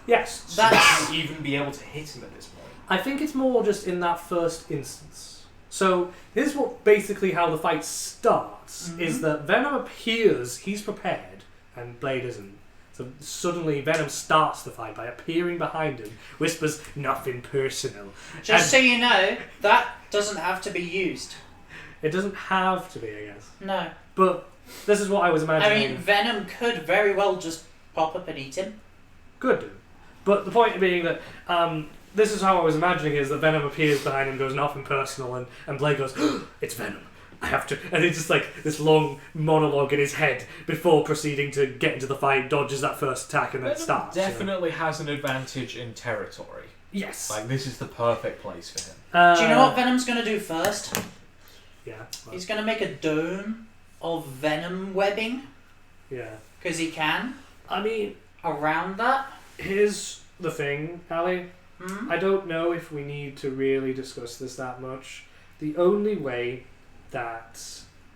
Yes. So That's- we even be able to hit him at this point. I think it's more just in that first instance. So this is what basically how the fight starts: is that Venom appears, he's prepared, and Blade isn't. So suddenly Venom starts the fight by appearing behind him, whispers nothing personal. Just so you know, that doesn't have to be used. It doesn't have to be, I guess. No. But this is what I was I imagining. mean, Venom could very well just pop up and eat him. Could do. But the point being that this is how I was imagining is that Venom appears behind him, goes nothing personal, and Blade goes, it's Venom. I have to... And it's just like this long monologue in his head before proceeding to get into the fight, dodges that first attack, and then Venom starts. you know. definitely has an advantage in territory. Yes. Like, this is the perfect place for him. Do you know what Venom's going to do first? Yeah. Well, He's going to make a dome of Venom webbing, yeah. because he can, I mean, around that. here's the thing, Ali. Hmm? I don't know if we need to really discuss this that much. The only way that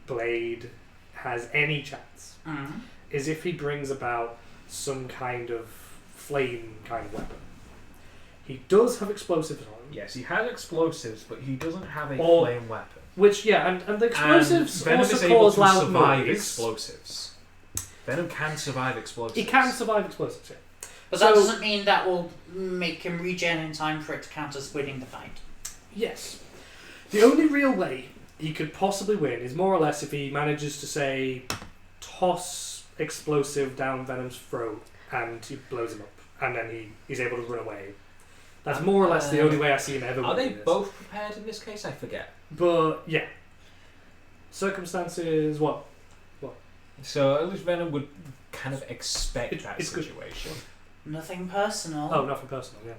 Blade has any chance Hmm. is if he brings about some kind of flame kind of weapon. He does have explosives on him. Yes, he has explosives, but he doesn't have a Or- flame weapon. Which, yeah, and the explosives And Venom is also able cause to loud survive noise. explosives. Venom can survive explosives. He can survive explosives, yeah. But So- that doesn't mean that will make him regen in time for it to count as winning the fight. Yes. The only real way he could possibly win is more or less if he manages to, say, toss explosive down Venom's throat and he blows him up, and then he's able to run away. That's more or less the only way I see him ever Are they winning this. both prepared in this case? I forget. But, yeah. Circumstances, what? So at least Venom would kind of expect that it's good. situation. Nothing personal. Oh, nothing personal, yeah.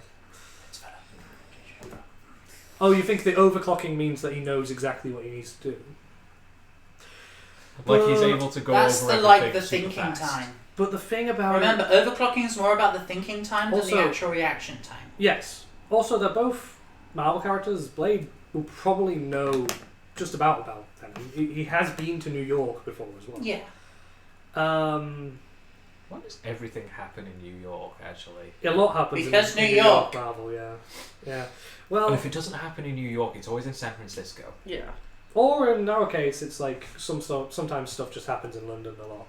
It's Venom. Oh, you think the overclocking means that he knows exactly what he needs to do? Like he's able to go That's over the like everything the super thinking fast. time. But the thing about Remember, overclocking is more about the thinking time than Also- the actual reaction time. Yes. Also, they're both Marvel characters. Blade will probably know just about Venom. He has been to New York before as well. Yeah. Why does everything happen in New York, actually? A lot happens Because in New New York. Marvel, yeah. Yeah. Well, Well, if it doesn't happen in New York, it's always in San Francisco. Yeah. or in our case, it's like sometimes stuff just happens in London a lot.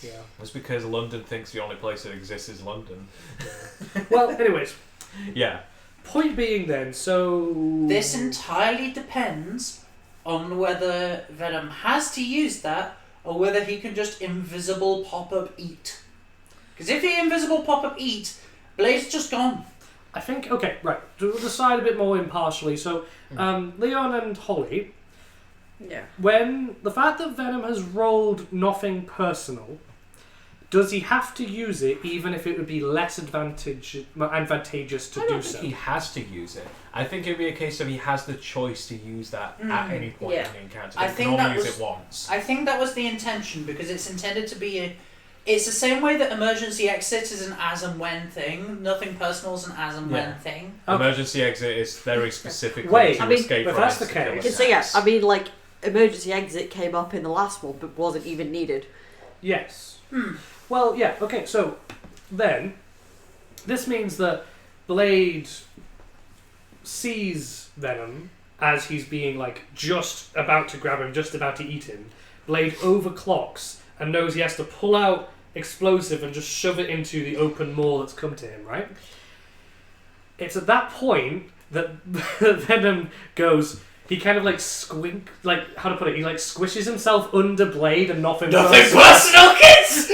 Yeah. That's because London thinks the only place that exists is London. Well, anyways, Yeah. point being then, so... This entirely depends on whether Venom has to use that or whether he can just invisible pop up eat Because if the invisible pop-up eat, Blade's just gone. I think, okay, right, to decide a bit more impartially. So, Leon and Holly, Yeah. when the fact that Venom has rolled nothing personal, does he have to use it even if it would be less advantageous to I don't do think so? he has to use it. I think it'd be a case of he has the choice to use that at any point Yeah. in the encounter. I He think can only that use was- it once. I think that was the intention because it's intended to be it's the same way that emergency exit is an as and when thing. Nothing personal is an as and when thing. Okay. Emergency exit is very specifically Wait, to I mean, escape if from that's the insta-kill case- So yeah, attacks. I mean, like, emergency exit came up in the last one, but wasn't even needed. Yes. Well, yeah, okay, so then this means that Blade sees Venom as he's being like just about to grab him, just about to eat him. Blade overclocks and knows he has to pull out explosive and just shove it into the open maw that's come to him, right? It's at that point that Venom goes, he kind of like squink, like, how to put it, he like squishes himself under Blade and nothing personal, kids!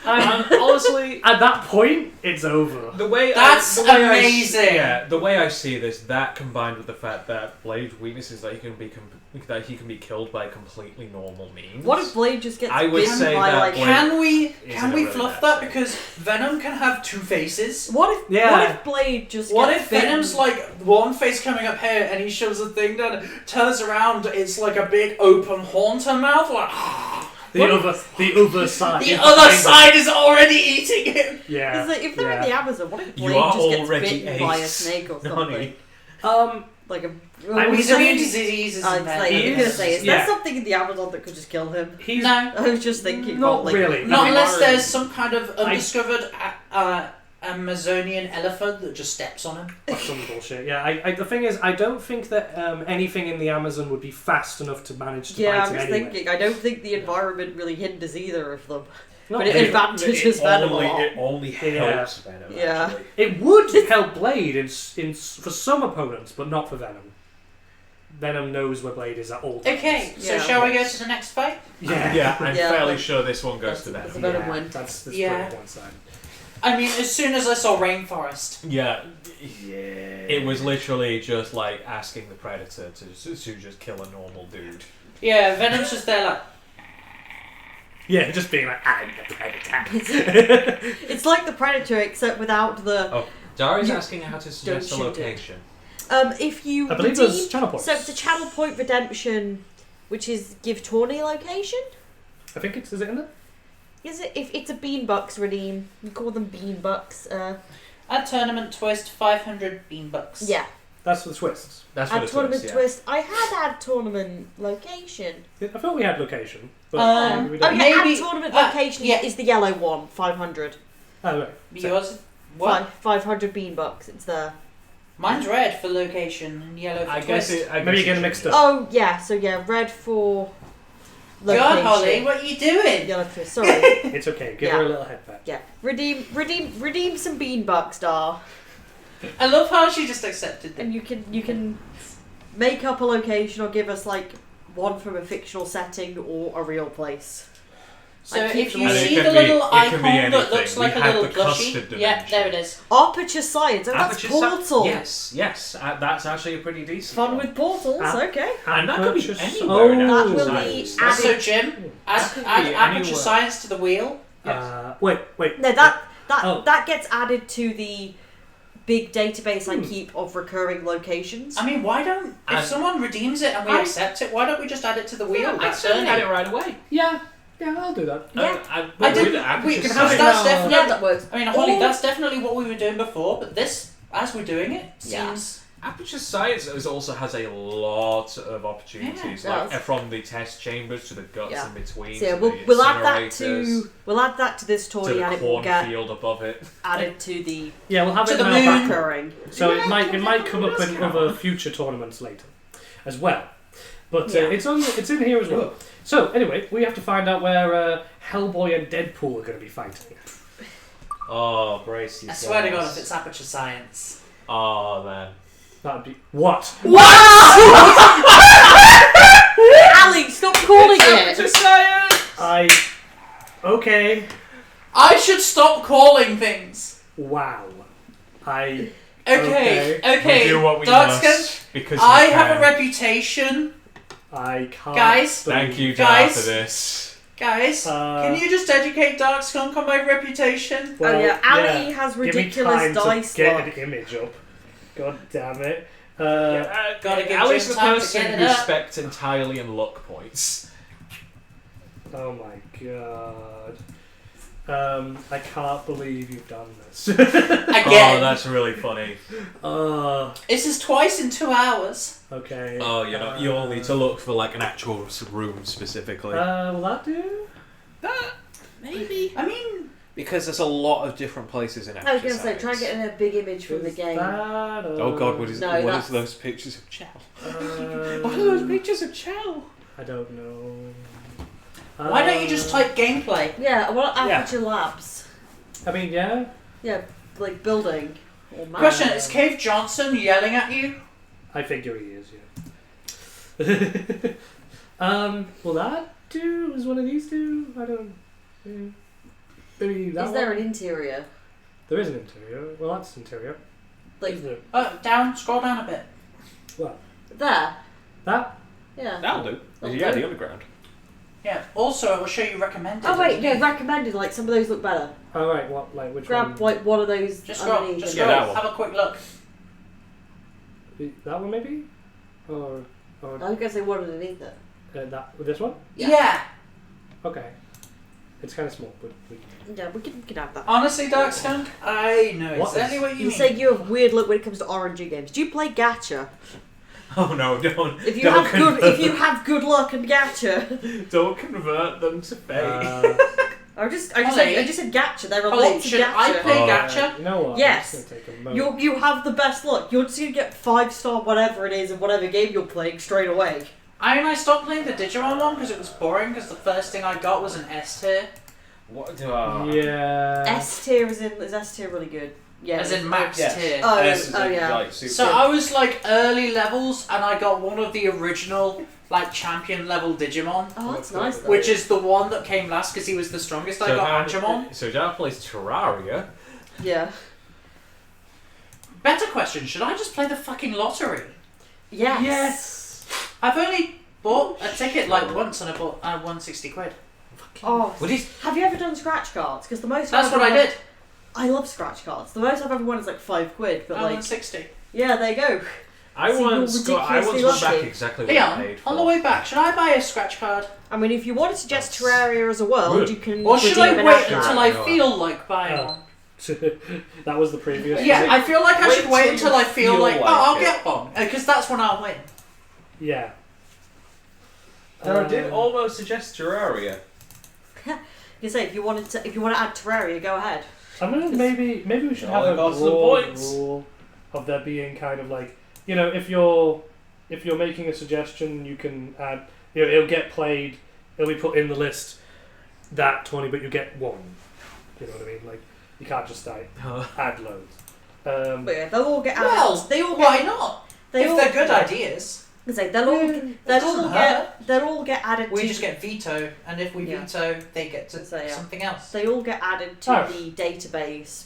And honestly, at that point, it's over. The way That's the way amazing. the way I see this, that combined with the fact that Blade's weakness is that he can be killed by completely normal means. What if Blade just gets I would bitten say by, that like... Blade- Can we Isn't a really fluff bad that? thing. Because Venom can have two faces. What if Blade just What gets if bitten? Venom's like one face coming up here and he shoves a thing down, turns around, it's like a big open haunter mouth, like The other side. the other side is already eating him. Yeah. Is that if they're in the Amazon, what if You Blade are just gets already bitten by a ace, snake or Nani. something? Like a... I would He's say- immune to diseases I and was like, I was He gonna is- say, is yeah. there something in the Amazon that could just kill him? He's No. I was just thinking. not like, really. Not I mean, unless there's some kind of undiscovered Amazonian elephant that just steps on him. That's some bullshit. Yeah. I the thing is, I don't think that anything in the Amazon would be fast enough to manage to Yeah, bite I him was anyway. thinking. I don't think the environment really hinders either of them. Not But it really. advantages Venom a lot. It only helps Venom. Yeah. Actually. It would help Blade for some opponents, but not for Venom. Venom knows where Blade is at all times. Okay, so Yeah. shall we go to the next fight? Yeah. Yeah, I'm Yeah, fairly but sure this one goes to That's a Venom. Venom win. That's Yeah. pretty one side. I mean, as soon as I saw Rainforest. Yeah, Yeah. it was literally just like asking the Predator to just kill a normal dude. Yeah, Venom's just there like, Yeah, just being like, I'm the Predator. It's like the Predator, except without the. Oh, Dari's You asking how to suggest a shoot it. location. If you I believe redeem, there's channel points. so it's a channel point redemption, which is give Tawny location. I think it's, is it in there? Is it? If it's a Beanbucks redeem, we call them Beanbucks. add tournament twist 500 beanbucks. Yeah, That's for the twists. That's for add the tournament twist, twist. I had tournament location. I thought we had location. But Um, maybe we Oh don't. yeah, Maybe- add tournament ah, location yeah. is the yellow one, 500. Oh, right. So, Yours? What? 500 Beanbucks. It's there. Mine's red for location and yellow for I twist. guess it. Maybe you're getting mixed up. Oh yeah, so yeah, red for location. God, Holly, what are you doing? Yellow for sorry. It's okay. Give Yeah. her a little head pat. Yeah, redeem some Beanbucks, Dar. I love how she just accepted them. And you can make up a location or give us like one from a fictional setting or a real place. So I keep if them you all. see And the it can be- little it can be icon that anything. looks We like a have little the plushie, custard yeah, dimension. there it is. Aperture Science. Oh, that's Aperture Portal. Yes, that's actually a pretty decent Fun one. with portals. Ah. Okay. And that could be Aperture anywhere in Science. Aperture That will Science. be That's So added- Jim, That could add be aperture anywhere. science to the wheel. Wait. No, that Oh. that gets added to the big database Hmm. I keep of recurring locations. I mean, why don't if And- someone redeems it and we I- accept it, why don't we just add it to the wheel? I'd That's certainly add early. it right away. Yeah, I'll do that. Yeah. I With did. Aperture We, can because have Science- it that's now. definitely. Yeah, that works. I mean, Holly, Or- that's definitely what we were doing before. But this, as we're doing it, Yeah. seems. Aperture Science also has a lot of opportunities, Yeah, it like does. from the test chambers to the guts Yeah. in between. So yeah, to we'll, the we'll add that incinerators, to this to tourney the and it will get cornfield above it. added to the Yeah, we'll have To it the in our moon. back. recurring. So it might come up in other future tournaments later, as well. But Yeah. it's in here as well. So anyway, we have to find out where Hellboy and Deadpool are going to be fighting. Oh, brace I yourselves. swear to God, if it's aperture science. Oh man. That'd be what? Ali, stop calling it. Aperture Science! Okay. I should stop calling things. Wow. Okay. We do what we Darkskin, must because I we have can. a reputation. I can't. Guys. Thank you, Dar, Guys. for this. Guys, can you just educate Darkskunk on my reputation? Well, Oh yeah, Ali has Give me ridiculous time dice to get luck. an image up. God damn it. Gotta give Ali's Jim the time to person get it who up. specs entirely in luck points. Oh my god. I can't believe you've done this. Again. Oh, that's really funny. This is twice in 2 hours. Okay. Oh, you all need to look for like an actual room specifically. Will that do? Maybe. I mean, Because there's a lot of different places in I was exercise. going to say, try getting a big image from the Is game. that, Oh god, what is No, what that's- is those pictures of Chell? What What are those pictures of Chell? I don't know. why don't you just type gameplay? Yeah, well, Yeah. Aperture Labs. I mean, yeah. Yeah, like building. Or map. Question, is Cave Johnson yelling at you? I figure he is, yeah. Will that do? Is one of these two? I don't. Maybe that Is there one? an interior? There is an interior. Well, that's interior. Like, Is there? Down, scroll down a bit. What? there? That? Yeah. That'll do. That'll Yeah, do. the underground. Yeah, also it will show you recommended. Oh wait, no, underneath. recommended, like some of those look better. Oh, right. What? Like which Grab one? like one of those Just scroll, underneath. just Yeah, scroll, that one. have a quick look. That one maybe? Or I was going to say one underneath it. that this one? Yeah. Okay. It's kind of small, but we can. Yeah, we can have that. Honestly, Darkskunk, I know What exactly is- what you You mean. say you have weird look when it comes to RNG games. Do you play gacha? Oh no, don't. If you don't have good, if you have good luck and gacha, don't convert them to fate. I just Holly. said gacha. There are Holly, lots of should gacha. I play Oh, gacha? You know what? Yes. I'm just gonna take a moment. You have the best luck. You're just gonna get 5-star whatever it is in whatever game you're playing straight away. I stopped playing the Digimon one because it was boring because the first thing I got was an S tier. What do Yeah. S tier is S tier really good? Yeah. As in max Yes. tier. Oh, S is oh in, yeah. like, super. So I was like early levels and I got one of the original like champion level Digimon. Oh, that's nice though. Which is the one that came last because he was the strongest. I got Angemon. So Dar plays Terraria. Yeah. Better question, should I just play the fucking lottery? Yes. I've only bought a ticket like once and I bought 160 quid. Oh, What is? have you ever done scratch cards? Because the most That's I've what I ever- did. I love scratch cards. The most I've ever won is like £5, but like 160. yeah, there you go. I So you're once got ridiculously back lucky. exactly what I Leon, paid for. on the way back, should I buy a scratch card? I mean, if you want to suggest Terraria as a world, Good. you can. Or should redeem I an wait action. until I feel like buying Oh. one? That was the previous. Yeah, I feel like I Wait should wait till until you I feel feel like, like I'll it. get one. Because that's when I'll win. Yeah. I did almost suggest Terraria. You say if you want to add Terraria, go ahead. I'm gonna maybe we should All have a got some broad points. rule of there being kind of like, you know, if you're making a suggestion, you can add, you know, it'll get played, it'll be put in the list that 20, but you get one. You know what I mean? Like you can't just add loads. But yeah, they'll all get added. Well, they all why get. not? They If all, they're good ideas, I say they'll all doesn't they'll all get added. we to just get veto, and if we Yeah. veto, they get to So, yeah. something else. They all get added to Oh. the database,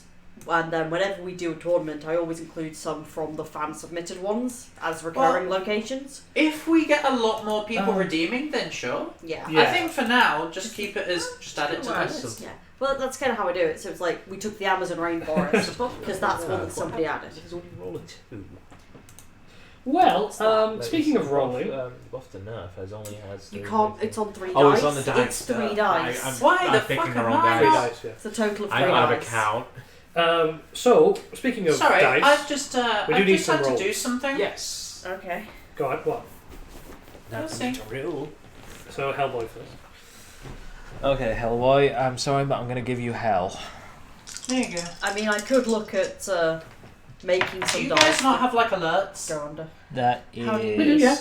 and then whenever we do a tournament, I always include some from the fan submitted ones as recurring locations. If we get a lot more people Oh. redeeming, then sure. Yeah. Yeah. I think for now, just keep it as just add it to the Nice. list. Yeah. Well, that's kind of how I do it. So it's like we took the Amazon rainforest because that's one that somebody added. Well, speaking of rolling, Buff the nerf has only has. You can't. It's on 3 Oh, dice. it's on the dice. It's 3 dice. Why I'm the picking fuck the am wrong I three not- dice. dice, yeah. It's a total of 3 I'm out of dice. account. So speaking of Sorry, dice, I've just We do I've need just some had to rolls. do something. Yes. Okay. go on. What? We'll see. So Hellboy first. Okay, Hellboy, I'm sorry, but I'm going to give you hell. There you go. I mean, I could look at making Do some you dice. guys not have like alerts? Go under. That How do you is. yeah.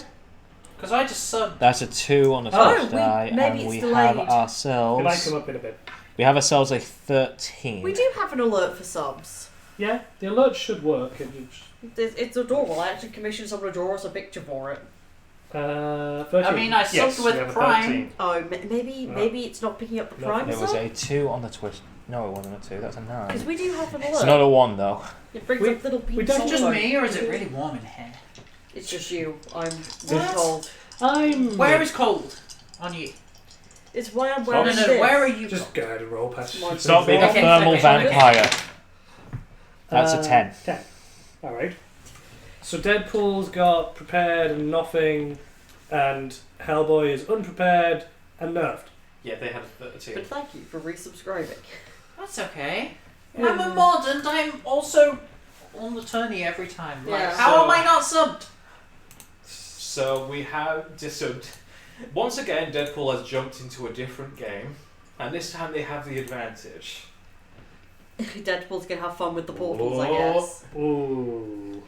Because I just subbed. That's a 2 on the Oh, first we- die, maybe and it's we delayed. have It might ourselves. come up in a bit. We have ourselves a 13. We do have an alert for subs. Yeah, the alert should work. It's adorable. I actually commissioned someone to draw us a picture for it. 13. I mean, I subbed Yes, with we have a Prime. 13. Oh, maybe it's not picking up the No, prime There was sub? a 2 on the twist. No, it wasn't a 2. That's a 9. Because we do have an alert. It's not a 1 though. It brings We- up little beeps. we don't Is it just Hello. me, or is it really warm in here? It's just you. I'm What? cold. Where is cold? On you. It's why I'm No, wearing no, this. where are you? Just go ahead and roll past. My- Stop being a Okay, thermal okay. vampire. That's a 10. 10. Alright. So Deadpool's got prepared and nothing, and Hellboy is unprepared and nerfed. Yeah, they had a 13. But thank you for resubscribing. That's okay. I'm a mod and I'm also on the tourney every time. Like, Yeah. how am I not subbed? So we have just once again, Deadpool has jumped into a different game, and this time they have the advantage. Deadpool's gonna have fun with the portals, I Oh. guess. Ooh.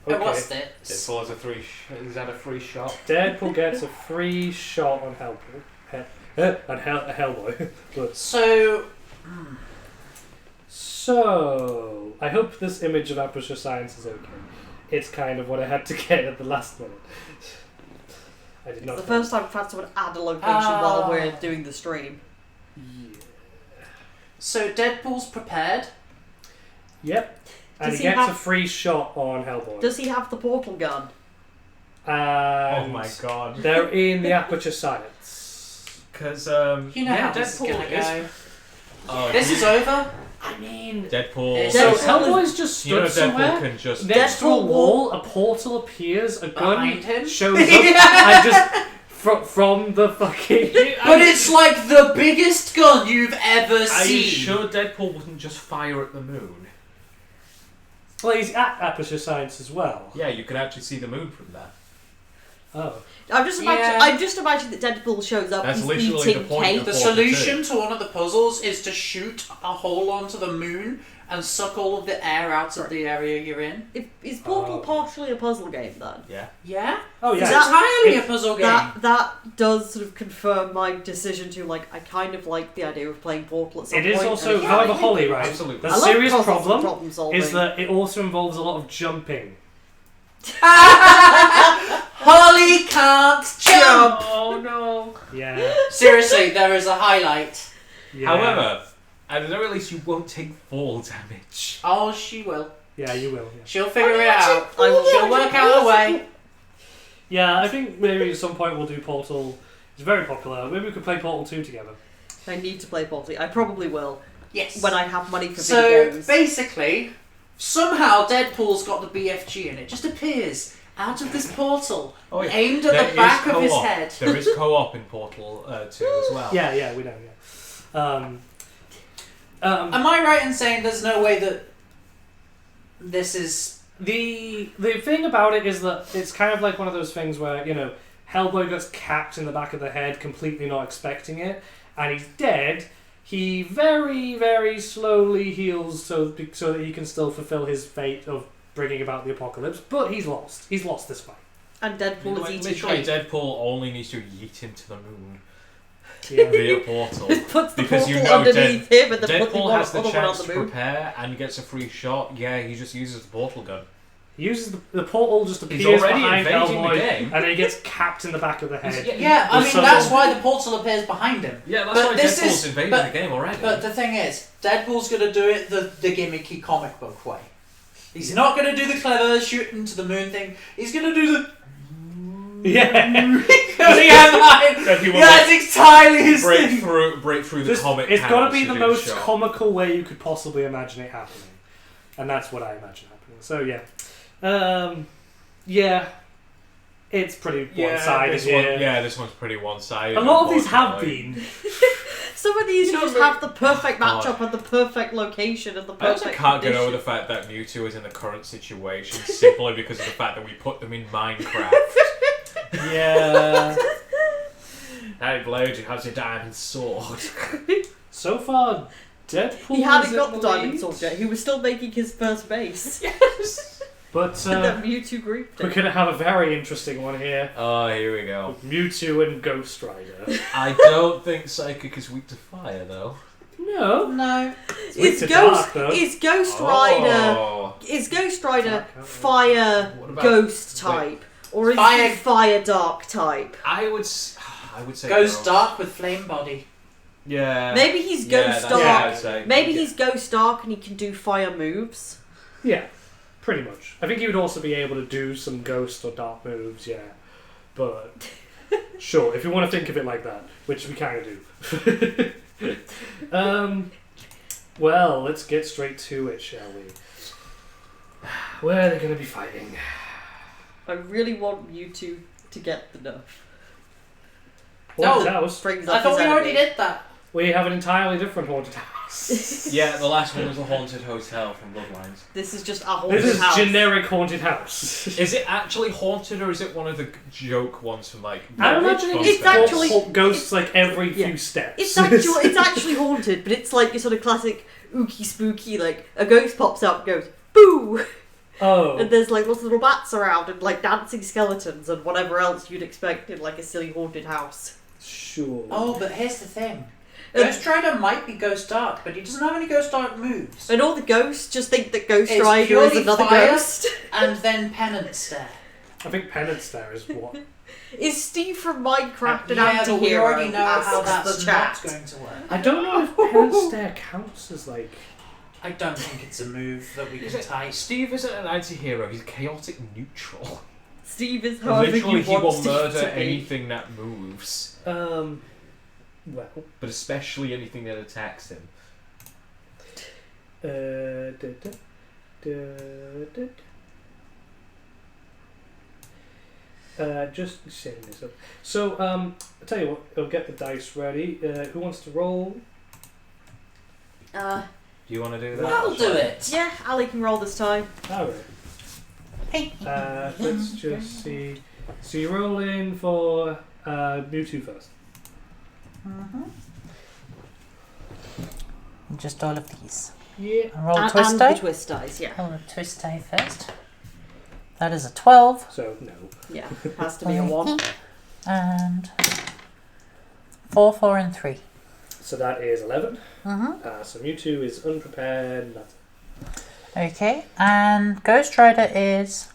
I Okay. lost it. Deadpool has a free. He's had a free shot. Deadpool gets a free shot on Hellboy. Hellboy. But So, so I hope this image of Aperture Science is okay. It's kind of what I had to get at the last minute. I did not. It's the first time I've had someone add a location while we're doing the stream. Yeah. so Deadpool's prepared. Yep. And Does he he gets a have- free shot on Hellboy. Does he have the portal gun? Oh And my god. they're in the Aperture Science. Because You know how this is gonna go. Oh, This is over. I mean, Deadpool. so Deadpool Hellboy's just You know stood Deadpool somewhere. can just. Next to a wall, a portal appears, a gun Behind him? shows up, and just from the fucking. But it's like the biggest gun you've ever Are you seen. sure Deadpool wouldn't just fire at the moon? Well, he's at Aperture Science as well. Yeah, you can actually see the moon from there. Oh. I'm just Yeah. imagining that Deadpool shows up. That's He's literally eating the point cake. of The solution to one of the puzzles is to shoot a hole onto the moon and suck all of the air out of the area you're in. Is Portal Oh. partially a puzzle game then? Yeah. Yeah? Oh It's yeah. entirely a puzzle game. That does sort of confirm my decision to I kind of like the idea of playing Portal at some It point. is also, and- however, Holly, right? Absolutely. The I like serious puzzles and problem solving. is that it also involves a lot of jumping. Holly can't jump! Oh no. Yeah. Seriously, there is a highlight. Yeah. However, at the very least, you won't take fall damage. Oh, she will. Yeah, you will. Yeah. She'll figure it out. I She'll work out a way. Yeah, I think maybe at some point we'll do Portal. It's very popular. Maybe we could play Portal 2 together. I need to play Portal. I probably will Yes. when I have money for So, video games. basically, somehow Deadpool's got the BFG and it just appears out of this portal, Oh, yeah. aimed at There the is back of his co-op. head. There is co-op in Portal 2 as well. Yeah, we know. Yeah. Am I right in saying there's no way that this is... The thing about it is that it's kind of like one of those things where, Hellboy gets capped in the back of the head, completely not expecting it, and he's dead. He very, very slowly heals so that he can still fulfill his fate of bringing about the apocalypse, but he's lost. He's lost this fight. And Deadpool is eating Literally, cake. Deadpool only needs to yeet him to the moon Yeah. via Portal. Puts the Because portal you know underneath him and then puts the Deadpool has the other one on chance the to moon. prepare and gets a free shot. Yeah, he just uses the portal gun. He uses the portal just He's appears already behind invading the Hellboy, game. and then he gets capped in the back of the head. Yeah, I With mean, some- that's why the portal appears behind him. Yeah, that's But why this Deadpool's is- invading but- the game already. But the thing is, Deadpool's going to do it the gimmicky comic book way. He's not going to do the clever shooting to the moon thing. He's going to do the... Yeah. That's entirely his thing. break through the Just- comic. it's got to canvas be the do most shot. comical way you could possibly imagine it happening, and that's what I imagine happening. So yeah, it's pretty one-sided this here. one, yeah, this one's pretty one-sided. A lot of these have unfortunately. been. Some of these You know, just but- have the perfect God. matchup and the perfect location and the I also perfect can't get over condition. the fact that Mewtwo is in the current situation simply because of the fact that we put them in Minecraft. Yeah. Hey, Blade, you have your diamond sword. So far, Deadpool. He hadn't is got in the the diamond lead, sword yet. He was still making his first base. but And then Mewtwo griefed we're him. gonna have a very interesting one here. Oh, here we go. With Mewtwo and Ghost Rider. I don't think Psychic is weak to fire, though. No. No. weak to dark, though. Is Ghost Rider Oh. is Ghost Rider Dark, can't we? fire What about- ghost type? Or is Fire- he fire dark type? I would say Goes no. dark with flame body. Yeah. Maybe he's Ghost that's Dark. what I would say. Maybe he's Ghost Dark and he can do fire moves. Yeah, pretty much. I think he would also be able to do some ghost or dark moves, yeah. But, sure, if you want to think of it like that, which we kind of do. Well, let's get straight to it, shall we? Where are they going to be fighting? I really want Mewtwo to get the nerf. Haunted No. house. Brings I up thought his we already enemy. did that. We have an entirely different haunted house. Yeah, the last one was a haunted hotel from Bloodlines. This is just a haunted This is house. generic haunted house. Is it actually haunted, or is it one of the joke ones from like? I'm imagining Ghost it's Fest? actually- ghosts like every yeah. few steps. It's actually haunted, but it's like your sort of classic ooky spooky, like a ghost pops up and goes, boo! Oh. And there's like lots of little bats around and like dancing skeletons and whatever else you'd expect in like a silly haunted house. Sure. Oh, but here's the thing. Ghost Rider might be Ghost Dark, but he doesn't have any Ghost Dark moves. And all the ghosts just think that Ghost It's Rider is purely another fire. ghost. And then Penance Stare. I think Penance there is what. Is Steve from Minecraft an Yeah, anti-hero? but we already know how Asks that's the not chat. going to work. I don't know if Penance there counts as like. I don't think it's a move that we Is can it- type. Steve isn't an anti-hero. He's chaotic neutral. Steve is however Literally, you he want will Steve murder to be. anything that moves, Well. but especially anything that attacks him. Just setting this up. So, I'll tell you what, I'll get the dice ready. Who wants to roll? Do you want to do that? I'll do it. Yeah, Ali can roll this time. Alright. Let's just see. So you're rolling for Mewtwo first. Just all of these. Yeah. I roll and twist the die. twist dice, yeah. Roll a twist die first. That is a 12. So, no. Yeah, has to be a 1. And 4, 4, and 3. So that is 11. Mm-hmm. So Mewtwo is unprepared. That's Okay, and Ghost Rider is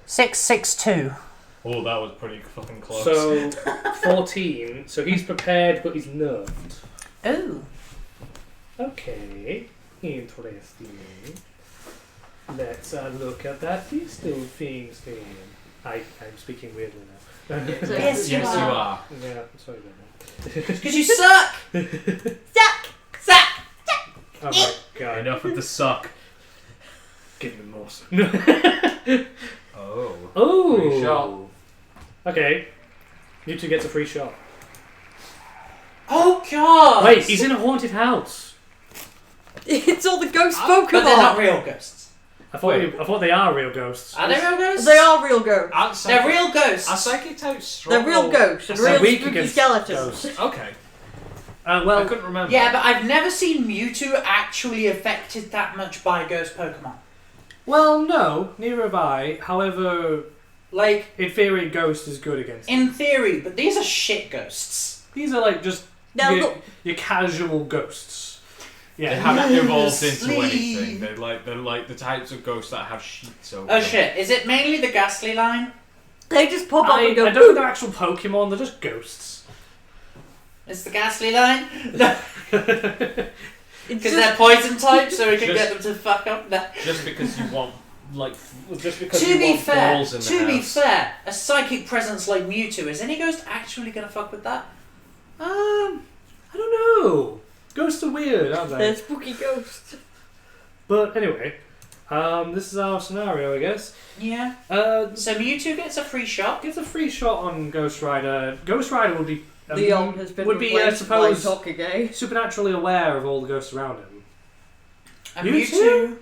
662. Oh, that was pretty fucking close. So 14. So he's prepared, but he's nerfed. Oh. Okay, interesting. Let's look at that pistol things then. I'm speaking weirdly now. Yes, you are. Yeah, sorry about that. Because you suck! Suck! Oh my god. Enough of the suck. Give me more. Oh. Oh! Free shot. Okay. Mewtwo gets a free shot. Oh god! Wait, he's in a haunted house. It's all the ghost But they're not Pokemon! real ghosts. I thought they are real ghosts. Are they real ghosts? They are real ghosts. They're real ghosts. Are psychic types strong? They're real ghosts and They're real weak spooky against skeletons. ghosts. Okay. Well, I couldn't remember. Yeah, but I've never seen Mewtwo actually affected that much by ghost Pokemon. well, no, neither have I. However, Like, in theory, Ghost is good against them. in theory, but these are shit ghosts. These are like just Now your, look, your casual ghosts. They Yeah, haven't evolved into Sleep. anything. They're like the types of ghosts that have sheets over. Oh them. shit, is it mainly the Ghastly line? they just pop up I and go don't think they're actual Pokemon, they're just ghosts. It's the Ghastly line? No, It's because just- they're poison types, so we can Just- get them to fuck up. No. Just because you want just because To you be want fair, balls in the house. a psychic presence like Mewtwo, is any ghost actually gonna fuck with that? I don't know. Ghosts are weird, aren't They're they? spooky ghosts. But anyway, this is our scenario, I guess. Yeah. Uh, So Mewtwo gets a free shot. gets a free shot on Ghost Rider. Ghost Rider would be Leon has been would be, replaced suppose, by Tokage. supernaturally aware of all the ghosts around him. And Mewtwo?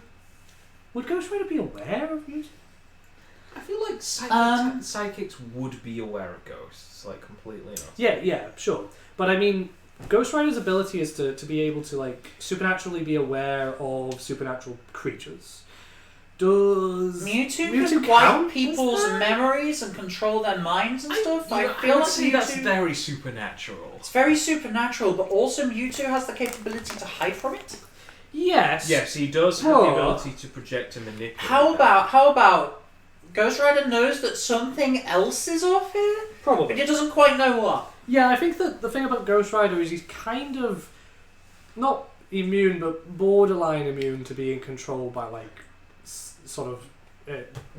Would Ghost Rider be aware of Mewtwo? I feel like psychics would be aware of ghosts, like completely not. Yeah, sure. But I mean, Ghost Rider's ability is to be able to like supernaturally be aware of supernatural creatures. Does Mewtwo Mewtwo can wipe count as people's that? memories and control their minds and stuff. I I feel would like say that's Mewtwo... very supernatural. It's very supernatural, but also Mewtwo has the capability to hide from it. Yes. Yes, he does have Whoa. the ability to project and manipulate. How about Ghost Rider knows that something else is off here, Probably. but he doesn't quite know what. Yeah, I think that the thing about Ghost Rider is he's kind of not immune, but borderline immune to being controlled by like sort of.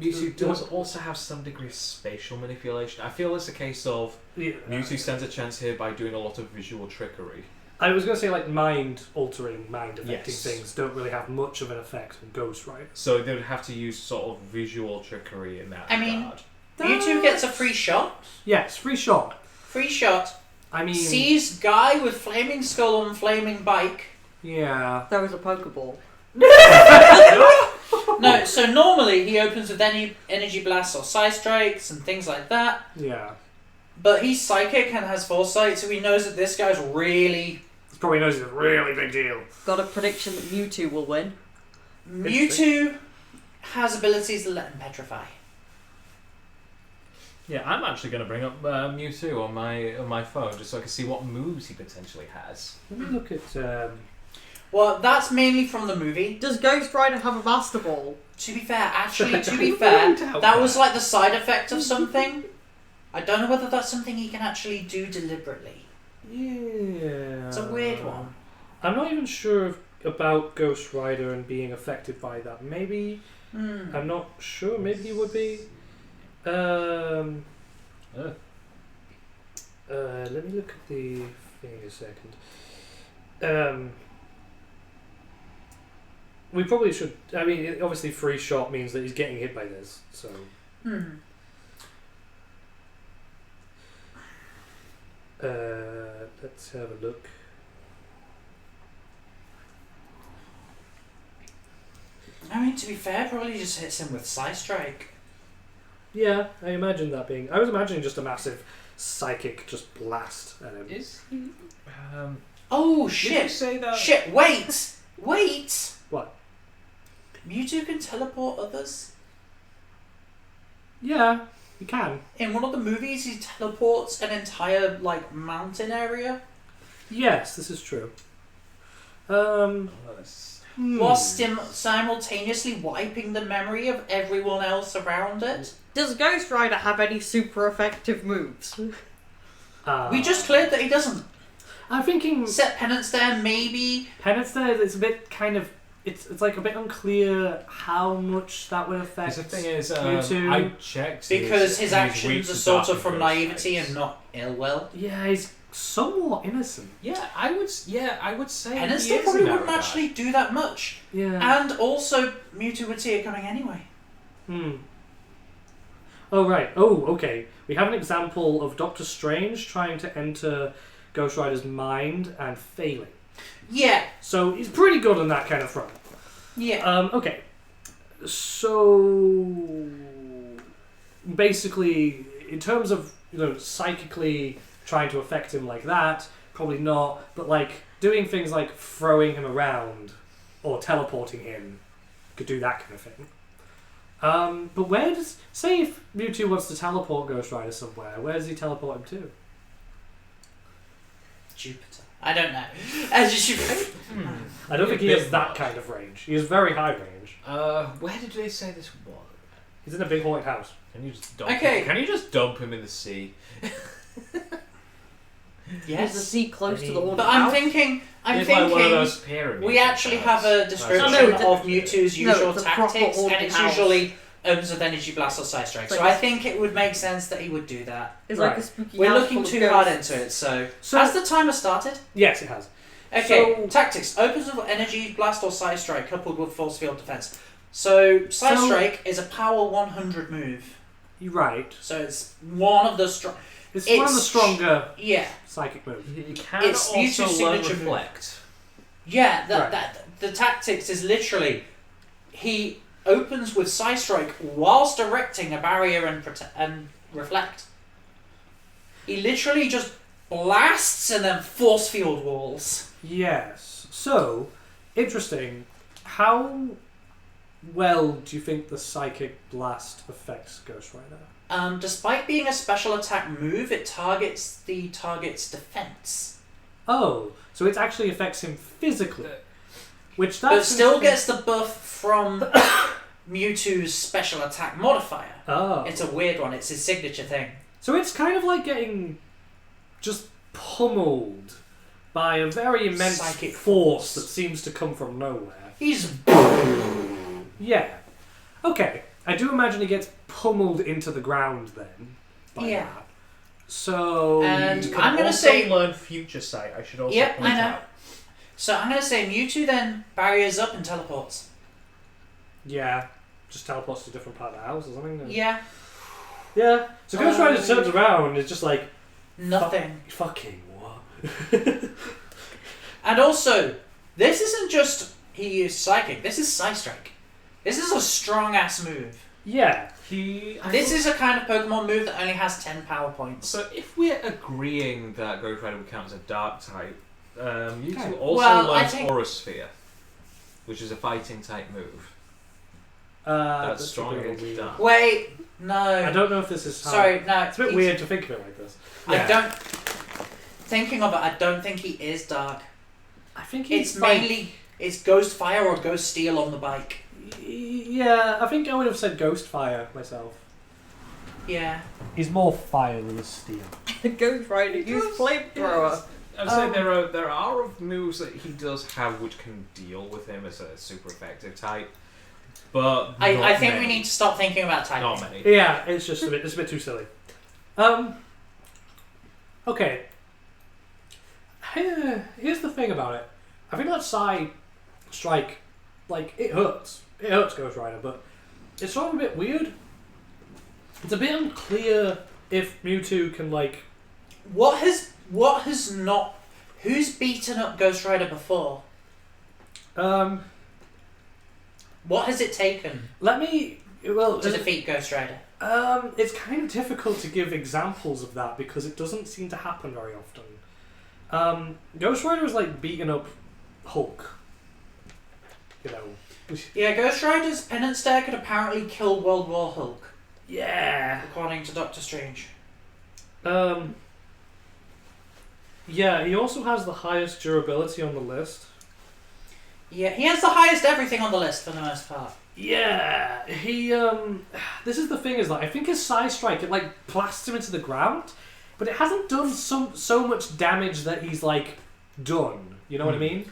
Mewtwo does also have some degree of spatial manipulation. I feel it's a case of Mewtwo stands a chance here by doing a lot of visual trickery. I was going to say like mind-altering, mind-affecting Yes. things don't really have much of an effect on Ghost Rider. So they would have to use sort of visual trickery in that I mean, regard. Mewtwo gets a free shot. Yes, free shot. Free shot. I mean, Sees guy with flaming skull on flaming bike. yeah. There was a Pokeball. No, so normally he opens with any energy blasts or side strikes and things like that. Yeah. But he's psychic and has foresight, so he knows that this guy's really. He probably knows it's a really big deal. Got a prediction that Mewtwo will win. Mewtwo has abilities that let him petrify. Yeah, I'm actually going to bring up Mewtwo on my phone just so I can see what moves he potentially has. Let me look at. Well, that's mainly from the movie. Does Ghost Rider have a Master Ball? To be fair, actually, to I be don't fair, doubt that was like the side effect of something. I don't know whether that's something he can actually do deliberately. Yeah. It's a weird one. I'm not even sure about Ghost Rider and being affected by that. Maybe. I'm not sure. Maybe he would be. Let me look at the thing a second. We probably should. I mean, obviously, free shot means that he's getting hit by this. So. Let's have a look. I mean, to be fair, probably just hits him with Psy Strike. Yeah, I imagine that being. I was imagining just a massive psychic just blast at him. Is he? Oh Did you shit! say that? Shit! Wait! Wait! What? Mewtwo can teleport others. Yeah, you can. In one of the movies, he teleports an entire like mountain area Yes, this is true. whilst simultaneously wiping the memory of everyone else around it. Does Ghost Rider have any super effective moves? We just cleared that he doesn't. I'm thinking Set penance there, maybe. penance there. It's a bit kind of. It's like a bit unclear how much that would affect. The thing is, Mewtwo. I checked Because his he's actions weak are to sort dark of from and ghost naivety types. and not ill will. Yeah, he's somewhat innocent. Yeah, I would say Penance he is probably in that wouldn't regard. actually do that much. Yeah. And also, Mewtwo would see it coming anyway. Oh right. Oh okay. We have an example of Doctor Strange trying to enter Ghost Rider's mind and failing. Yeah, So he's pretty good on that kind of front. yeah. Okay. So basically, in terms of psychically trying to affect him like that, probably not. But like doing things like throwing him around or teleporting him, could do that kind of thing. But where does say if Mewtwo wants to teleport Ghost Rider somewhere? Where does he teleport him to? Jupiter. I don't know. As you I don't think he Big has that much. kind of range. He has very high range. Where did they say this was? He's in a big haunted house. Can you just dump Okay. him? Can you just dump him in the sea? Is the Yes. sea close to the I mean- haunted But I'm house? thinking. I'm It's like one of thinking. those pyramids. We actually have a description No, it's of Mewtwo's no, usual it's a proper tactics, and haunted it's house. usually opens with energy blast or side strike. Like So I it's- think it would make sense that he would do that. It's like Right. a spooky We're house looking full of too hard ghosts. into it, so. So- Has the timer started? Yes, it has. Okay, So- tactics. Opens with energy blast or side strike coupled with force field defense. So, side So- strike is a power 100 move. You're right. So it's one of the strong. It's one of the It's- stronger Yeah. psychic moves. You can It's Mewtwo's also learn signature move. reflect. Yeah, Right. the tactics is literally he opens with side strike whilst directing a barrier and reflect. He literally just blasts and then force field walls. Yes. So, interesting. How well do you think the psychic blast affects Ghost Rider? Despite being a special attack move, it targets the target's defense, Oh, so it actually affects him physically. Which but that's still interesting. gets the buff from Mewtwo's special attack modifier. Oh. It's a weird one. It's his signature thing. So it's kind of like getting just pummeled by a very immense Psychic force force. that seems to come from nowhere. He's Yeah. Okay. I do imagine he gets pummeled into the ground then. By Yeah. that. So. And You can I'm gonna also say- learn future sight. I should also Yep, point I know. out. So I'm gonna say Mewtwo then barriers up and teleports. Yeah. Just teleports to a different part of the house or something. Yeah, Yeah. So Ghost Rider turns around and is just like, nothing. fucking what? And also, this isn't just he used Psychic. This is Psy Strike. This is a strong ass move. Yeah. This is a kind of Pokemon move that only has 10 power points. So if we're agreeing that Ghost Rider would count as a dark type, Mewtwo Okay. also Well, I learns think- Aura Sphere, which is a fighting type move. That's strong a bit against weird. dark. Wait, no. I don't know if this is how. Sorry, no. It's a bit weird to think of it like this. I don't. Thinking of it, I don't think he is dark. I think he's It's mainly it's Ghost Fire or Ghost Steel on the bike. Yeah, I think I would have said Ghost Fire myself. Yeah. He's more fire than steel. Ghost Rider use flamethrower. I would say there are moves that he does have which can deal with him as a super effective type, but I not think many. we need to stop thinking about typing. Not many. Yeah, it's just a bit too silly. Okay. Here's the thing about it. I think that Psy Strike, like, it hurts. It hurts Ghost Rider, but it's sort of a bit weird. It's a bit unclear if Mewtwo can, like... Who's beaten up Ghost Rider before? What has it taken Let me... Well, to defeat Ghost Rider? it's kind of difficult to give examples of that because it doesn't seem to happen very often. Ghost Rider was like beating up Hulk. You know. Yeah, Ghost Rider's penance stare could apparently kill World War Hulk, Yeah. according to Doctor Strange. Yeah, he also has the highest durability on the list. Yeah, he has the highest everything on the list for the most part. Yeah, he this is the thing is like I think his Psy Strike it like blasts him into the ground, but it hasn't done so much damage that he's like done. You know what I mean?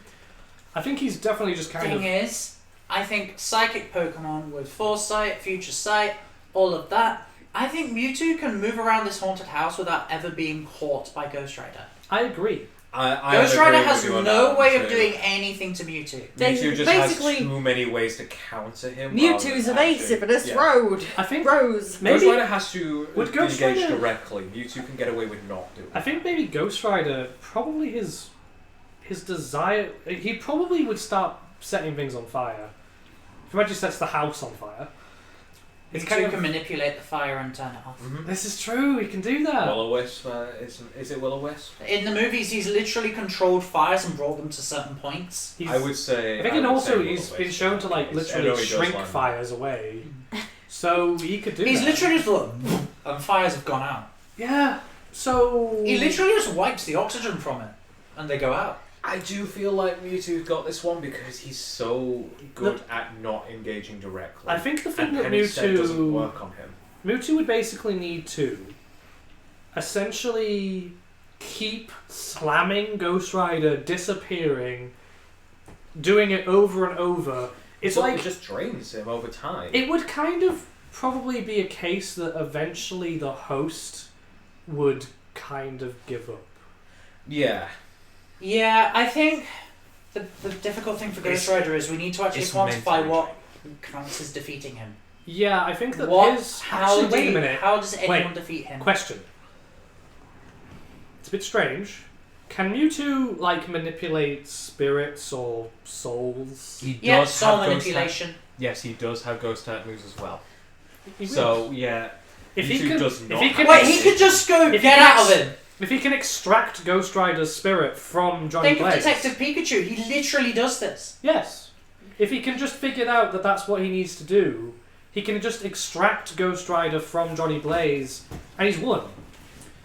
I think he's definitely just kind Thing is, I think psychic Pokemon with Foresight, Future Sight, all of that, I think Mewtwo can move around this haunted house without ever being caught by Ghost Rider. I agree. I Ghost agree Rider with has you on no that way one of too. doing anything to Mewtwo. Mewtwo just Basically- has too many ways to counter him. Mewtwo's rather than evasive in this yeah. road. I think Rose. maybe Ghost Rider has to Would Ghost engage Rider- directly. Mewtwo can get away with not doing I think maybe Ghost Rider probably his desire he probably would start setting things on fire. If he actually sets the house on fire. It's Mewtwo kind of can manipulate the fire and turn it off. this is true, he can do that. Will-O-Wisp, is it Will-O-Wisp? In the movies, he's literally controlled fires and brought them to certain points. He's- I would say. I think I and would also say he's Will-O-Wisp been shown to like in that case. I literally know he does shrink one. fires away. So he could do He's that. literally just like, and fires have gone out. Yeah. So He literally just wipes the oxygen from it, and they go out. I do feel like Mewtwo's got this one because he's so good at not engaging directly. I think the thing and that Penny Set doesn't Mewtwo work on him. Mewtwo would basically need to essentially keep slamming Ghost Rider, disappearing, doing it over and over. It's So like it just drains him over time. it would kind of probably be a case that eventually the host would kind of give up. Yeah. Yeah, I think the difficult thing for Ghost Rider is we need to actually it's quantify mentally what counts as defeating him. Yeah, I think that What? his... How Actually, wait a minute. How does anyone Wait. defeat him? Question. It's a bit strange. Can Mewtwo, like, manipulate spirits or souls? He Yeah, does soul have ghost manipulation. Yes, he does have ghost type moves as well. He will. So yeah, if Mewtwo he can, does if not he have can, Wait, he could just go If he get can out of ex- him. if he can extract Ghost Rider's spirit from Johnny Think of Blaze, Detective Pikachu. He literally does this. yes. If he can just figure out that that's what he needs to do, he can just extract Ghost Rider from Johnny Blaze, and he's won.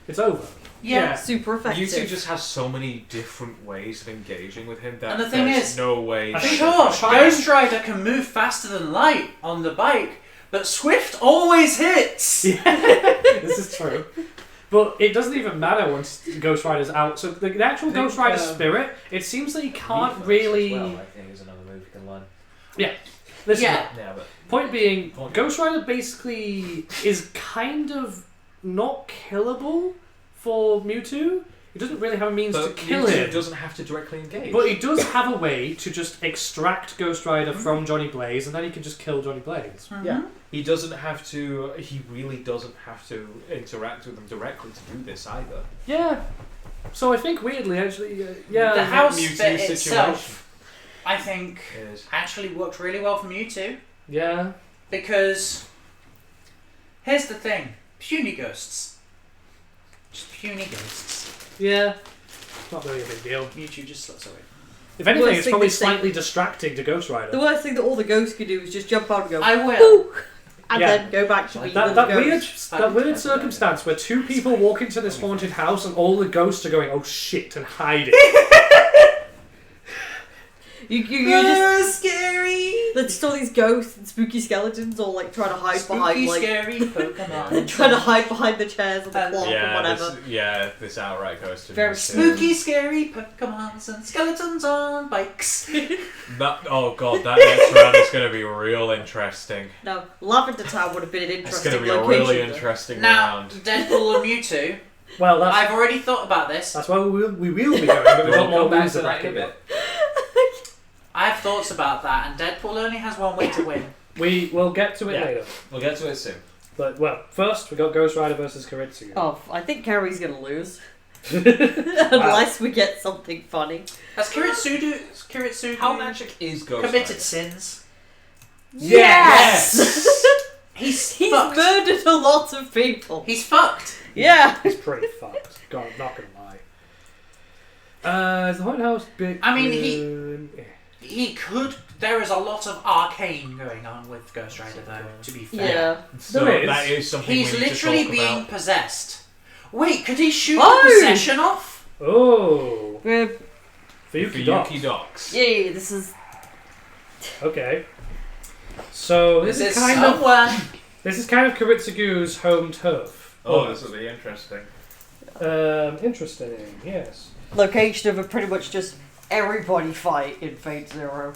It's over. Yeah. Super effective. Mewtwo just has so many different ways of engaging with him that And the thing there's is- no way. I Think think of try Ghost Rider can move faster than light on the bike, but Swift always hits. This is true. But it doesn't even matter once Ghost Rider's out. So the actual Ghost Rider spirit, it seems that he can't really. Well, I think is another move you can learn. Listen, Yeah, but point being, Ghost Rider basically is kind of not killable for Mewtwo. He doesn't really have a means to kill Mewtwo him. doesn't have to directly engage. But he does have a way to just extract Ghost Rider from Johnny Blaze, and then he can just kill Johnny Blaze. Yeah. He doesn't have to. He really doesn't have to interact with them directly to do this either. Yeah. So I think weirdly, actually, The house Mewtwo bit situation itself, I think, is actually worked really well for Mewtwo. Yeah. Because, here's the thing. Puny ghosts. Just puny ghosts. Yeah. Not really a big deal. Mewtwo just slips away. If anything, Worst it's thing probably they say- slightly distracting to Ghost The Rider. worst thing that all the ghosts can do is just jump out and go, I will. "Boo!" and Yeah. then go back to being That, the that ghost. weird circumstance where two people walk into this haunted house and all the ghosts are going, oh shit, and hiding. You just scary. there's still these ghosts and spooky skeletons all like trying to hide behind Spooky, like scary Pokemon. trying to hide behind the chairs and the clock and whatever. This outright goes to Very Spooky, scary Pokemons and skeletons on bikes. Oh god, that next round is going to be real interesting. No, Lavender Town would have been an It's interesting going to be a location. really though. interesting Now, round. Deadpool and Mewtwo. Well, I've already thought about this. that's why we will be going, but we've got more moves to back that in in a it. bit. I have thoughts about that, and Deadpool only has one way to win. We will get to it Yeah. later. We'll get to it soon. But, well, first we got Ghost Rider versus Kiritsugu. Oh, I think Carrie's gonna lose. Unless we get something funny. Has Kiritsugu How magic is Ghost committed Rider? sins? Yes! He's He's fucked. murdered a lot of people. He's fucked. Yeah. He's pretty fucked. God, I'm not gonna lie. Is the haunted house big? I mean, he could. There is a lot of arcane going on with Ghost Rider, though. To be fair, Yeah. So There is. that is something he's we need literally to talk being about. possessed. Wait, could he shoot Oh! the possession off? Oh, Yeah, Fuyuki Doc. Fuyuki Docs. this is. Okay. So This is kind someone. this is kind of Kiritsugu's home turf. Oh, this will be interesting. Interesting. Yes. Location of a pretty much just everybody fight in Fate Zero.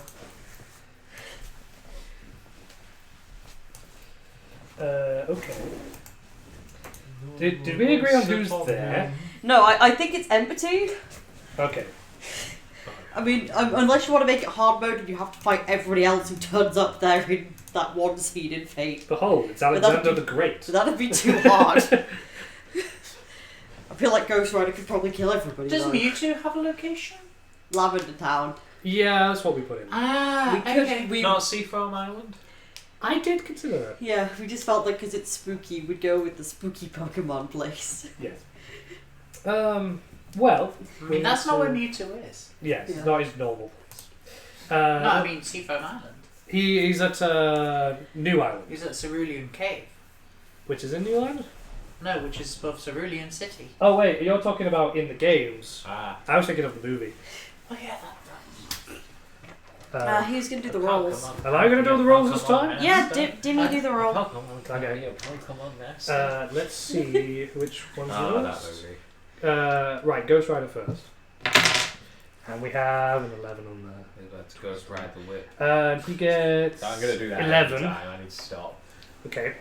Okay. Did we agree on who's there? No, I think it's empathy. Okay. I mean, unless you want to make it hard mode and you have to fight everybody else who turns up there in that one scene in Fate. Behold, it's that'd Alexander be- the Great. So that'd be too hard. I feel like Ghost Rider could probably kill everybody. Does though. Mewtwo have a location? Lavender Town. Yeah, that's what we put in. Ah, We could. okay. We, Not Seafoam Island? I did consider that. yeah, we just felt like because it's spooky, we'd go with the spooky Pokemon place. Yes. Well. I mean, that's not where Mewtwo is. Yes, Yeah. not his normal place. No, I mean Seafoam Island. He's at New Island, He's at Cerulean Cave. which is in New Island. No, which is above Cerulean City. Oh wait, you're talking about in the games. Ah. I was thinking of the movie. Oh yeah, that. He's gonna do the rolls. Am I gonna do the rolls this time? Yeah, Dimmy do the roll. Okay. Pokemon next. Let's see which one's Oh, that yours. movie. Right, Ghost Rider first. And we have an 11 on there. Let's Ghost Ride the Whip. And he gets I'm going to do that 11. every time. I need to stop. Okay.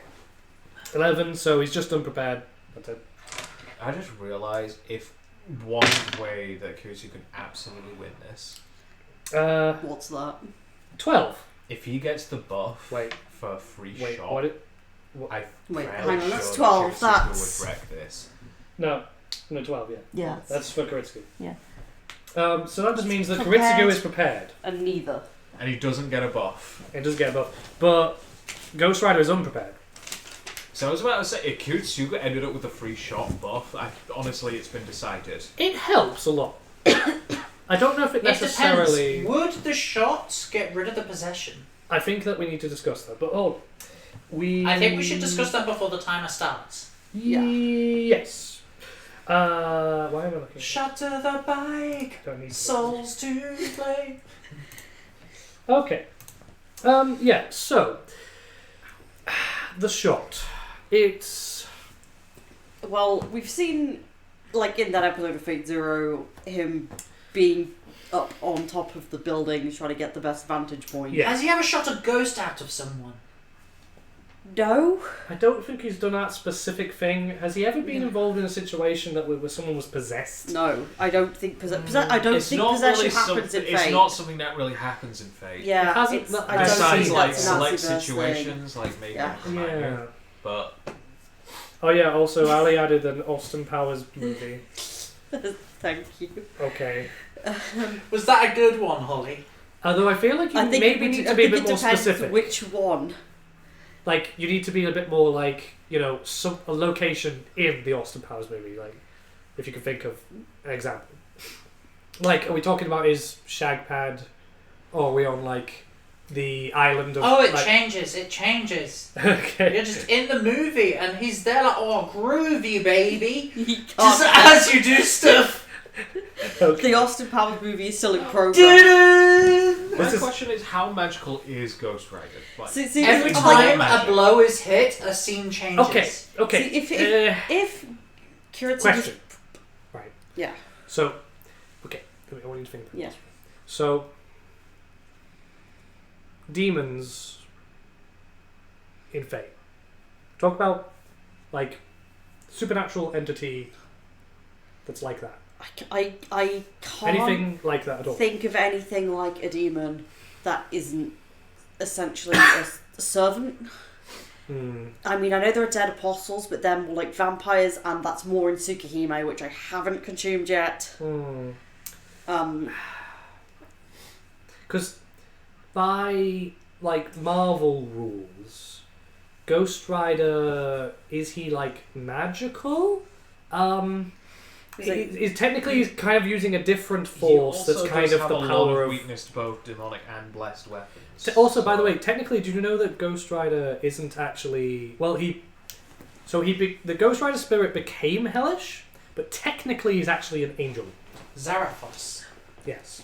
11, so he's just unprepared. That's it. I just realised if one way that Kiritsugu can absolutely win this, What's that? 12. if he gets the buff Wait, for a free wait, shot, what it... I'm Wait, fairly hang on, that's sure 12, Kiritsugu that's- would wreck this. No, 12, yeah. Yeah. That's for Kiritsugu. Yeah. So that just means that Prepared. Kiritsugu is prepared. And neither. And he doesn't get a buff. It does get a buff. But Ghost Rider is unprepared. So I was about to say, if Kiritsugu ended up with a free shot buff, honestly, it's been decided. It helps a lot. I don't know if it It necessarily... depends. Would the shots get rid of the possession? I think that we need to discuss that, but I think we should discuss that before the timer starts. Yeah. Yes. Why am I looking? Shot to the bike, Don't need to. souls to play. Okay. Yeah, so... The shot. It's... Well, we've seen, like, in that episode of Fate Zero, him being up on top of the building trying to get the best vantage point. Yeah. Has he ever shot a ghost out of someone? No? I don't think he's done that specific thing. Has he ever been involved in a situation that where someone was possessed? No, I don't think I don't It's think not possession really happens in Fate. It's not something that really happens in Fate. Yeah, It hasn't- it's, that- I don't Besides, think like, that's a select Nazi-verse thing. situations, like maybe Yeah. in Romania. Yeah. But Oh yeah, also Ali added an Austin Powers movie. Thank you. Okay. Was that a good one, Holly? Although I feel like you I think maybe need to be a bit more specific. Which one? Like, you need to be a bit more like, you know, a location in the Austin Powers movie. Like, if you can think of an example. Like, are we talking about his shag pad? Or are we on, like, the island of... Oh, it like... changes. It changes. Okay. You're just in the movie, and he's there like, oh, groovy, baby. He Just can't. as you do stuff. Okay. The Austin Powers movie is still in progress. Doo-doo. my This is- question is, how magical is Ghost Rider? Like, See, Every it's time like- a blow is hit, a scene changes. Okay, okay. See, if Kiritsugu... Question. Right. Yeah. So, okay. I want you to think about Yeah. this. So, demons in Fate. Talk about, like, supernatural entity that's like that. I can't Anything like that at all. think of anything like a demon that isn't essentially a servant. Hmm. I mean, I know there are dead apostles, but they're more like vampires, and that's more in Tsukihime, which I haven't consumed yet. Hmm. Um, Because by, like, Marvel rules, Ghost Rider, is he, like, magical? Is technically he's kind of using a different force he that's also kind does of have the a lot power of... weakness to both demonic and blessed weapons. Also, by the way, technically, do you know that Ghost Rider isn't actually... Well, the Ghost Rider spirit became hellish, but technically he's actually an angel. Zarathos. Yes.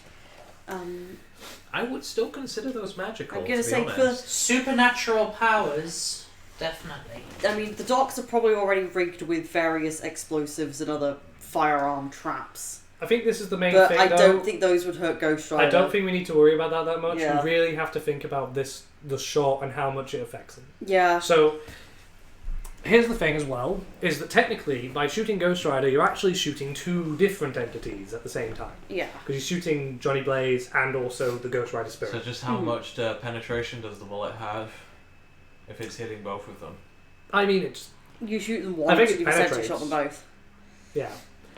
I would still consider those magical. I'm gonna to be say honest. Supernatural powers, definitely. I mean, the docks are probably already rigged with various explosives and other firearm traps, I think this is the main but thing, I though. don't think those would hurt Ghost Rider. I don't think we need to worry about that much. Yeah. We really have to think about the shot and how much it affects them. Yeah. So, here's the thing as well, is that technically, by shooting Ghost Rider, you're actually shooting two different entities at the same time. Yeah. Because you're shooting Johnny Blaze and also the Ghost Rider spirit. So just how much penetration does the bullet have if it's hitting both of them? I mean, it's... You shoot them I once, think and it you've essentially penetrates. shot them both. Yeah.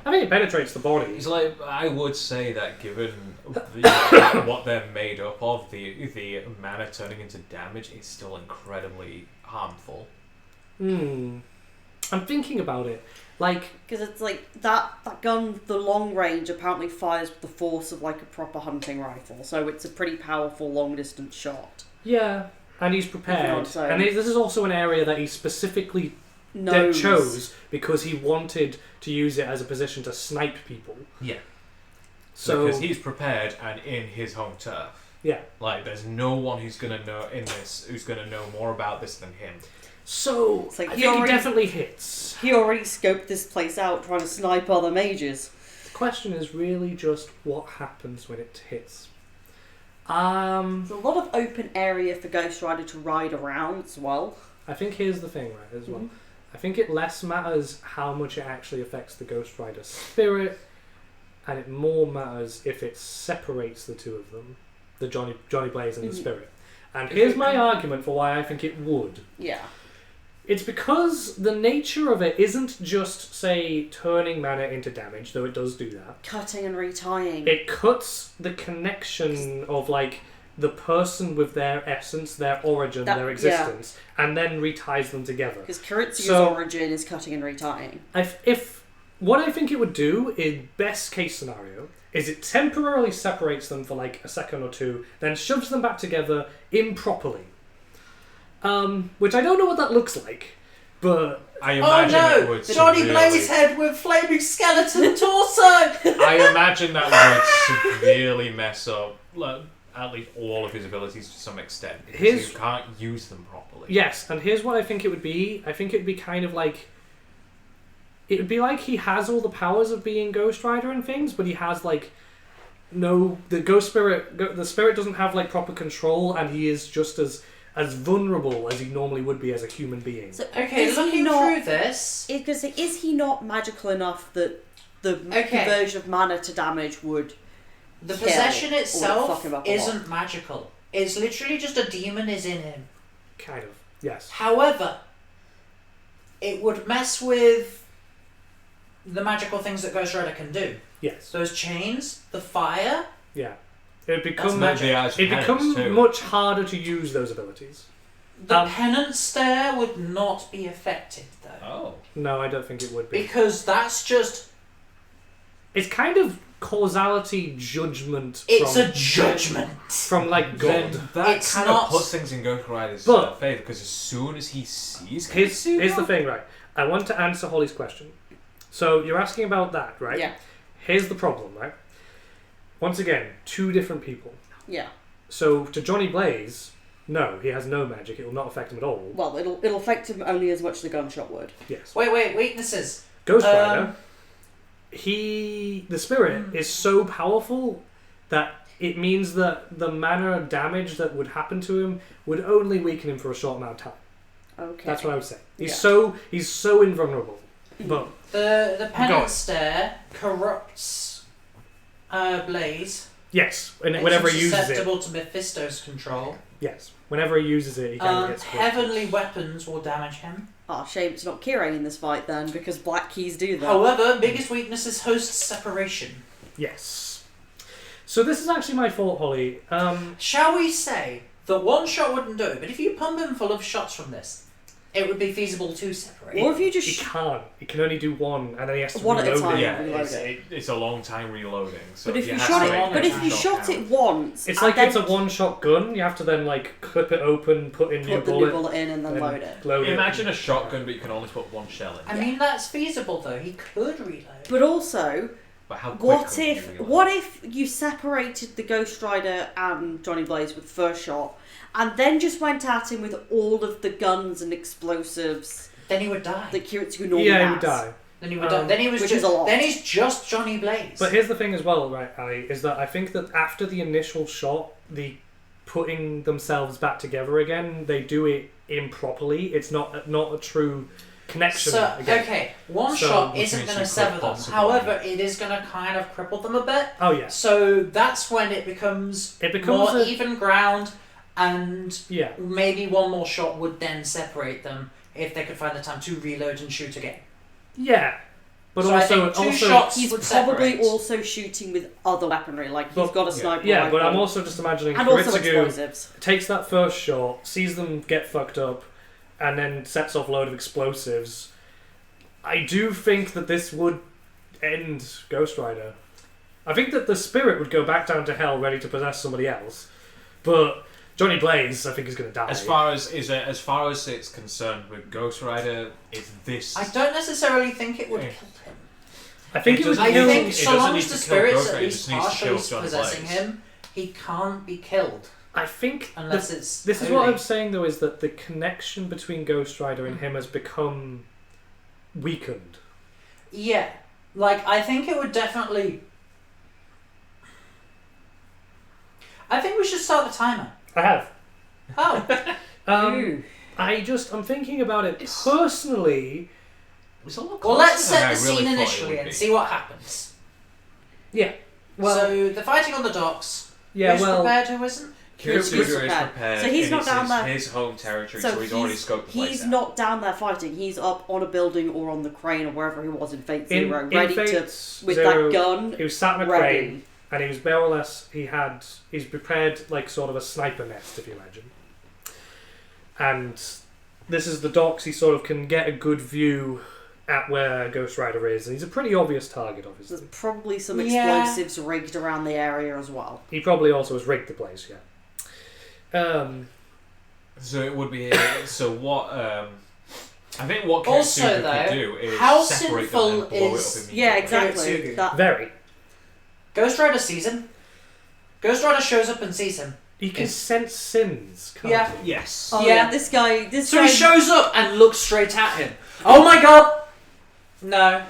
I think it penetrates the body. It's like, I would say that given what they're made up of, the mana turning into damage is still incredibly harmful. I'm thinking about it. Like... Because it's like, that gun, the long range, apparently fires with the force of like a proper hunting rifle, so it's a pretty powerful long distance shot. Yeah. And he's You know prepared. what I'm saying? And this is also an area that he specifically Knows. chose because he wanted to use it as a position to snipe people. Yeah. So Because he's prepared and in his home turf. yeah. Like, there's no one who's gonna know more about this than him. So It's like I he think already- it definitely hits. He already scoped this place out trying to snipe other mages. The question is really just what happens when it hits. There's a lot of open area for Ghost Rider to ride around as well. I think here's the thing, right, as well. Mhm. I think it less matters how much it actually affects the Ghost Rider spirit, and it more matters if it separates the two of them, the Johnny Blaze and the Mhm. spirit. And here's my argument for why I think it would. Yeah. It's because the nature of it isn't just, say, turning mana into damage, though it does do that. Cutting and retying. It cuts the connection of, like, the person with their essence, their origin, That- their existence, and then reties them together. Because Kiritsugu's So- origin is cutting and retying. If what I think it would do, in best case scenario, is it temporarily separates them for like a second or two, then shoves them back together improperly. Which I don't know what that looks like, but I Oh imagine it no! would Johnny severely- Blazehead with flaming skeleton torso! I imagine that would severely mess up, like, at least all of his abilities to some extent. Because you can't use them properly. yes, and here's what I think it would be. I think it would be kind of like it would be like he has all the powers of being Ghost Rider and things, but he has like the spirit doesn't have like proper control, and he is just as vulnerable as he normally would be as a human being. So Okay, is he looking not- through this, Is he not magical enough that the conversion of mana to damage would... the kill possession or itself fuck him up a lot? isn't magical. It's literally just a demon is in him. Kind of, yes. However, it would mess with the magical things that Ghost Rider can do. Yes. Those chains, the fire. Yeah. It becomes That's it becomes much harder to use those abilities. The penance stare would not be affected though. Oh. No, I don't think it would be. Because that's just... It's kind of causality judgment. It's a judgment. From like God. Then that It's kind not- of puts things in Ghost Rider's But- favour, because as soon as he sees Here's Kiritsugu, the thing, right? I want to answer Holly's question. So you're asking about that, right? Yeah. Here's the problem, right? Once again, two different people. Yeah. So to Johnny Blaze, no, he has no magic. It will not affect him at all. Well, it'll affect him only as much as the gunshot would. Yes. Wait, weaknesses. Ghost Rider, the spirit is so powerful that it means that the mana damage that would happen to him would only weaken him for a short amount of time. Okay. That's what I would say. He's Yeah. so invulnerable. But The penance stare corrupts Blaze. yes, and Makes whenever him he uses it, susceptible to Mephisto's control. yes, whenever he uses it, he kind of gets hurt. Heavenly weapons will damage him. Oh, shame it's not Kirei in this fight then, because black keys do that. However, biggest weakness is host separation. Yes. So this is actually my fault, Holly. Shall we say that one shot wouldn't do it, but if you pump him full of shots from this, it would be feasible to separate. Or if you He just... can't. He can only do one, and then he has to One at a reload time. it. yeah, Reload it's a long time reloading. So But if you have shot to it, make but the if you shot shot count. it once, It's and like then it's a one-shot gun. You have to then like clip it open, put in your put the bullet, new bullet in and then and load it. load it. Imagine a shotgun, but you can only put one shell in. I mean, that's feasible though. He could reload. But also, But how quick what can you reload? what if you separated the Ghost Rider and Johnny Blaze with the first shot, and then just went at him with all of the guns and explosives Then he would die. that Kiritsugu normally Yeah, has? he would die. Then he would die. Then he was which just. is a lot. Then he's just Johnny Blaze. But here's the thing as well, right, Ali, is that I think that after the initial shot, the putting themselves back together again, they do it improperly. It's not a true connection So, again. okay, one So, shot which isn't means going you to sever could them. possibly- However, it is going to kind of cripple them a bit. Oh yeah, So that's when it becomes becomes more a- even ground, and yeah. maybe one more shot would then separate them if they could find the time to reload and shoot again. Yeah, but So I also think two also shots He's would probably separate. also shooting with other weaponry, like he's But- got a sniper yeah, rifle. but I'm also just imagining and also Kiritsugu explosives. takes that first shot, sees them get fucked up, and then sets off a load of explosives. I do think that this would end Ghost Rider. I think that the spirit would go back down to hell ready to possess somebody else, but Johnny Blaze, I think, is going to die. As far as it's concerned with Ghost Rider, it's this. I don't necessarily think it would Yeah. kill him. I think It it would doesn't I kill. think it so doesn't long need as to the kill spirit's Ghost at Rider, it least just needs to partially kill Johnny possessing Blaze. him, he can't be killed I think unless it's. this is holy. what I'm saying though, is that the connection between Ghost Rider and him has become weakened. Yeah, like I think it would definitely. I think we should start the timer. I have. Oh, I'm thinking about it personally. It's a lot well, closer let's than set I the really scene thought it initially would and be. see what happens. Yeah. Well, So the fighting on the docks. yeah. Who's well, prepared? Who isn't? Kiritsugu is prepared. prepared. So he's and not it's down there. his home territory, So so he's already scoped the place he's out. not down there fighting. He's up on a building or on the crane or wherever he was in Fate in, Zero, in ready Fate to with Zero, that gun. he was sat in a ready. crane, and he was more or less. He's prepared like sort of a sniper nest, if you imagine. And this is the docks. He sort of can get a good view at where Ghost Rider is, and he's a pretty obvious target, obviously. There's probably some Yeah. explosives rigged around the area as well. He probably also has rigged the place, yeah. So it would be. So what? I think what Also, Kiritsugu though, could do is how separate sinful them and blow it is- up immediately. Yeah, exactly. Kiritsugu. That, Very. Ghost Rider sees him. Ghost Rider shows up and sees him. He can It's- sense sins, can't Yeah. he? Yes. oh Yeah. yeah, this guy. So he shows up and looks straight at him. Oh my god! No,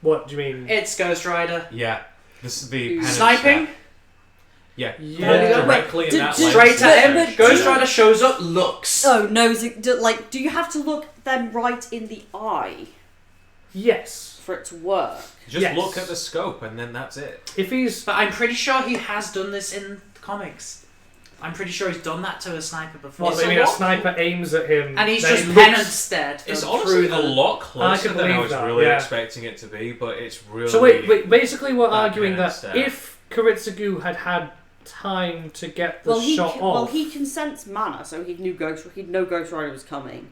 What do you mean? it's Ghost Rider. Yeah. This is the penance Sniping? step. Yeah. Yeah. Directly in that Straight at him. but- Ghost Rider shows up, looks. Oh no! Do you have to look them right in the eye Yes. for it to work? Just Yes. look at the scope and then that's it. If he's But I'm pretty sure he has done this in the comics. I'm pretty sure he's done that to a sniper before. what, I mean, a sniper aims at him, And he's then just he looks- penance stared. It's through honestly the a lot I closer can than I believe was that, really yeah. expecting it to be, but it's really... So wait. Basically, we're that arguing kind of that stuff. if Kiritsugu had time to get the shot off, he can sense mana, so he'd know Ghost Rider was coming.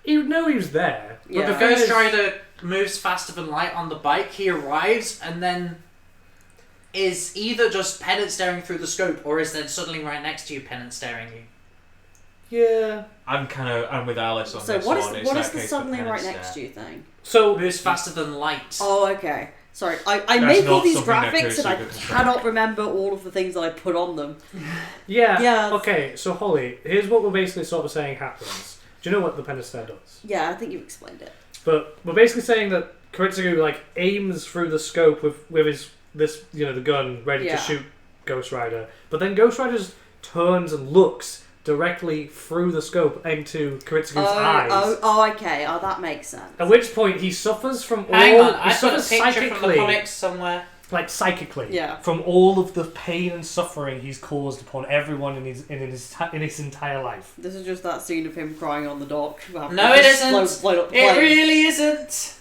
he would know he was there. Yeah. But the Ghost Rider moves faster than light on the bike. He arrives and then is either just penance staring through the scope, or is then suddenly right next to you penance staring you. Yeah. I'm with Alice on So this what one. is It's what that is the case suddenly for right penance next to step. you thing? So Moves faster than light. Oh, okay. Sorry, I That's make all not these something that graphics and I Kiritsugu can cannot remember all of the things that I put on them. yeah. Yeah. Okay. So Holly, here's what we're basically sort of saying happens. Do you know what the penance stare does? Yeah, I think you explained it. But we're basically saying that Kiritsugu like aims through the scope with his the gun ready Yeah. to shoot Ghost Rider, but then Ghost Rider just turns and looks directly through the scope into Kiritsugu's eyes. Okay. Oh, that makes sense. At which point he suffers from Hang all. on, He I've got a suffers picture from the psychically, comics somewhere. like psychically, Yeah. from all of the pain and suffering he's caused upon everyone in his entire life. This is just that scene of him crying on the dock. No, it isn't. Blown up the It plane. really isn't.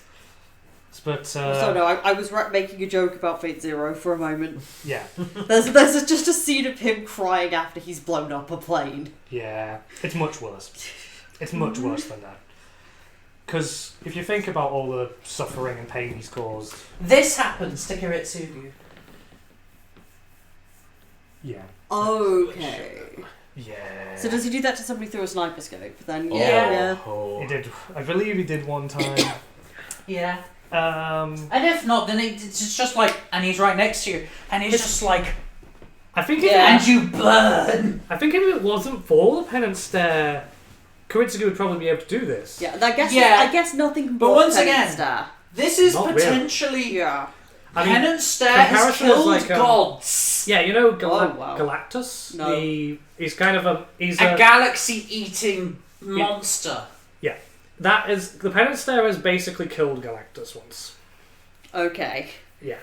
But So no, I was making a joke about Fate Zero for a moment. yeah, There's just a scene of him crying after he's blown up a plane. yeah, it's much worse. It's much worse than that. Because if you think about all the suffering and pain he's caused, This happens to Kiritsugu. yeah, Okay. yeah. So does he do that to somebody through a sniper scope? Then Yeah. yeah. Oh. He did. I believe he did one time. Yeah. Um, And if not, then it's just like, and he's right next to you, and he's just like, I think if and you burn. I think if it wasn't for the penance stare, Kiritsugu would probably be able to do this. Yeah, Yeah. I guess nothing can But block once Penance again- Star. This is Not really. potentially Yeah. I mean, Penance Stare has comparison is killed like, gods. yeah, you know Oh, wow. Galactus. No. He's kind of he's A a galaxy-eating monster. that is the penance stare has basically killed Galactus once. Okay. Yeah.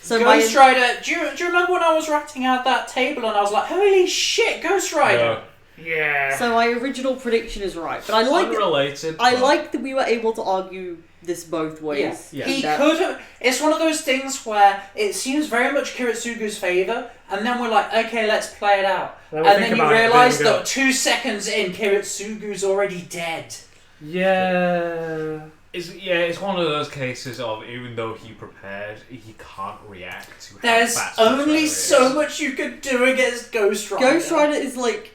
So Ghost Rider. Do you remember when I was ratting out that table and I was like, "Holy shit, Ghost Rider!" Yeah. So my original prediction is right, but I like Unrelated. I but- like that we were able to argue this both ways. Yeah. He And, could have. It's one of those things where it seems very much Kiritsugu's favour, and then we're like, okay, let's play it out. Then we And think then you about it, realise then we go, that 2 seconds in, Kiritsugu's already dead. Yeah. It's one of those cases of even though he prepared, he can't react to how There's fast only Ghost so Rider is. much you could do against Ghost Rider. Ghost Rider is like.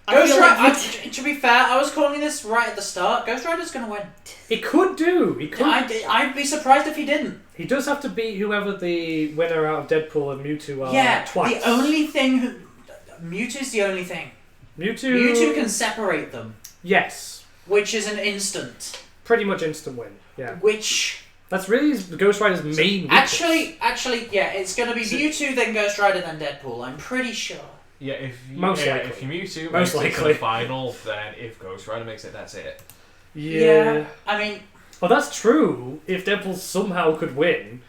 I Ghost feel Rider. like To be fair, I was calling this right at the start. Ghost Rider's gonna win. He could do. He could. I'd be surprised if he didn't. He does have to beat whoever the winner out of Deadpool and Mewtwo are. Yeah, twice. the only thing. Mewtwo's the only thing. Mewtwo. Mewtwo can separate them, Yes. which is an instant. Pretty much instant win. Yeah. Which That's really Ghost Rider's main weakness. actually, yeah, it's gonna be Mewtwo, then Ghost Rider, then Deadpool. I'm pretty sure. Yeah, if Most likely. if Mewtwo Most makes it to likely. the final, then if Ghost Rider makes it, that's it. Yeah. I mean, Oh, that's true. If Deadpool somehow could win,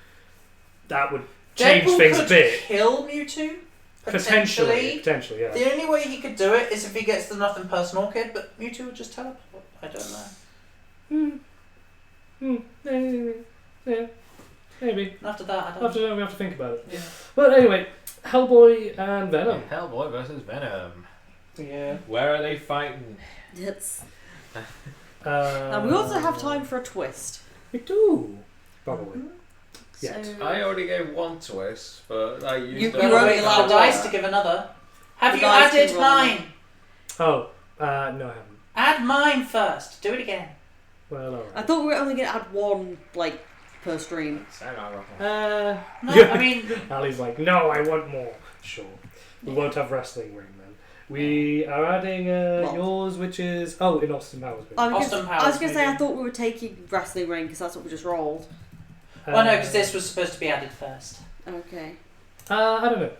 that would change Deadpool things could a bit. kill Mewtwo. Potentially, yeah. The only way he could do it is if he gets the nothing personal kid, but Mewtwo would just teleport. I don't know. Yeah, maybe. After that, I don't know. We have to think about it. Yeah. But anyway, Hellboy and Venom. Hellboy versus Venom. Yeah. Where are they fighting? It's. And we also have time for a twist. We do. Probably. Yet. So, I already gave one twist, but I used You- them. you're Gotta only wait for allowed the dice one. to give another. Have The you dice can added roll. mine? Oh, no, I haven't. Add mine first. Do it again. Well, I alright. thought we were only going to add one, like, per stream. No, Yeah. I mean, Ali's like, no, I want more. Sure. We won't have wrestling ring then. We are adding yours, which is in Austin Powers. Maybe. I was Austin gonna Powers, say I maybe. thought we were taking wrestling ring because that's what we just rolled. Well, no, because this was supposed to be added first. Okay. I don't know.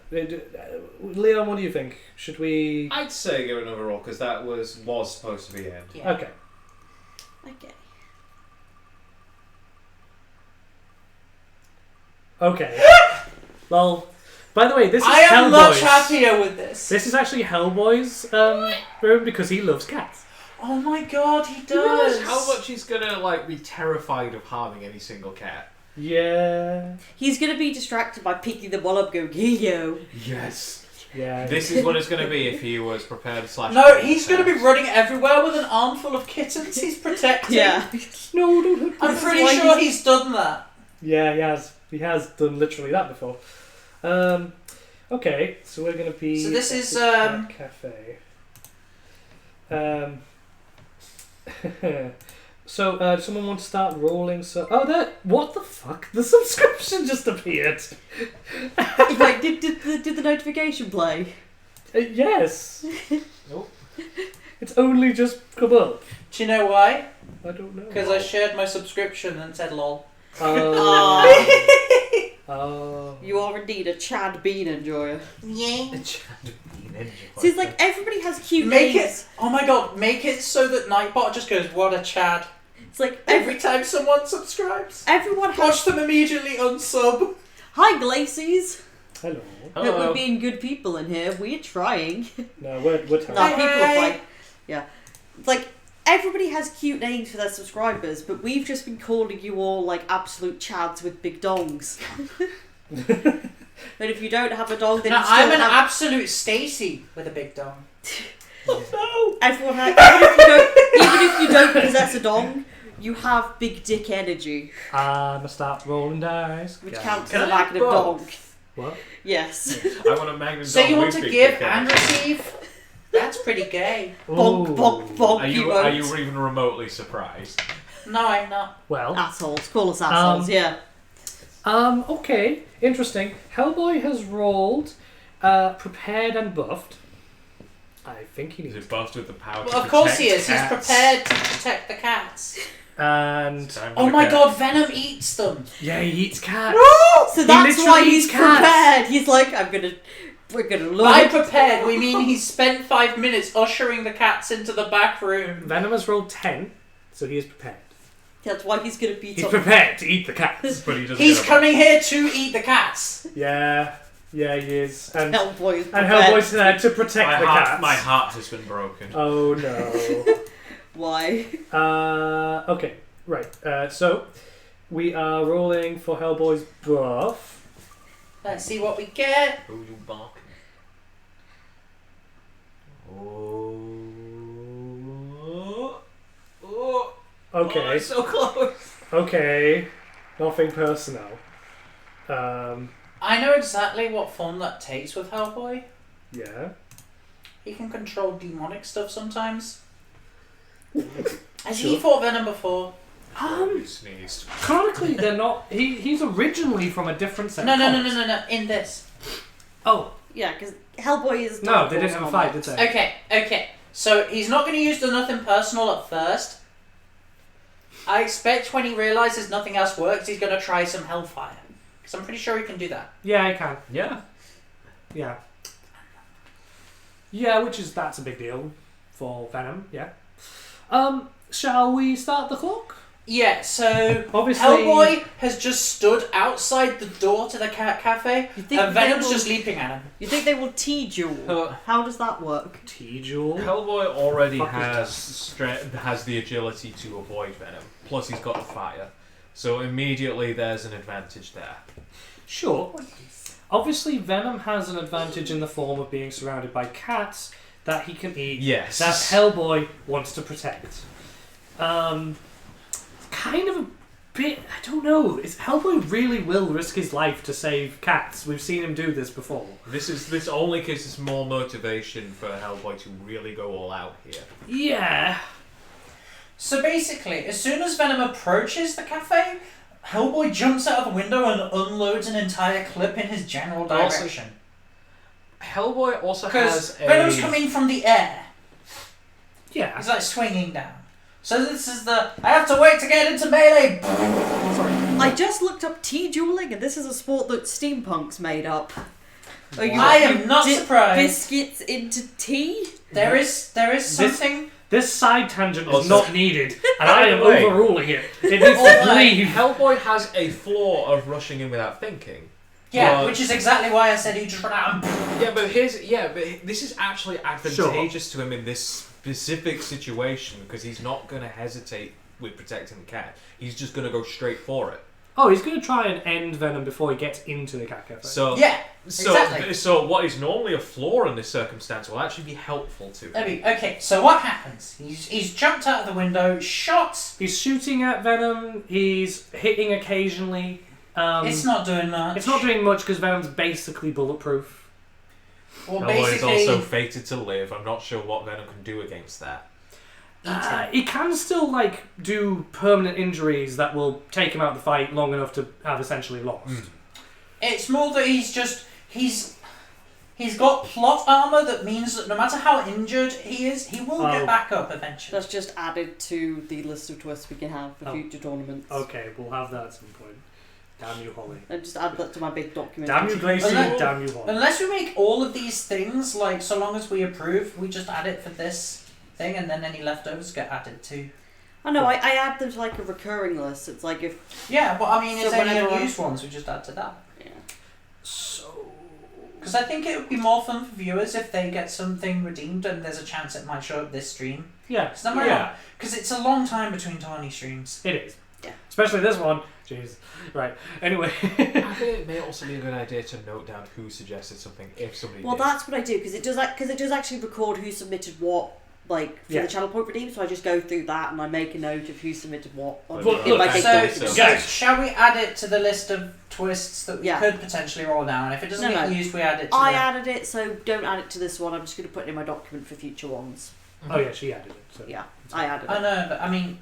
Leon, what do you think? Should we? I'd say give it another roll because that was supposed to be in. Yeah. Okay. Okay. Okay. Well, by the way, this is I am much Hellboy's. happier with this. This is actually Hellboy's room because he loves cats. Oh my god, he Do you realise does. how much he's gonna be terrified of harming any single cat? Yeah. He's gonna be distracted by picking the ball up, going, "Hey yo." Yes. Yeah. This is what it's gonna be if he was prepared / No, he's going to be running everywhere with an armful of kittens he's protecting. Yeah. No, don't. I'm pretty sure he's done that. Yeah, he has. He has done literally that before. Okay, so we're gonna be. So this is, at the cafe. So, does someone want to start rolling? What the fuck? The subscription just appeared. Like, did the notification play? Yes. Nope. It's only just come up. Do you know why? I don't know. Because I shared my subscription and said lol. Oh. You are indeed a Chad Bean enjoyer. Yeah. See, it's like everybody has cute Make names. it. Oh my god, make it so that Nightbot just goes, what a Chad. It's like Every time someone subscribes. everyone has. Watch them immediately unsub. Hi, Glacies. Hello. Look, we're being good people in here. We're trying. No, we're terrible. No, people are Hey. fine. Yeah. It's like everybody has cute names for their subscribers, but we've just been calling you all like absolute chads with big dongs. And if you don't have a dog, then Now, you still I'm an have... absolute Stacy with a big dong. Everyone has, even if you don't possess a dong, you have big dick energy, I'm gonna start rolling dice. which Yeah. counts Can as a I magnet both? dong. What? Yes. I want a magnum. So you dog want with to big give dick and energy. receive? That's pretty gay. Bonk, bonk, bonk. Are you emote. even remotely surprised? No, I'm not. Well. Assholes. Call us assholes, yeah. Okay. Interesting. Hellboy has rolled, prepared and buffed. I think he Is needs. it buffed with the power to Well, of course he protect is. He's cats? prepared to protect the cats. And Time for Oh the my cat. god, Venom eats them. yeah, he eats cats. So that's literally why he's eats cats. prepared. He's like, we're gonna learn. By prepared, we mean he spent 5 minutes ushering the cats into the back room. Venom has rolled 10, so he is prepared. That's why he's gonna beat He's up. prepared to eat the cats. But he doesn't He's get a coming here to eat the cats. Yeah, he is. And Hellboy is prepared. Hellboy's there to protect my the heart, cats. My heart has been broken. Oh no. Why? Okay, right. So we are rolling for Hellboy's buff. Let's see what we get. Who you barking? Oh, Okay, it's so close. okay. Nothing personal. I know exactly what form that takes with Hellboy. Yeah. He can control demonic stuff sometimes. Has Sure. he fought Venom before? You sneezed. Chronically, they're not. He's originally from a different set. No, of no, no, comics. no, no, no. In this. Oh Yeah, because Hellboy is. no, Dark they didn't Horse have a fight, did comics. they? Okay, okay. So he's not going to use the nothing personal at first. I expect when he realizes nothing else works, he's going to try some Hellfire. Because I'm pretty sure he can do that. Yeah, I can. Yeah. Yeah. Yeah, that's a big deal for Venom. Yeah. Shall we start the clock? Yeah, so Obviously. Hellboy has just stood outside the door to the cat cafe, You think and Venom's they will- just leaping at him. You think they will T-duel? How does that work? T-Jewel. Hellboy already Fuck is has the agility to avoid Venom. Plus, he's got the fire, so immediately there's an advantage there. Sure. Obviously, Venom has an advantage in the form of being surrounded by cats that he can eat. Yes. That Hellboy wants to protect. Kind of a bit. I don't know. Is Hellboy really will risk his life to save cats? We've seen him do this before. This only gives us more motivation for Hellboy to really go all out here. Yeah. So basically, as soon as Venom approaches the cafe, Hellboy jumps out of the window and unloads an entire clip in his general Also- direction. Hellboy also Because has a... Venom's coming from the air. Yeah. He's like swinging down. So this is the... I have to wait to get into melee. Sorry. I just looked up tea dueling, and this is a sport that steampunk's made up. I am not dip surprised. Biscuits into tea? There is something... This side tangent is Also- not needed, and I am Wait. overruling it. It needs to leave. Hellboy has a flaw of rushing in without thinking. Yeah, But- which is exactly why I said you just run out and... but this is actually advantageous to him in this specific situation because he's not going to hesitate with protecting the cat. He's just going to go straight for it. Oh, he's going to try and end Venom before he gets into the cat cafe. So Yeah, exactly. So what is normally a flaw in this circumstance will actually be helpful to him. Okay, so what happens? He's jumped out of the window, shot. He's shooting at Venom. He's hitting occasionally. It's not doing much. It's not doing much because Venom's basically bulletproof. Well, Hellboy is basically... also fated to live. I'm not sure what Venom can do against that. He can still do permanent injuries that will take him out of the fight long enough to have essentially lost. It's more that he's got plot armor that means that no matter how injured he is, he will get back up eventually. That's just added to the list of twists we can have for future tournaments. Okay, we'll have that at some point. Damn you, Holly. And just add that to my big document. Damn you, Glacier. Damn you, Holly. Unless we make all of these things, so long as we approve, we just add it for this thing, and then any leftovers get added too. I know, I add them to a recurring list. It's like if... Yeah, but I mean, So if any whenever unused ones, we just add to that. Yeah. So... Because I think it would be more fun for viewers if they get something redeemed and there's a chance it might show up this stream. Yeah. Because it's a long time between Tawny streams. It is. Yeah. Especially this one. Jeez. Right. Anyway. I think it may also be a good idea to note down who suggested something if somebody Well, did. that's what I do, because it does actually record who submitted what, for the channel point redeem, so I just go through that and I make a note of who submitted what in my big document. So shall we add it to the list of twists that we Yeah. could potentially roll down? If it doesn't get used, we add it to I added it, so don't add it to this one. I'm just going to put it in my document for future ones. Oh yeah, she added it. So. Yeah, I added it. I know, but I mean,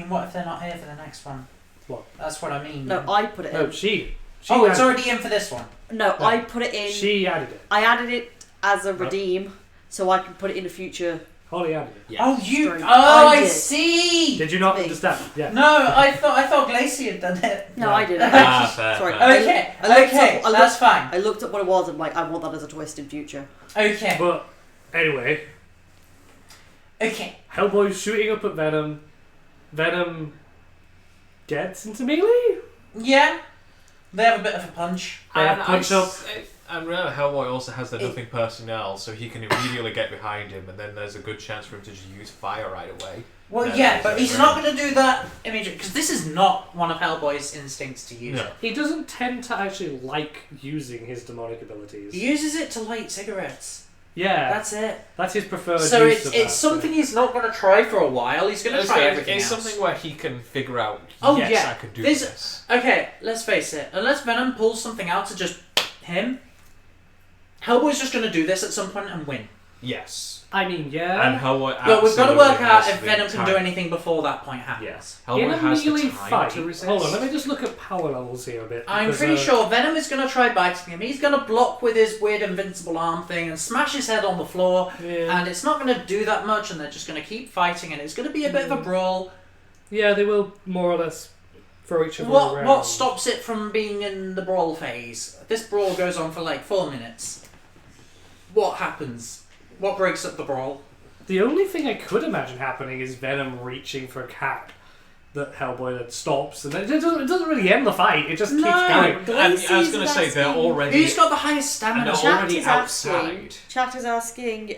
what if they're not here for the next one? What? That's what I mean. No, I put it in. No, she It's added already in for this one. No, I put it in. She added it. I added it as a redeem, so I can put it in a future. Holly added it. Yeah. Oh, you. Stream. Oh, I did. see. Did you not Me. understand? Yeah. No, I thought Glacier had done it. No, No. I didn't. Fair, Sorry. fair. Okay, I that's fine. I looked up what it was and I want that as a twist in future. Okay, But anyway, okay. Hellboy's shooting up at Venom. Venom gets into melee. Yeah, they have a bit of a punch. Yeah, punch up. And remember, Hellboy also has the nothing personnel, so he can immediately get behind him, and then there's a good chance for him to just use fire right away. Well, No, yeah, but that's he's right. not going to do that immediately because this is not one of Hellboy's instincts to use No. it. He doesn't tend to actually like using his demonic abilities. He uses it to light cigarettes. Yeah, That's it. that's his preferred So use of it's that, something he's not going to try for a while. He's going to try everything It's else. something where he can figure out, Oh, yes, yeah. I can do This- this. Okay, let's face it. Unless Venom pulls something out to just him, Hellboy's just going to do this at some point and win. Yes. I mean, yeah. And Hellboy But we've got to absolutely work out has if the Venom can do time. anything before that point happens. Yes. In Hellboy a has the melee time fight, to resist. hold on, let me just look at power levels here a bit. I'm because, pretty sure Venom is going to try biting him. He's going to block with his weird invincible arm thing and smash his head on the floor. Yeah. And it's not going to do that much, and they're just going to keep fighting, and it's going to be a bit of a brawl. Yeah, they will more or less throw each other around. What stops it from being in the brawl phase? This brawl goes on for 4 minutes. What happens? What breaks up the brawl? The only thing I could imagine happening is Venom reaching for a cap that Hellboy then stops, and then it doesn't really end the fight. It just keeps going. And I was going to say, they're already... Who's got the highest stamina? And Chat already is outside. Chat is asking,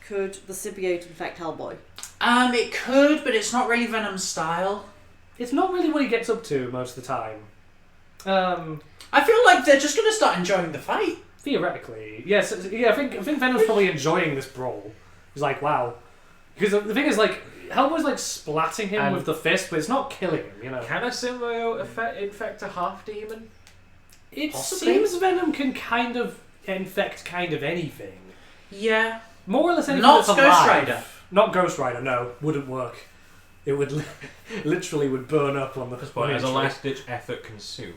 could the symbiote infect Hellboy? It could, but it's not really Venom's style. It's not really what he gets up to most of the time. I feel like they're just going to start enjoying the fight. Theoretically, yes. Yeah, I think Venom's probably enjoying this brawl. He's like, wow, because the thing is, Hellboy's splatting him And- with the fist, but it's not killing him. You know, Can a symbiote infect a half-demon? it Possibly. seems Venom can kind of infect kind of anything. Yeah. More or less anything Not that's Ghost alive. Rider. Not Ghost Rider, no. Wouldn't work. It would literally would burn up on the But as a entry. last-ditch effort, consume.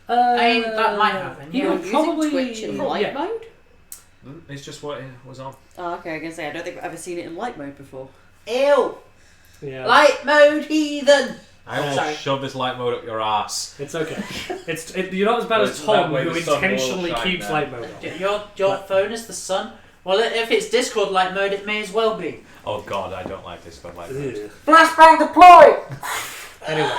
I mean, that might happen. You Yeah. would probably Twitch in light yeah. mode? It's just what it was on. Oh, okay, I was gonna say, I don't think I've ever seen it in light mode before. Ew! Yeah. Light mode heathen! I will Sorry. shove this light mode up your ass. It's okay. You're not as bad as That Tom, way who the sun will intentionally shine keeps there. light mode on. Your phone is the sun? Well, if it's Discord light mode, it may as well be. Oh god, I don't like this, but light mode. Ugh. Flashbang deploy! Anyway,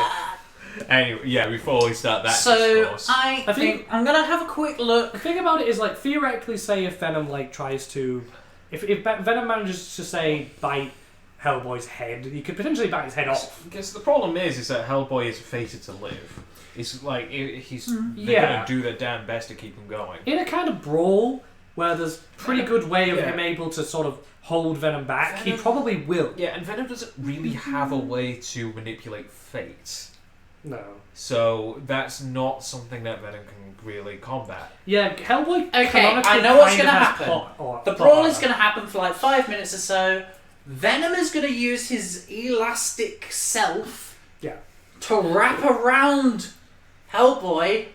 Anyway, yeah, before we start that So, discourse. I I think I'm gonna have a quick look. the thing about it is, like, theoretically, say if Venom like tries to, if Venom manages to say bite Hellboy's head, he could potentially bite his head off. Because the problem is that Hellboy is fated to live. It's like they're Yeah. gonna do their damn best to keep him going. In a kind of brawl where there's pretty good way of Yeah. him able to sort of hold Venom back, he Venom- probably will. Yeah, and Venom doesn't really have a way to manipulate fate. No. So that's not something that Venom can really combat. Yeah, Hellboy. Okay, canonically I know what's kind of gonna has happen. The plot brawl armor. is gonna happen for like 5 minutes or so. Venom is gonna use his elastic self Yeah. to wrap around Hellboy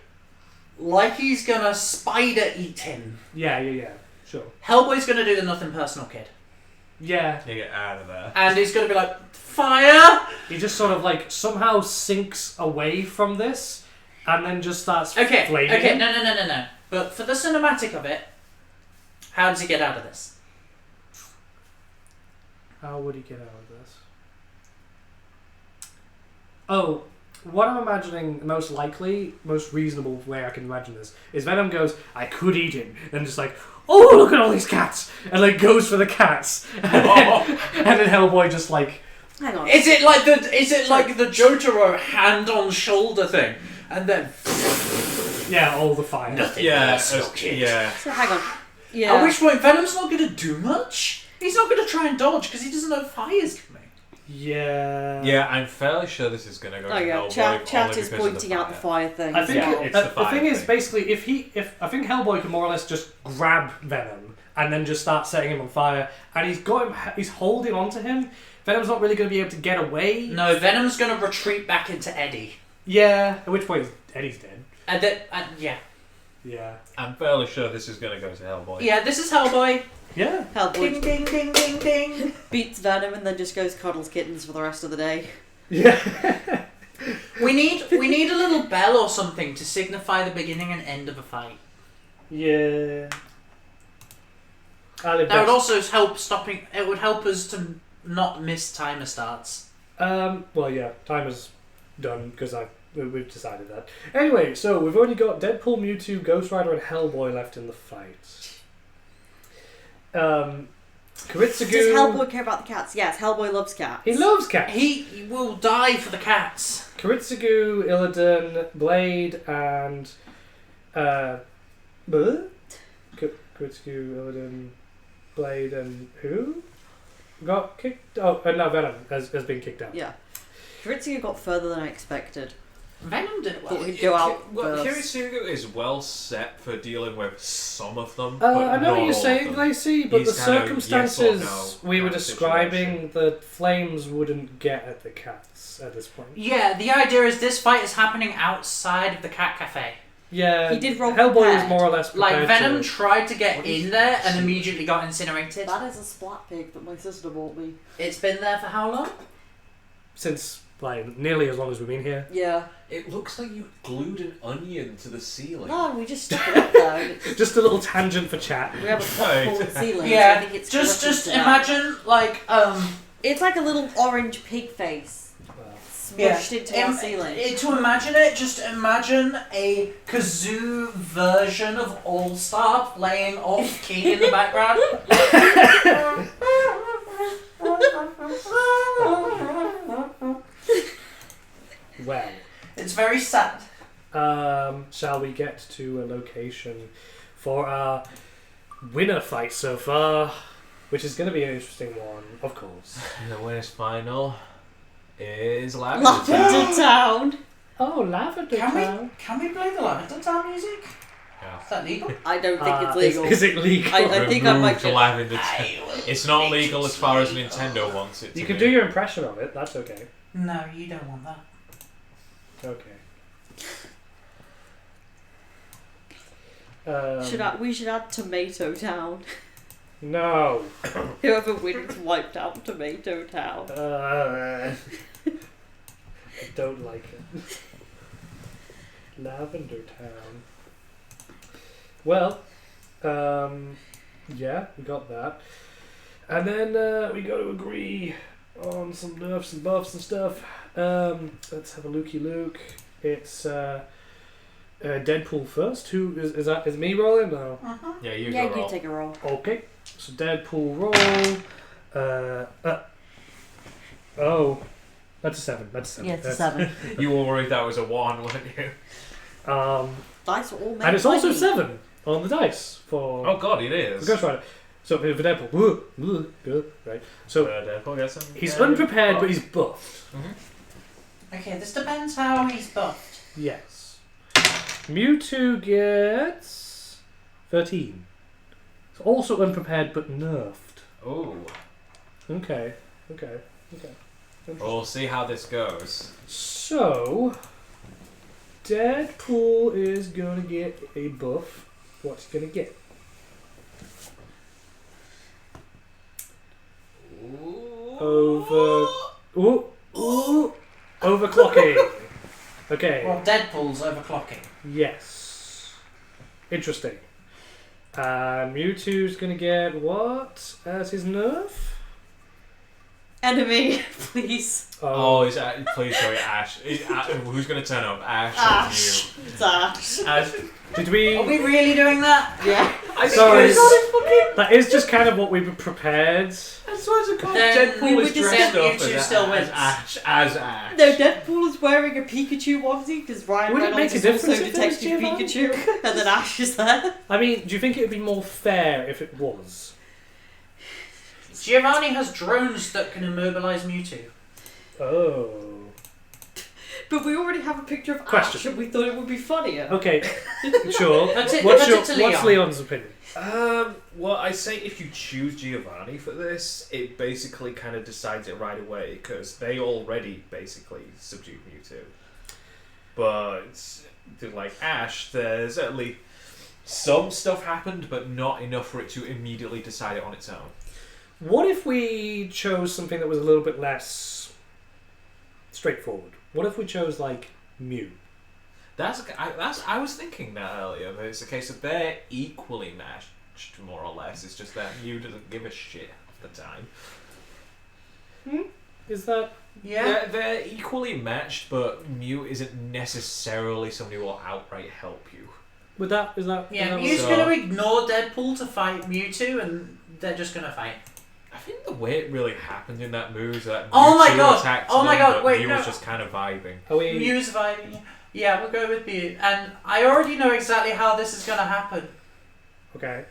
like he's gonna spider eat him. Yeah, sure. Hellboy's gonna do the nothing personal kid. Yeah, You get out of there. And he's gonna be like, fire! he just sort of like somehow sinks away from this, and then just starts Okay, flaming. okay, no. But for the cinematic of it, how does he get out of this? How would he get out of this? Oh, what I'm imagining the most likely, most reasonable way I can imagine this is Venom goes, I could eat him, and just like, oh, look at all these cats, and like goes for the cats, and then Hellboy just like, Hang on. Is it like the Jotaro hand on shoulder thing? And then yeah, all the fire. Yeah, personal kid. yeah. So hang on. Yeah. At which point Venom's not gonna do much? He's not gonna try and dodge because he doesn't know fire's coming. Yeah. Yeah, I'm fairly sure this is gonna go Oh to yeah, Hellboy chat only is because of pointing out the fire thing. I think Yeah, it's the the fire thing is thing. basically if I think Hellboy can more or less just grab Venom and then just start setting him on fire, and he's holding onto him. Venom's not really going to be able to get away. No, Venom's gonna retreat back into Eddie. Yeah. At which point Eddie's dead. And then, yeah. Yeah. I'm fairly sure this is gonna go to Hellboy. Yeah, this is Hellboy. Yeah. Hellboy Ding, ding, ding, ding, ding. beats Venom and then just goes cuddles kittens for the rest of the day. Yeah. We need a little bell or something to signify the beginning and end of a fight. Yeah. That would also help stopping. It would help us to not miss timer starts. Well, yeah, timer's done because we've decided that. Anyway, so we've already got Deadpool, Mewtwo, Ghost Rider, and Hellboy left in the fight. Kiritsugu. Does Hellboy care about the cats? Yes, Hellboy loves cats. He loves cats. He will die for the cats. Kiritsugu, Illidan, Blade, and Kiritsugu, Illidan, Blade, and who got kicked? Oh, and now Venom has been kicked out. Yeah. Kiritsugu got further than I expected. Venom did well. Thought he'd go out Well, first. Kiritsugu is well set for dealing with some of them. I know but what not you're all saying, of them. Lacey, but He's the kind of circumstances yes or no we were kind of describing, situation. the flames wouldn't get at the cats at this point. Yeah, the idea is this fight is happening outside of the cat cafe. Yeah, He did roll Hellboy was prepared. more or less prepared Like Venom to- tried to get in there and immediately got incinerated. That is a splat pig that my sister bought me. It's been there for how long? since like nearly as long as we've been here. Yeah. It looks like you glued an onion to the ceiling. No, we just stuck it up there. And it's, Just a little tangent for chat. we have a pot-full ceiling. So I Yeah, think it's just connected to that. imagine like It's like a little orange pig face smushed into our ceiling. To imagine it, just imagine a kazoo version of All Star playing off key in the background. Well, It's very sad. shall we get to a location for our winner fight so far? Which is going to be an interesting one, of course. The winners final is Lavender Lavender Town. Oh, Lavender Town. Can we play the Lavender Town music? Yeah. Is that legal? I don't think it's Is, legal. is it legal? I think I might Remove the get... Lavender Town. It's not legal as far as Nintendo wants it to You be. can do your impression of it. That's okay. No, you don't want that. Okay. We should add Tomato Town. No. Whoever wins wiped out Tomato Town. I don't like it. Lavender Town. Well, yeah, we got that. And then we got to agree on some nerfs and buffs and stuff. Let's have a looky look. It's Deadpool first. Who is that? Is me rolling? No. Yeah, you Yeah, go you roll. take a roll. Okay. So Deadpool roll. Oh, that's a 7. That's a 7. Yeah, it's a That's- 7. You were worried that was a 1, weren't you? Dice are all made And it's by also me. 7 on the dice for Oh god, it for is. Ghost Rider. So for Deadpool, right? So Deadpool gets him. he's unprepared, but he's buffed. Okay, this depends how he's buffed. Yes. Mewtwo gets 13. It's also unprepared, but nerfed. Oh. Okay. We'll see how this goes. So, Deadpool is going to get a buff. What's he going to get? Overclocking. Okay. Well, Deadpool's overclocking. Yes. Interesting. Mewtwo's going to get what as his nerf? Enemy, please. Oh, is that, please show it Ash. Who's going to turn up? Ash. Ash. It's Ash. Ash. Did we? Are we really doing that? Yeah. Sorry. Because That is just kind of what we prepared. I swear to God, Then Deadpool we is would just dressed say up Mewtwo as, still as wins. Ash. As Ash. No, Deadpool is wearing a Pikachu onesie because Ryan Would it Reynolds make a is also difference if it was Detective Giovanni? Pikachu, and then Ash is there. I mean, do you think it would be more fair if it was? Giovanni has drones that can immobilize Mewtwo. Oh. But we already have a picture of Question. Ash, and we thought it would be funnier. Okay, sure. That's it. What's That's it to what's Leon. Leon's opinion? Well, I say if you choose Giovanni for this, it basically kind of decides it right away because they already basically subdued Mewtwo. But like Ash, there's at least some stuff happened, but not enough for it to immediately decide it on its own. What if we chose something that was a little bit less straightforward? What if we chose like Mew? I was thinking that earlier. But it's a case of they're equally matched, more or less. It's just that Mew doesn't give a shit half the time. Is that Yeah. They're equally matched, but Mew isn't necessarily somebody who will outright help you. would that is that? Yeah, is Mew's So- going to ignore Deadpool to fight Mewtwo, and they're just going to fight. I think the way it really happened in that move is that Oh my Mewtwo God! attacked Oh my them, God, but wait, Mew no. was just kind of vibing. Are we? Mew's vibing. Yeah, we'll go with Mew. And I already know exactly how this is going to happen. Okay.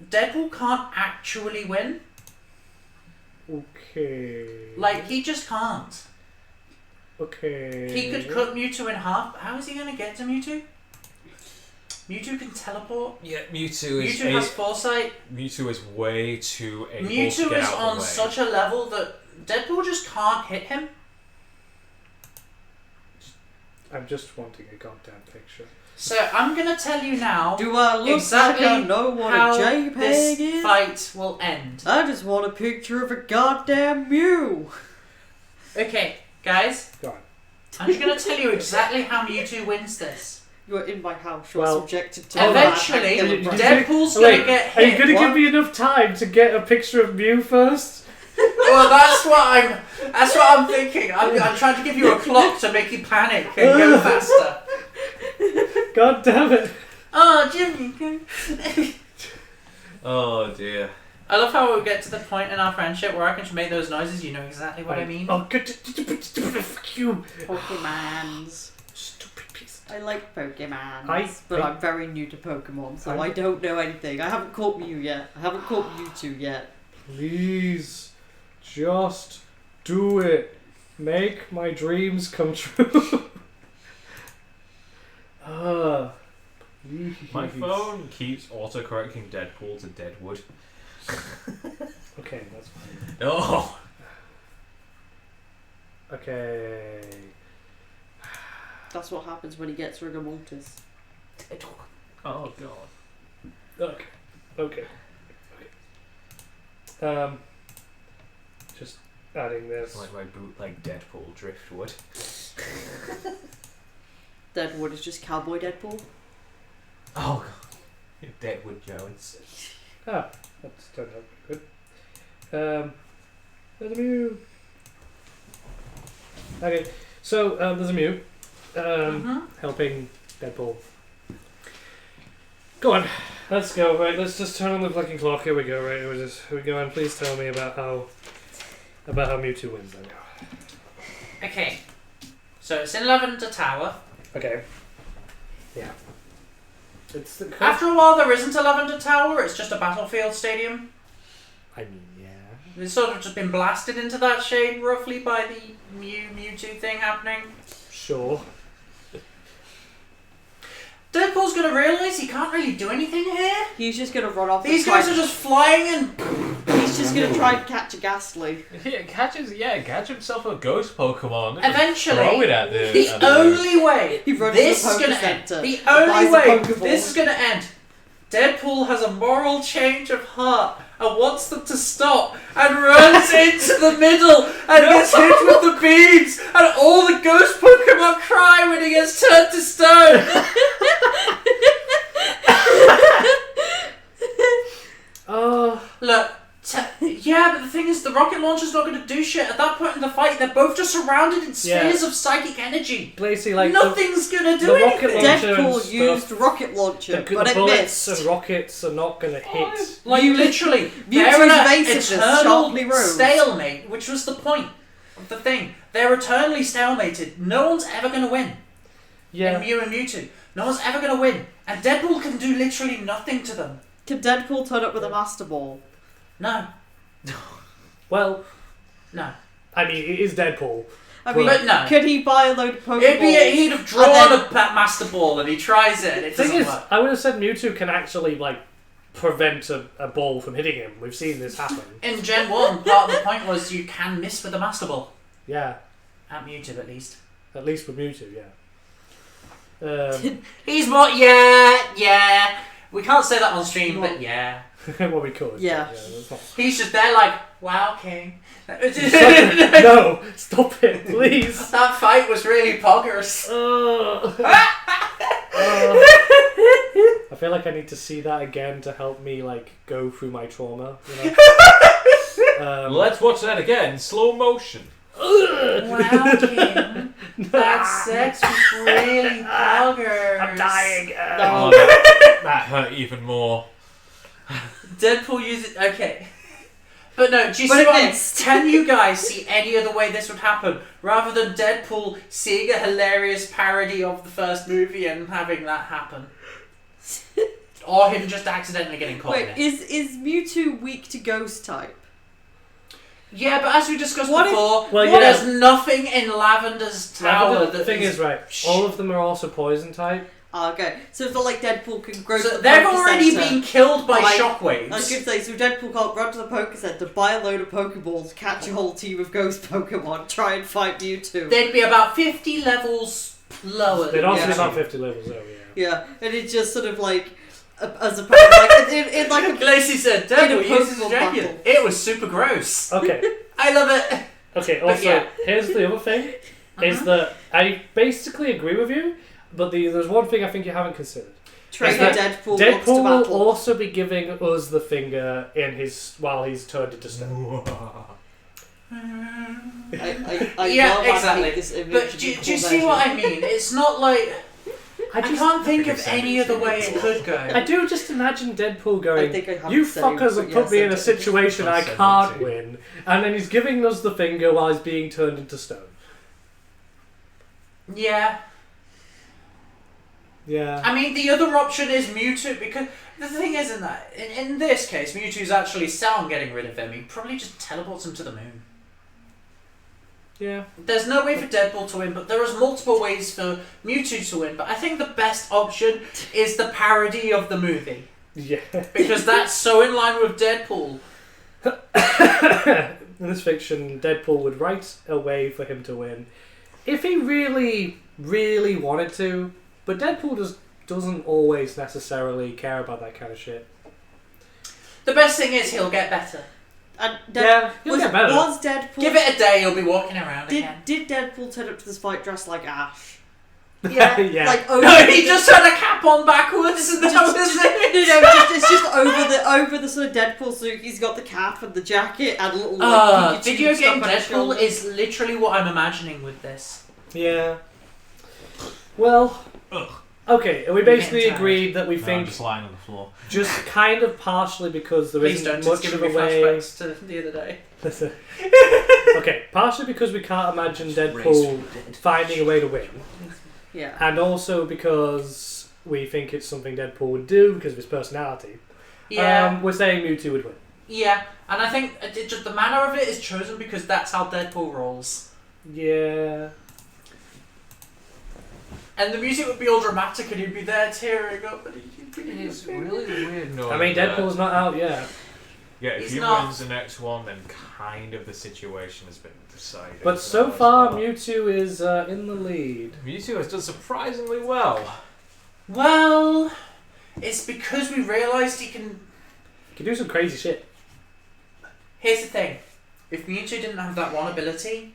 Deadpool can't actually win. Okay. Like, he just can't. Okay. He could cut Mewtwo in half. How is he going to get to Mewtwo? Mewtwo can teleport. Yeah, Mewtwo is Mewtwo has foresight. Mewtwo is way too able to Mewtwo get is out on of the way. such a level that Deadpool just can't hit him. I'm just wanting a goddamn picture. So I'm going to tell you now Do I look exactly like I know what how a JPEG this is? fight will end. I just want a picture of a goddamn Mew. Okay, guys, Go on. I'm just going to tell you exactly how Mewtwo wins this. You're in my house. You're Well, subjected to Eventually, Did you- did you- Deadpool's Wait, going to get Are you hit. going to What? give me enough time to get a picture of Mew first? Well, that's what I'm thinking. I'm trying to give you a clock to make you panic and go faster. God damn it! Oh, Jimmy. Oh dear. I love how we get to the point in our friendship where I can just make those noises. You know exactly what I mean. Oh, good. Fuck you. Pokemons. Stupid piece. I like Pokemons, I- but I- I'm very new to Pokemon, so I'm- I don't know anything. I haven't caught Mew yet. I haven't caught Mewtwo yet. Please, just do it. Make my dreams come true. Please. My phone keeps autocorrecting Deadpool to Deadwood. Okay, that's fine. No. Okay. That's what happens when he gets rigor mortis. Oh god. Okay. Just adding this. It's like my bootleg Deadpool driftwood. Deadwood is just cowboy Deadpool. Oh god. Deadwood Jones. Ah, that's turned out good. There's a Mew. Okay, so there's a Mew helping Deadpool. Go on, let's go. Right, let's just turn on the fucking clock. Here we go. Right, here we go. And please tell me about how Mewtwo wins. Then. Okay. So it's in Lavender Tower. Okay. Yeah. It's the After a while, there isn't a Lavender Tower. It's just a battlefield stadium. I mean, yeah. It's sort of just been blasted into that shape, roughly, by the Mewtwo thing happening. Sure. Deadpool's gonna realise he can't really do anything here. He's just gonna run off. These guys are just flying and... He's just gonna try and catch a Ghastly. Catch himself a ghost Pokemon. Eventually, Throw it at the only way He runs this to is the gonna Poké end. Center, The buys only a way Pokeball. this is gonna end. Deadpool has a moral change of heart and wants them to stop and runs into the middle and gets hit with the beams and all the ghost Pokemon cry when he gets turned to stone. Look, yeah, but the thing is, the rocket launcher's not going to do shit. At that point in the fight, they're both just surrounded in spheres of psychic energy. Basically, like nothing's going to do the rocket anything. launcher Deadpool used rocket launcher, the but it bullets missed. and rockets are not going to hit. Like, literally, Mewtwo's they're in an evasiveness sharply eternal rose. stalemate, which was the point of the thing. They're eternally stalemated. No one's ever going to win. Yeah. In Mew and Mewtwo. No one's ever going to win. And Deadpool can do literally nothing to them. Can Deadpool turn up with a Master Ball? No. Well, No. I mean, it is Deadpool. I mean, But no. could he buy a load of Pokeballs? He'd have drawn and then- a Master Ball and he tries it and it The thing doesn't is, work. I would have said Mewtwo can actually like prevent a ball from hitting him. We've seen this happen. In Gen 1, part of the point was you can miss with a Master Ball. Yeah, At Mewtwo, at least. at least with Mewtwo. Yeah. He's more... Yeah. We can't say that on stream, but yeah. Well, we could. Yeah. That's not... He's just there like, wow, King. No, stop it, please. That fight was really poggers. I feel like I need to see that again to help me like go through my trauma. You know? Let's watch that again, slow motion. Wow, King. That sex was really poggers. I'm dying. Oh, that hurt even more. Deadpool uses... Okay. But no, do you But see it what missed. Can you guys see any other way this would happen? Rather than Deadpool seeing a hilarious parody of the first movie and having that happen. Or him just accidentally getting caught in Wait, it. is Mewtwo weak to Ghost type? Yeah, but as we discussed What if- before, Well, yeah. there's nothing in Lavender's Tower the that thing is, right, all of them are also poison type. Okay, so it's not like Deadpool can grow to So the they've Poké already Center. been killed by I was shockwaves. going to say, so Deadpool can't run to the Poké Center, buy a load of Pokeballs, catch a whole team of Ghost Pokemon, try and fight Mewtwo. They'd be about 50 levels lower. They'd than also be Yeah. about 50 levels, though. Yeah. Yeah, and it's just sort of like, as opposed like in like a Lacey said, In a Deadpool uses Pokeball ejaculate. battle. It was super gross. Okay. I love it. Okay. But Also, yeah. here's the other thing: is that I basically agree with you, but there's one thing I think you haven't considered. trainer that Deadpool, Deadpool wants to will battle. also be giving us the finger while he's turned into stone. I Yeah, love and exactly. hate this image But of do the you see what I mean? It's not like... I just- can't think of Because any other way it could go. I do just imagine Deadpool I going, think I have "You the same, fuckers but have put yes, me I in a do. situation I I've said can't it too. win," and then he's giving us the finger while he's being turned into stone. Yeah. Yeah. I mean, the other option is Mewtwo, because the thing is in this case, Mewtwo's actually set on getting rid of him. He probably just teleports him to the moon. Yeah. There's no way for Deadpool to win, but there is multiple ways for Mewtwo to win. But I think the best option is the parody of the movie. Yeah. Because that's so in line with Deadpool. In this fiction, Deadpool would write a way for him to win if he really, really wanted to. But Deadpool just doesn't always necessarily care about that kind of shit. The best thing is he'll get better. And Yeah, he'll get better. Was Deadpool... Give it a day, he'll be walking around again. Did Deadpool turn up to this fight dressed like Ash? Yeah. Yeah. Like over No, he just had a cap on backwards and that was it. it's just over the sort of Deadpool suit. He's got the cap and the jacket and a little Pikachu Video stuck game on his Deadpool shoulder. is literally what I'm imagining with this. Yeah. Well, okay, we basically getting tired. agreed that we No, I'm think just lying on the floor. just kind of partially because there Please isn't don't just much give of me a way. flashbacks to the other day. Okay, partially because we can't imagine Deadpool finding a way to win, Yeah. and also because we think it's something Deadpool would do because of his personality. Yeah, We're saying Mewtwo would win. yeah, and I think just the manner of it is chosen because that's how Deadpool rolls. Yeah. And the music would be all dramatic and he'd be there tearing up. And It's really weird. No, I mean, Deadpool's not out yet. Yeah, if He's he not. wins the next one, then kind of the situation has been decided. But for so the most far, part. Mewtwo is in the lead. Mewtwo has done surprisingly well. well, it's because we realised he can. He can do some crazy shit. Here's the thing: if Mewtwo didn't have that one ability,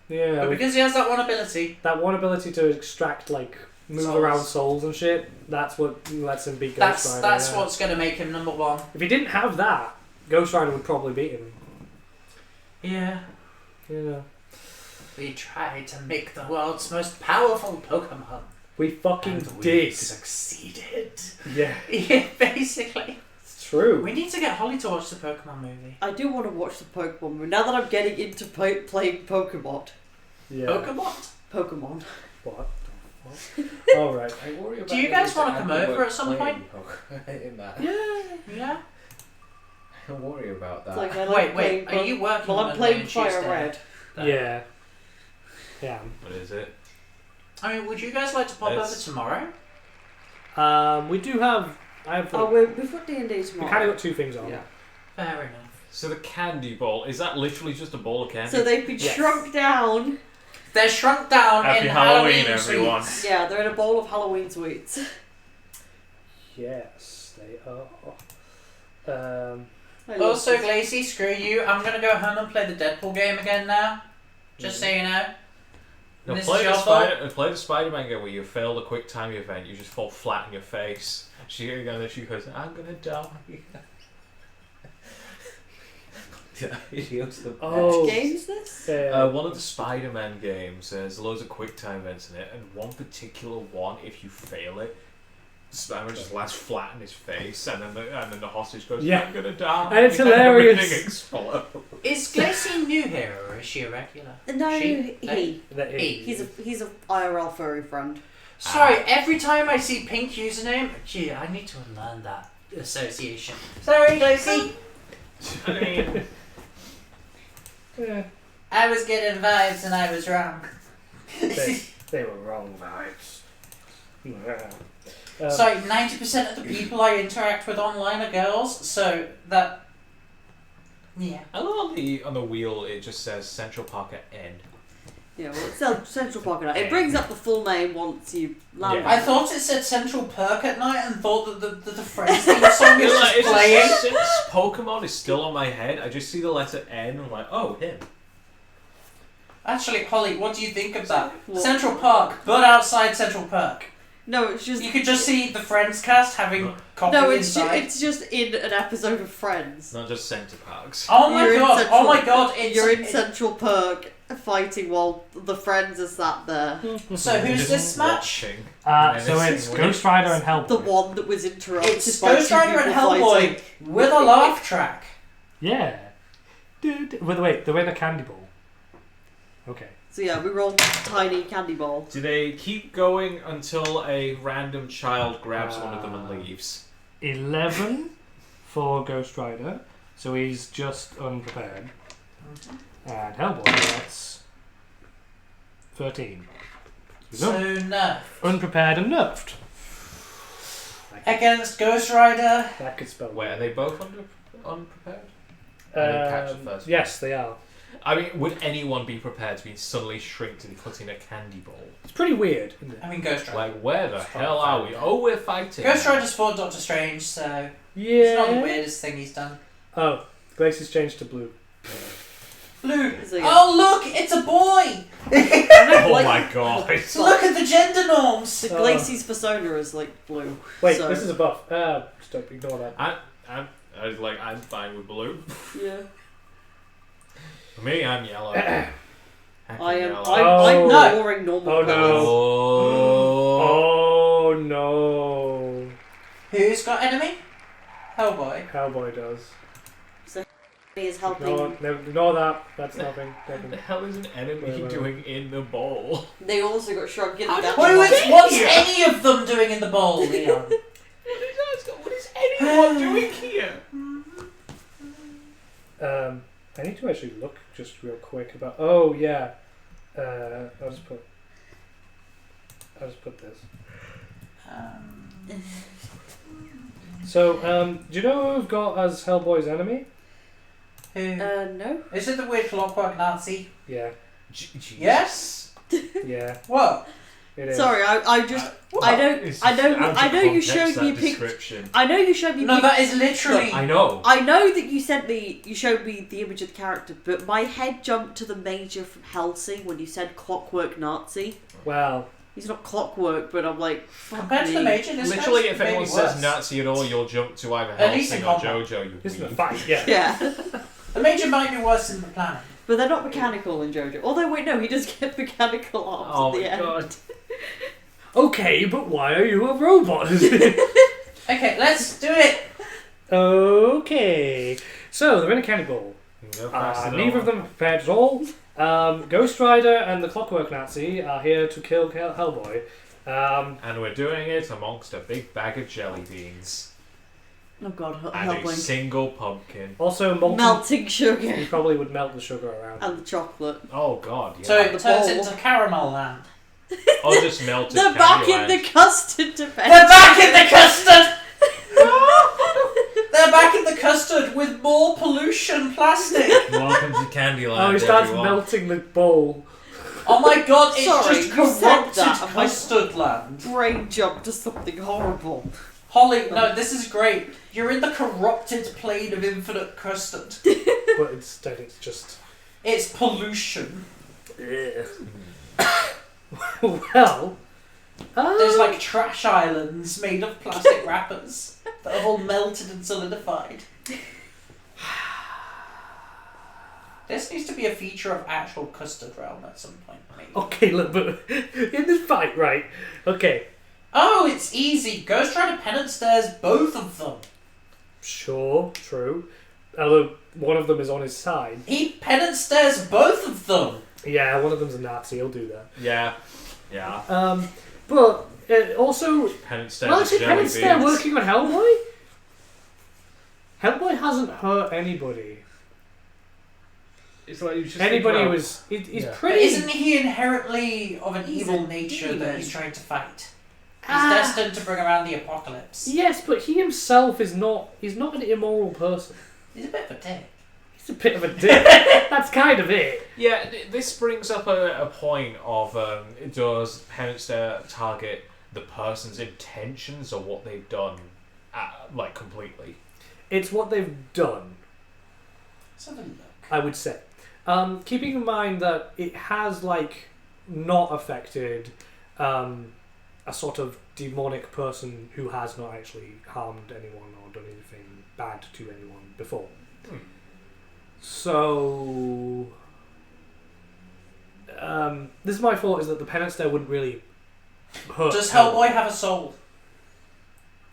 Yeah. but because he has that one ability, That one ability to extract, move Souls. around souls and shit, that's what lets him beat Ghost Rider. that's yeah. what's going to make him number one. If he didn't have that, Ghost Rider would probably beat him. Yeah. Yeah. We tried to make the world's most powerful Pokemon. We fucking And we did. succeeded. Yeah, Yeah, basically. it's true. We need to get Holly to watch the Pokemon movie. I do want to watch the Pokemon movie. Now that I'm getting into playing Pokemon. Yeah. Pokemon? What? Alright. I worry about Do you guys want to come over at some point? In that. Yeah. I worry about that. It's like I like Wait, playing are you working Well, I'm Monday playing and Fire Tuesday? Red. Yeah. Yeah. What is it? I mean, would you guys like to pop over It's- tomorrow? We do have. We've got D&D we tomorrow. kind of got two things on. Yeah. Fair enough. So the candy ball, is that literally just a ball of candy? So they've been Yes. shrunk down. They're shrunk down Happy in Halloween, Halloween everyone. sweets. Yeah, they're in a bowl of Halloween sweets. Yes, they are. I love Also, this. Glacy, screw you. I'm going to go home and play the Deadpool game again now. Just so you know. No, This play is the, your fault. play the Spider-Man game where you fail the quick time event, you just fall flat on your face. She goes, I'm gonna die. Oh. Which game is this? One of the Spider-Man games, there's loads of quick time events in it, and one particular one, if you fail it, Spider-Man just lands flat in his face, and then the hostage goes, Yeah. I'm gonna die. And it's everything hilarious. explodes. Is Glacy new here or is she a regular? No, She? he. That is- He's a IRL furry friend. Sorry, every time I see pink username, gee, I need to unlearn that association. Sorry, Glacy. I mean, Yeah. I was getting vibes and I was wrong. They were wrong vibes. Yeah. Sorry, 90% of the people I interact with online are girls, so that. Yeah. I love on the wheel it just says Central Park at N. Yeah, well, it's Central Park at night. It brings up the full name once you land. Yeah. I thought it said Central Perk at night and thought that the Friends theme song is just It's playing. just, since Pokemon is still on my head, I just see the letter N and I'm like, oh, him. Actually, Holly, what do you think of that? What? Central Park, but outside Central Perk. No, it's just. You could just see the Friends cast having coffee No, it's inside. it's just in an episode of Friends. It's not just Center Parks. Oh my You're in god! Central- Oh my god! It's You're in Central Perk fighting while the friends are sat there. So who's Just this match? watching. So it's Ghost Rider and Hellboy. The one that was interrupted It's by Ghost two Rider and people Hellboy fighting. with a laugh track. Yeah. Wait, they're in a candy ball. Okay. So yeah, we rolled tiny candy ball. Do they keep going until a random child grabs one of them and leaves? 11 for Ghost Rider, so he's just unprepared. And Hellboy gets 13. So no. Unprepared and nerfed. Against Ghost Rider. That could spell. Wait, are they both unprepared? I didn't catch the first one. Yes, they are. I mean, would anyone be prepared to be suddenly shrink to be cut in a candy bowl? It's pretty weird, isn't it? I mean, Ghost Rider. Like, where the hell are we? Oh, we're fighting. Ghost Rider's fought Doctor Strange, so Yeah. it's not the weirdest thing he's done. Oh, Glaciers changed to blue. Blue. So, yeah. Oh, look, it's a boy. Oh my god. Look at the gender norms. The Glacy's persona is like blue. Wait, so, this is a buff. Stop, ignore that. I'm fine with blue. Yeah. For me, I'm yellow. I am. Yellow. I'm No. boring normal Oh, no. colours. Oh. Oh no. Who's got enemy? Hellboy. Hellboy does. He is helping. Ignore that. That's nothing. What the hell is an enemy Wait. doing in the bowl? They also got shrunk in the What's any of them doing in the bowl, Leon? What is anyone doing here? I need to actually look just real quick about. Oh yeah. I'll just put this. So, do you know who we've got as Hellboy's enemy? Who? No. Is it the weird clockwork Nazi? Yeah. Yes. Yeah. What? It is. Sorry, I just. I know you showed me a picture. I know you showed me. No, that is literally. Look, I know. I know that you showed me the image of the character, but my head jumped to the Major from Helsing when you said clockwork Nazi. Well. He's not clockwork, but I'm like, fuck Compared to the me. Major, this Literally, guy's if anyone maybe says worse. Nazi at all, you'll jump to either At least Helsing in or combat. JoJo. You This is a weeb. fight. Yeah. Yeah. The Major might be worse than the planet. But they're not mechanical in JoJo. Although, wait, no, he does get mechanical arms Oh at the my end. god. Okay, but why are you a robot? Okay, let's do it. Okay. So they're in a candy bowl. Neither of them are prepared at all. Ghost Rider and the Clockwork Nazi are here to kill Hellboy. And we're doing it amongst a big bag of jelly beans Oh god, and a Hellboy. single pumpkin. Also, Melting sugar. He probably would melt the sugar around. And the chocolate. Oh god, yeah. So it The turns bowl. into caramel land. Or just melted They're back in Candyland. the custard debate. They're back in the custard! They're back in the custard with more pollution plastic. Welcome to Candyland, Oh, he starts everyone. melting the bowl. Oh my god, it's Sorry, just you said corrupted that, and my- custard land. Brain jumped to something horrible. Holly, no, this is great. You're in the corrupted plane of infinite custard. But instead it's just... It's pollution. Well... There's like trash islands made of plastic wrappers that have all melted and solidified. This needs to be a feature of actual Custard Realm at some point, maybe. Okay, look, but in this fight, right? Okay, Oh, it's easy. Ghost Rider Penance stares both of them. sure, true. Although one of them is on his side. He Penance stares both of them. Yeah, one of them's a Nazi, he'll do that. Yeah. But also... Penance stares Well, at actually, jelly Penance there beans. working on Hellboy? Hellboy hasn't hurt anybody. It's like you just Anybody think was... He's Yeah. But pretty... isn't he inherently of an He's evil a nature demon. that he's trying to fight? He's Ah. destined to bring around the apocalypse. Yes, but he himself is not... He's not an immoral person. He's a bit of a dick. He's a bit of a dick. That's kind of it. Yeah, this brings up a point of does Penance Stare target the person's intentions or what they've done, like completely? It's what they've done, Let's have a look. I would say. Keeping in mind that it has, like, not affected a sort of demonic person who has not actually harmed anyone or done anything bad to anyone before. So... this is my thought, is that the Penance Stare wouldn't really hurt. Does Hellboy have a soul?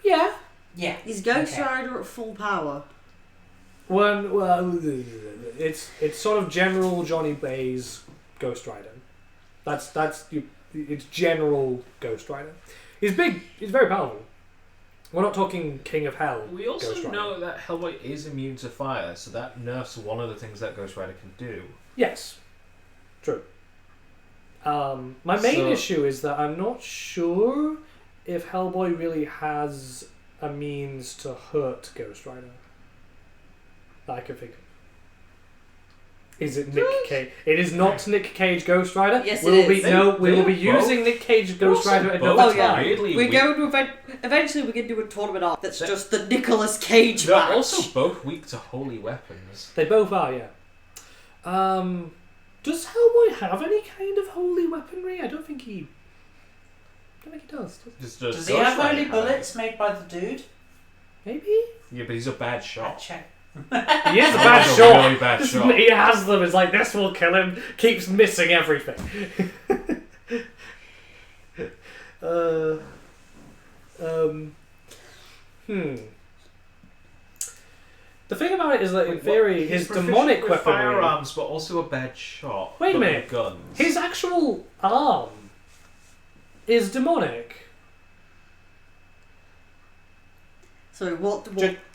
Yeah. Yeah. Is Ghost Okay. Rider at full power? Well, it's sort of general Johnny Bay's Ghost Rider. It's general Ghost Rider. He's big. He's very powerful. We're not talking King of Hell. We Ghost also Rider. know that Hellboy is immune to fire, so that nerfs one of the things that Ghost Rider can do. Yes, true. My main So- issue is that I'm not sure if Hellboy really has a means to hurt Ghost Rider that I can think of. Is it Nick Cage? It is not Nick Cage Ghost Rider. Yes, we will it is. Be, no, we will be They're both- using Nick Cage Ghost Rider at both another Oh, yeah. time. weirdly We're weak. going to eventually we're going to do a tournament arc that's They're- just the Nicolas Cage They're match. also both weak to holy weapons. They both are, yeah. Does Hellboy have any kind of holy weaponry? I don't think he does. Does he have only bullets made by the dude? Maybe? Yeah, but he's a bad I shot. check. He is a He's bad a shot. really bad shot. He has them. It's like, this will kill him. Keeps missing everything. The thing about it is that in theory, his demonic with weaponry... firearms, but also a bad shot. Wait a but with minute. Guns. His actual arm is demonic. So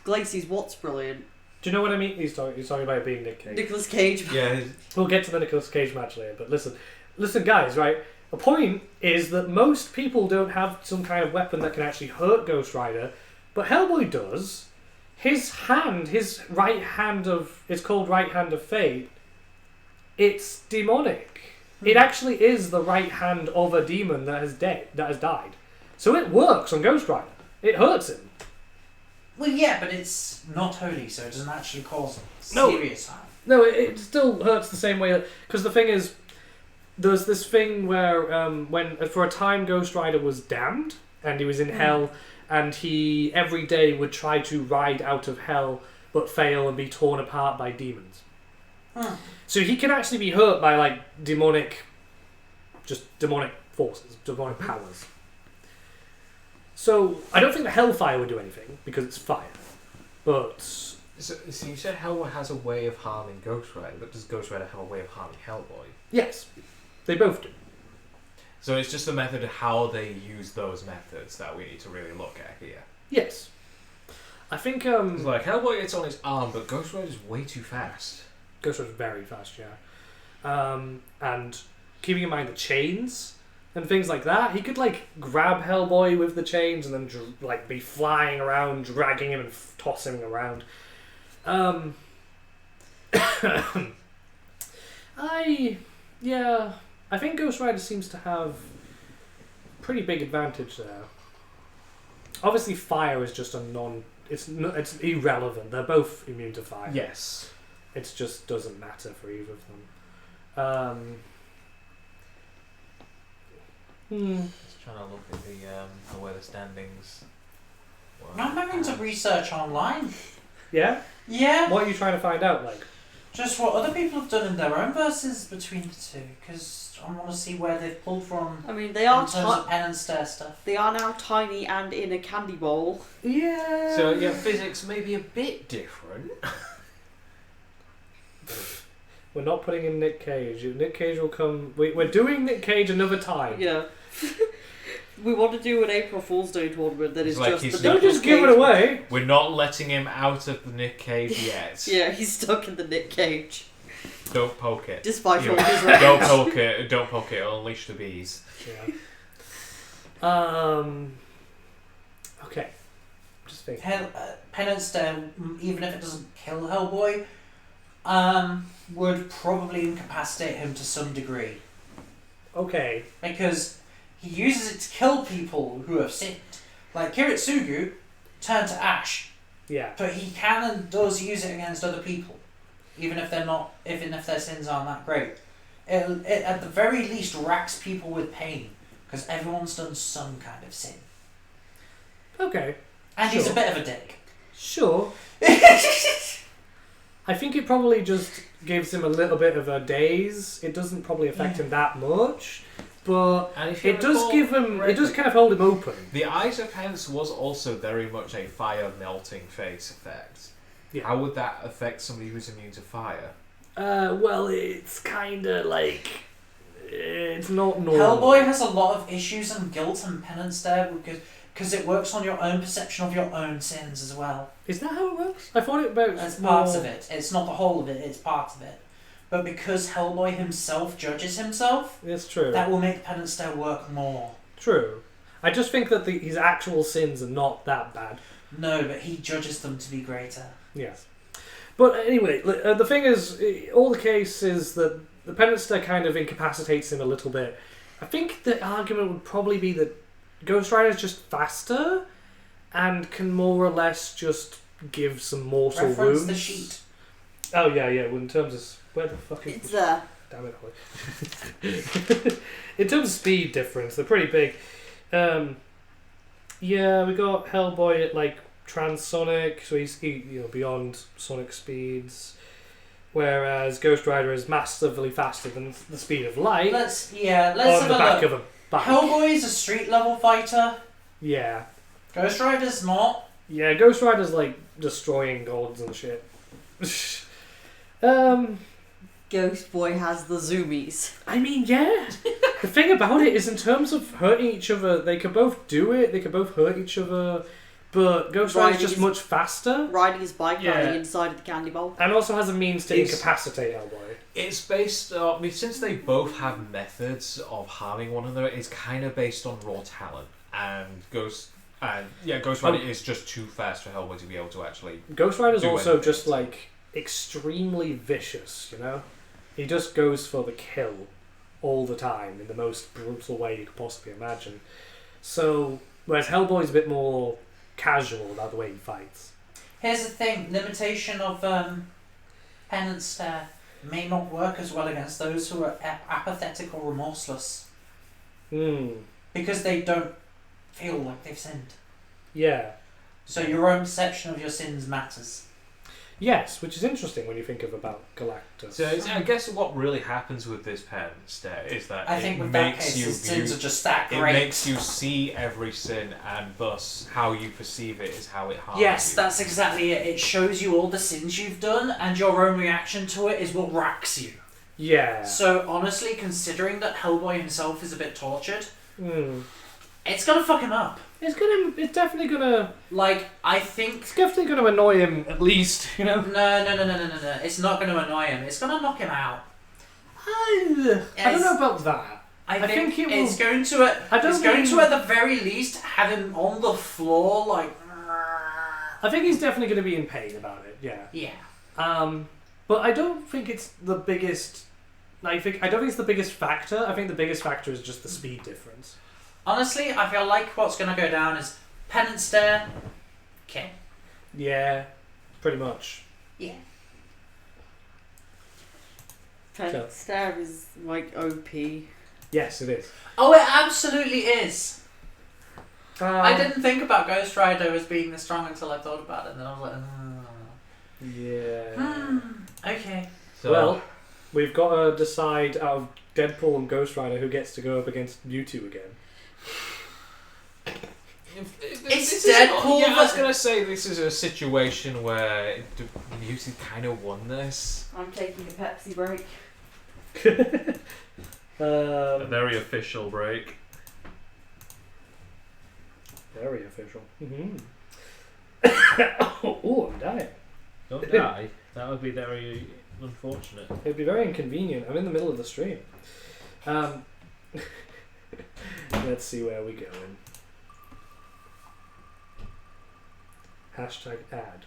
Glacey's what's brilliant? Do you know what I mean? He's talking about it being Nick Cage. Nicolas Cage. Yeah. We'll get to the Nicolas Cage match later, but listen, guys, right? The point is that most people don't have some kind of weapon that can actually hurt Ghost Rider, but Hellboy does. His right hand it's called Right Hand of Fate. It's demonic. It actually is the right hand of a demon that has died. So it works on Ghost Rider. It hurts him. Well, yeah, but it's not holy, so it doesn't actually cause No. serious harm. No, it still hurts the same way. Because the thing is, there's this thing where when for a time Ghost Rider was damned and he was in hell, and he every day would try to ride out of hell but fail and be torn apart by demons. So he can actually be hurt by like demonic forces, demonic powers. So I don't think the Hellfire would do anything because it's fire, but So you said Hellboy has a way of harming Ghost Rider, but does Ghost Rider have a way of harming Hellboy? yes, they both do. So it's just the method of how they use those methods that we need to really look at here. Yes, I think It's like Hellboy gets on his arm, but Ghost Rider's way too fast. Ghost Rider's very fast, yeah. And keeping in mind the chains and things like that, he could like grab Hellboy with the chains and then like be flying around, dragging him and tossing him around. I think Ghost Rider seems to have pretty big advantage there. Obviously, fire is just it's irrelevant. They're both immune to fire. Yes. It just doesn't matter for either of them. Just trying to look at where the standings were. I'm having to research online. Yeah? Yeah, What are you trying to find out, like? just what other people have done in their own verses between the two, because I want to see where they've pulled from I mean, they in are terms of pen and stare stuff. they are now tiny and in a candy bowl. Yeah. So yeah, physics may be a bit different. We're not putting in Nick Cage. Nick Cage will come... We're doing Nick Cage another time. Yeah. We want to do an April Fool's Day tournament that is It's like just he's the Don't Nicolas just give Cage. it away. We're not letting him out of the Nick Cage yet. Yeah, he's stuck in the Nick Cage. Don't poke it. Despite You- all his Don't poke it. Don't poke it. It'll unleash the bees. Yeah. Okay. Just think. Pen and stare, even if it doesn't kill Hellboy, would probably incapacitate him to some degree. Okay. Because he uses it to kill people who have sinned. Like Kiritsugu turned to ash, Yeah. but he can and does use it against other people, even if their sins aren't that great. It at the very least racks people with pain, because everyone's done some kind of sin. Okay. And he's a Sure. bit of a dick. Sure. I think it probably just gives him a little bit of a daze. It doesn't probably affect him that much, but And if you it does recall give him. It does correctly, kind of hold him open. The Eyes of Hence was also very much a fire melting face effect. Yeah. How would that affect somebody who's immune to fire? Well, it's kind of like it's not normal. Hellboy has a lot of issues and guilt and penance there because it works on your own perception of your own sins as well. Is that how it works? I thought it was That's more... part of it. It's not the whole of it, it's part of it. But because Hellboy himself judges himself, It's true. that will make the penance stare work more. True. I just think that his actual sins are not that bad. No, but he judges them to be greater. Yes. But anyway, the thing is, all the case is that the Penance kind of incapacitates him a little bit. I think the argument would probably be that Ghost Rider is just faster and can more or less just give some mortal Reference wounds. the sheet. Oh yeah. Well, in terms of where the fuck is It's there. Damn it, Holly. In terms of speed difference, they're pretty big. Yeah, we got Hellboy at like transonic, so he's beyond sonic speeds. Whereas Ghost Rider is massively faster than the speed of light. Let's on have the a back look. of a bike. Hellboy is a street level fighter. Yeah. Ghost Rider's not. Yeah, Ghost Rider's like destroying gods and shit. Ghost Boy has the zoomies. I mean, yeah. The thing about it is, in terms of hurting each other, they could both do it. They could both hurt each other, but Ghost Rider's just much faster, Riding his bike Yeah. on the inside of the candy bowl. and also has a means to It's- incapacitate Hellboy. It's based on, I mean, since they both have methods of harming one another, it's kind of based on raw talent. And Ghost Rider is just too fast for Hellboy to be able to actually. Ghost Rider's Do also anything. just like extremely vicious. He just goes for the kill all the time in the most brutal way you could possibly imagine. So, whereas Hellboy's a bit more casual about the way he fights. Here's the thing: limitation of penance stare may not work as well against those who are apathetic or remorseless because they don't feel like they've sinned. Yeah. So your own perception of your sins matters. Yes, which is interesting when you think about Galactus. So I guess what really happens with this pen stare is that I it think with that makes case, you his sins view, are just that it great. makes you see every sin, and thus how you perceive it is how it harms Yes, you. that's exactly it. It shows you all the sins you've done, and your own reaction to it is what racks you. Yeah. So honestly, considering that Hellboy himself is a bit tortured, Mm. it's gonna fuck him up. It's definitely gonna It's definitely gonna annoy him at least, No. It's not gonna annoy him. It's gonna knock him out. I don't know about that. I think it it's will. going to. I don't It's going mean- to, at the very least, have him on the floor, like. I think he's definitely gonna be in pain about it. Yeah. Yeah. But I don't think it's the biggest. I don't think it's the biggest factor. I think the biggest factor is just the speed difference. Honestly, I feel like what's gonna go down is penance stare. Okay. Yeah, pretty much. Yeah. So- Stare is like OP. Yes, it is. Oh, it absolutely is. I Um, didn't think about Ghost Rider as being this strong until I thought about it, and then I was like, Yeah. okay. So, Well, we've got to decide out of Deadpool and Ghost Rider who gets to go up against Mewtwo again. It's this is not- Deadpool, Yeah, I was but- gonna say this is a situation where Mewtwo kind of won this. I'm taking a Pepsi break. Very official break. Very official. Mm-hmm. Oh, I'm dying. Don't die. That would be very unfortunate. It'd be very inconvenient. I'm in the middle of the stream. Let's see where we're going. Hashtag ad.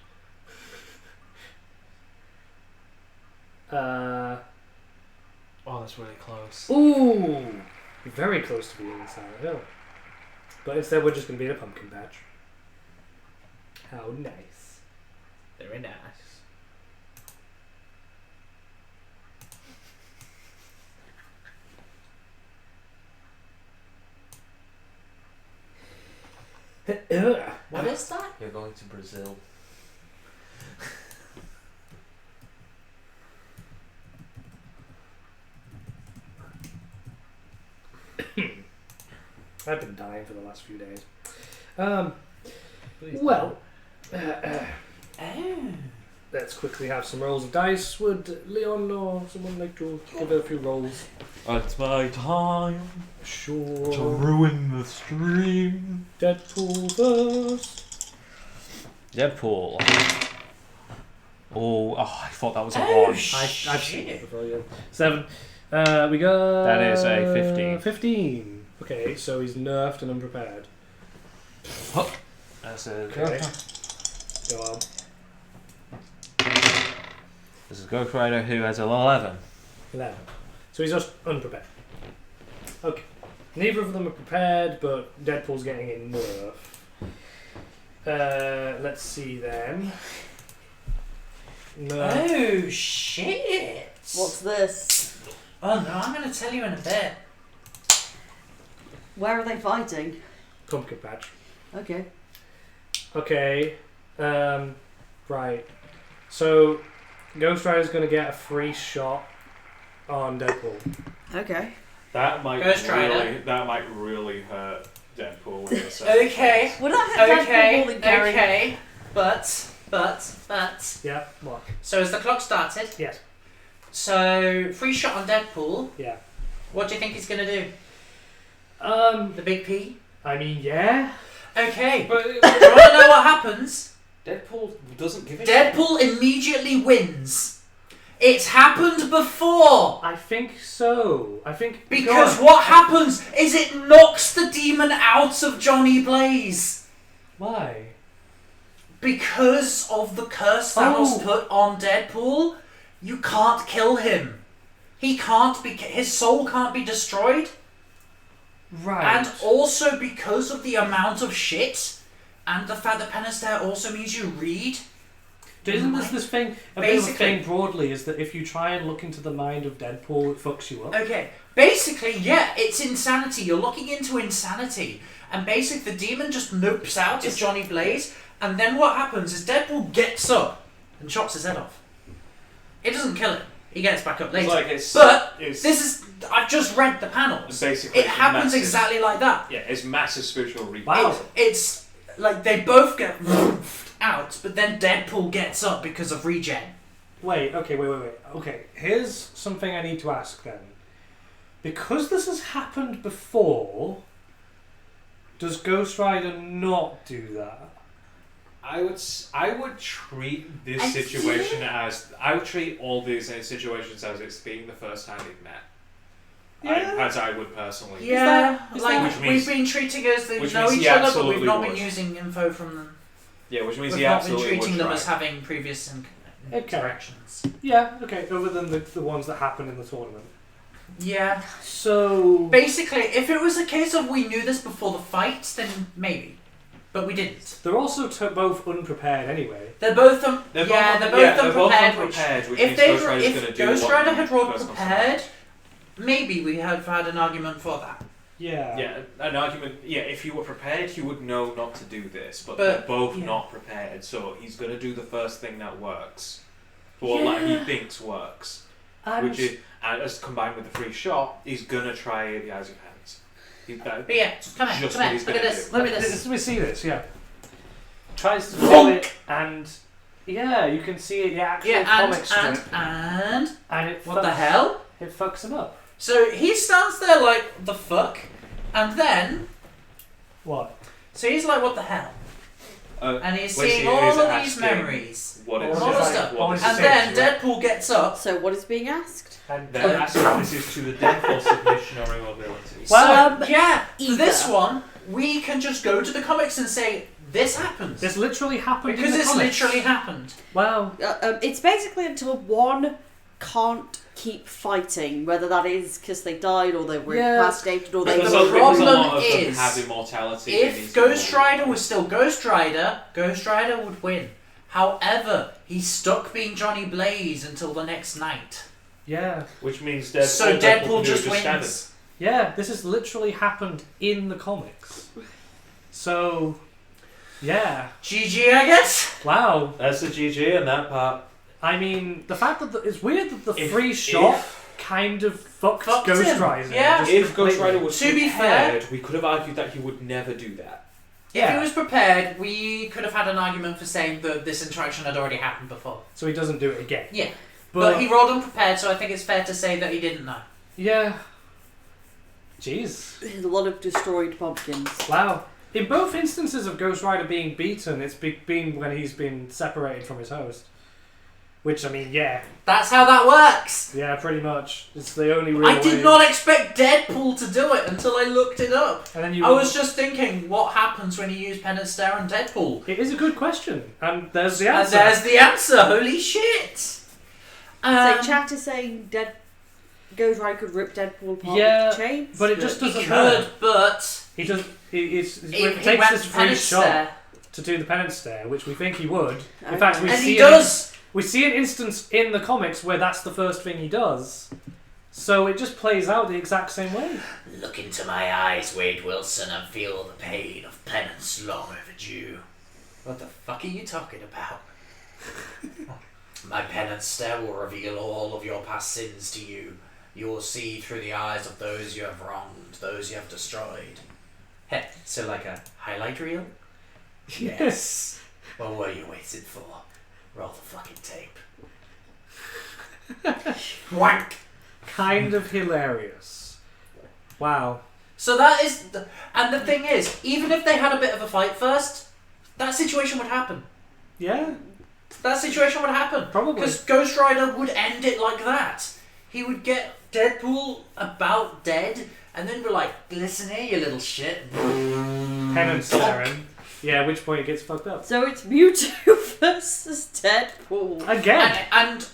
Oh, that's really close. Ooh! Very close to being in Silent Hill. But instead we're just going to be in a pumpkin patch. How nice. Very nice. What is that? You're going to Brazil. I've been dying for the last few days. Please Well, Oh. let's quickly have some rolls of dice. Would Leon or someone like to give it a few rolls? It's my time to Sure. ruin the stream. Deadpool first. Deadpool. Oh, I thought that was a Oh, 1. I've seen it before, yeah. 7. We got... That is a 15. 15. Okay, so he's nerfed and unprepared. That's a Okay. Go on. This is Ghost Rider, who has an 11. 11. So he's just unprepared. Okay. Neither of them are prepared, but Deadpool's getting in nerf. Let's see then. No. Oh shit! What's this? Oh no, I'm going to tell you in a bit. Where are they fighting? Pumpkin patch. Okay. Okay. Right. So Ghost Rider's gonna get a free shot on Deadpool. Okay. That might Ghost Rider. really hurt Deadpool. In this Okay. Would I have Okay. Deadpool and Gary? Okay. But. Yeah. What? So has the clock started? Yes. So free shot on Deadpool. Yeah. What do you think he's going to do? The big P. I mean, yeah. Okay. But you want to know what happens? Deadpool doesn't give a Deadpool immediately wins. It's happened before. I think so. I think Because what happens is it knocks the demon out of Johnny Blaze. Why? Because of the curse that was put on Deadpool, you can't kill him. He can't be. His soul can't be destroyed. Right. And also because of the amount of shit, and the fact that Pen and Stare also means you read. Isn't this thing a bit of a Basically- thing broadly? Is that if you try and look into the mind of Deadpool, it fucks you up? Okay, basically, yeah, it's insanity. You're looking into insanity. And basically, the demon just nopes out of Johnny Blaze, and then what happens is Deadpool gets up and chops his head off. It doesn't kill him. He gets back up later. But this is... I've just read the panels. Basically, It happens massive- exactly like that. Yeah, it's massive spiritual rebirth. Wow. It's like they both get out, but then Deadpool gets up because of regen. Wait. Okay, here's something I need to ask then. Because this has happened before, does Ghost Rider not do that? I would treat this I situation as I would treat all these situations as it's being the first time they've met. Yeah. As I would personally. Yeah, is like that- Which means- we've been treating us they which know means each he other, but absolutely we've not would. been using info from them. Yeah, which means We've he not been absolutely treating would them try. as having previous interactions. Yeah. Okay. Other than the ones that happen in the tournament. Yeah. So Basically, if it was a case of we knew this before the fight, then maybe. But we didn't. they're also both unprepared anyway. They're both They're unprepared. unprepared, which If means they Ghost Rider's going to if do Ghost what Rider had rolled first comes to prepared, mind. maybe we have had an argument for that. Yeah. Yeah, an argument. Yeah, if you were prepared, you would know not to do this. But But, they're both yeah. not prepared, so he's going to do the first thing that works, or like he thinks works, which is, and as combined with the free shot, he's going to try the eyes of hands. But yeah, come here, Just come what here. he's Look at gonna this. do. Look at this. Let me see this. Yeah. Tries to do Bonk! it, and yeah, you can see it. The actual Yeah, comic strip, and it what the fucks- hell? It fucks him up. So he stands there like the fuck, and then What? so he's like what the hell, and he's when seeing she all is of these asking memories, What All is all this the like- stuff, all this and is then right? Deadpool gets up. So what is being asked? And They're asking if this is to the Deadpool submission or immobility. Well, So yeah, for either. this one we can just go to the comics and say this happens this literally happened because in the it's comics. literally happened. Well, It's basically until one can't keep fighting, whether that is because they died or they were Yeah. incapacitated or they Because Because the were a problem lot of them is, have immortality. and he's If Ghost immortal. Rider was still Ghost Rider would win. However, he's stuck being Johnny Blaze until the next night. yeah. Which means Deadpool, So can Deadpool do just stab wins. Yeah, this has literally happened in the comics. So, yeah. GG, I guess. Wow. him. That's the GG in that part. I mean, the fact that it's weird that the If- free shot kind of fucked Ghost him. Rider. Yeah. just If Ghost completely. Rider was To be prepared, we could have argued that he would never do that. If Yeah. he was prepared, we could have had an argument for saying that this interaction had already happened before. So he doesn't do it again. Yeah. But, But he rolled unprepared, so I think it's fair to say that he didn't know. yeah. Jeez. a lot of destroyed pumpkins. Wow. In both instances of Ghost Rider being beaten, it's been when he's been separated from his host. Which, I mean, yeah. That's how that works. Yeah, pretty much. It's the only real I did way. not expect Deadpool to do it until I looked it up. And then you I was just thinking, what happens when you use Pen and Stare on Deadpool? It is a good question. And there's the And answer. there's the answer. Holy shit! So chat is saying Ghost Rider could rip Deadpool apart Yeah, with chains. but it just He doesn't could, matter. but He does. He he takes went this to free penance shot there. to do the penance stare, which we think he would. In Okay. fact, we And see he does. We see an instance in the comics where that's the first thing he does. So it just plays out the exact same way. Look into my eyes, Wade Wilson, and feel the pain of penance long overdue. What the fuck are you talking about? My penance stare will reveal all of your past sins to you. You will see through the eyes of those you have wronged, those you have destroyed. Heh, so like a highlight reel? Yes. What were you waiting for? Roll the fucking tape. Wank! Kind of hilarious. Wow. So that is... And the thing is, even if they had a bit of a fight first, that situation would happen. Yeah, That situation would happen. probably. Because Ghost Rider would end it like that. He would get Deadpool about dead, and then be like, listen here, you little shit. Penance staring. Yeah, at which point it gets fucked up. So it's Mewtwo versus Deadpool. Again. And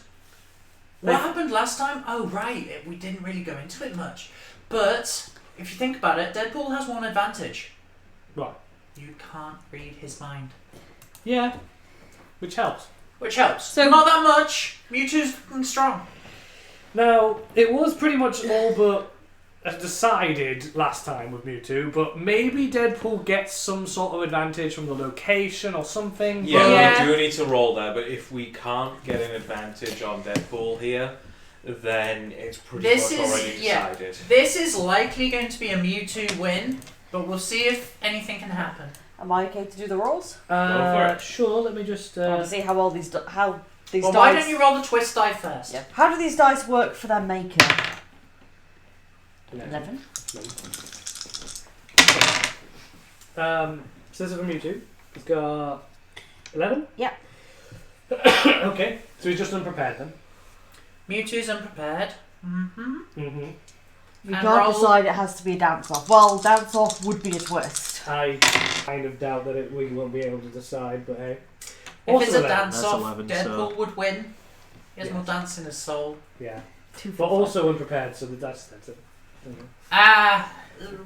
what happened last time? Oh, right, we didn't really go into it much. But, if you think about it, Deadpool has one advantage. What? You can't read his mind. Yeah. Which helps. Which helps. So- Not that much. Mewtwo's fucking strong. Now, it was pretty much all but decided last time with Mewtwo, but maybe Deadpool gets some sort of advantage from the location or something. Yeah, but- Yeah. we do need to roll there, but if we can't get an advantage on Deadpool here, then it's pretty This much is- already yeah. decided. This is likely going to be a Mewtwo win, but we'll see if anything can happen. Am I okay to do the rolls? Go for it. Sure, let me just... I want to see how well these Well, dice. why don't you roll the twist die first? Yeah. How do these dice work for their maker? 11. 11. So this is from Mewtwo. He's got 11? Yeah. Okay, so he's just unprepared then. Mewtwo's unprepared. Mm-hmm. Mm-hmm. You And can't roll- decide it has to be a dance off. Well, dance off would be a twist. I kind of doubt that we won't be able to decide, but hey. If Also it's a 11. dance That's off, 11, Deadpool so- would win. He has Yeah. more dance in his soul. Yeah. 2 But also unprepared, so that's it.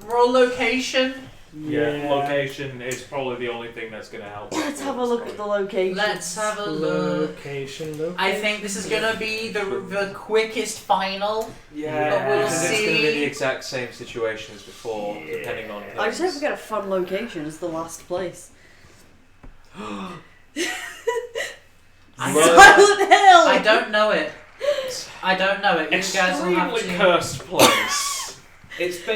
Roll location. Yeah, location is probably the only thing that's going to help. Let's have a look at the location. Let's have a look. Location. I think this is gonna be the quickest final. Yeah, But we'll because it's going to be see. the exact same situation as before, Yeah. depending on I just hope we things. get a fun location as the last place. I Silent Hill! I don't know it. I don't know it. You guys will have Extremely to. cursed place. It's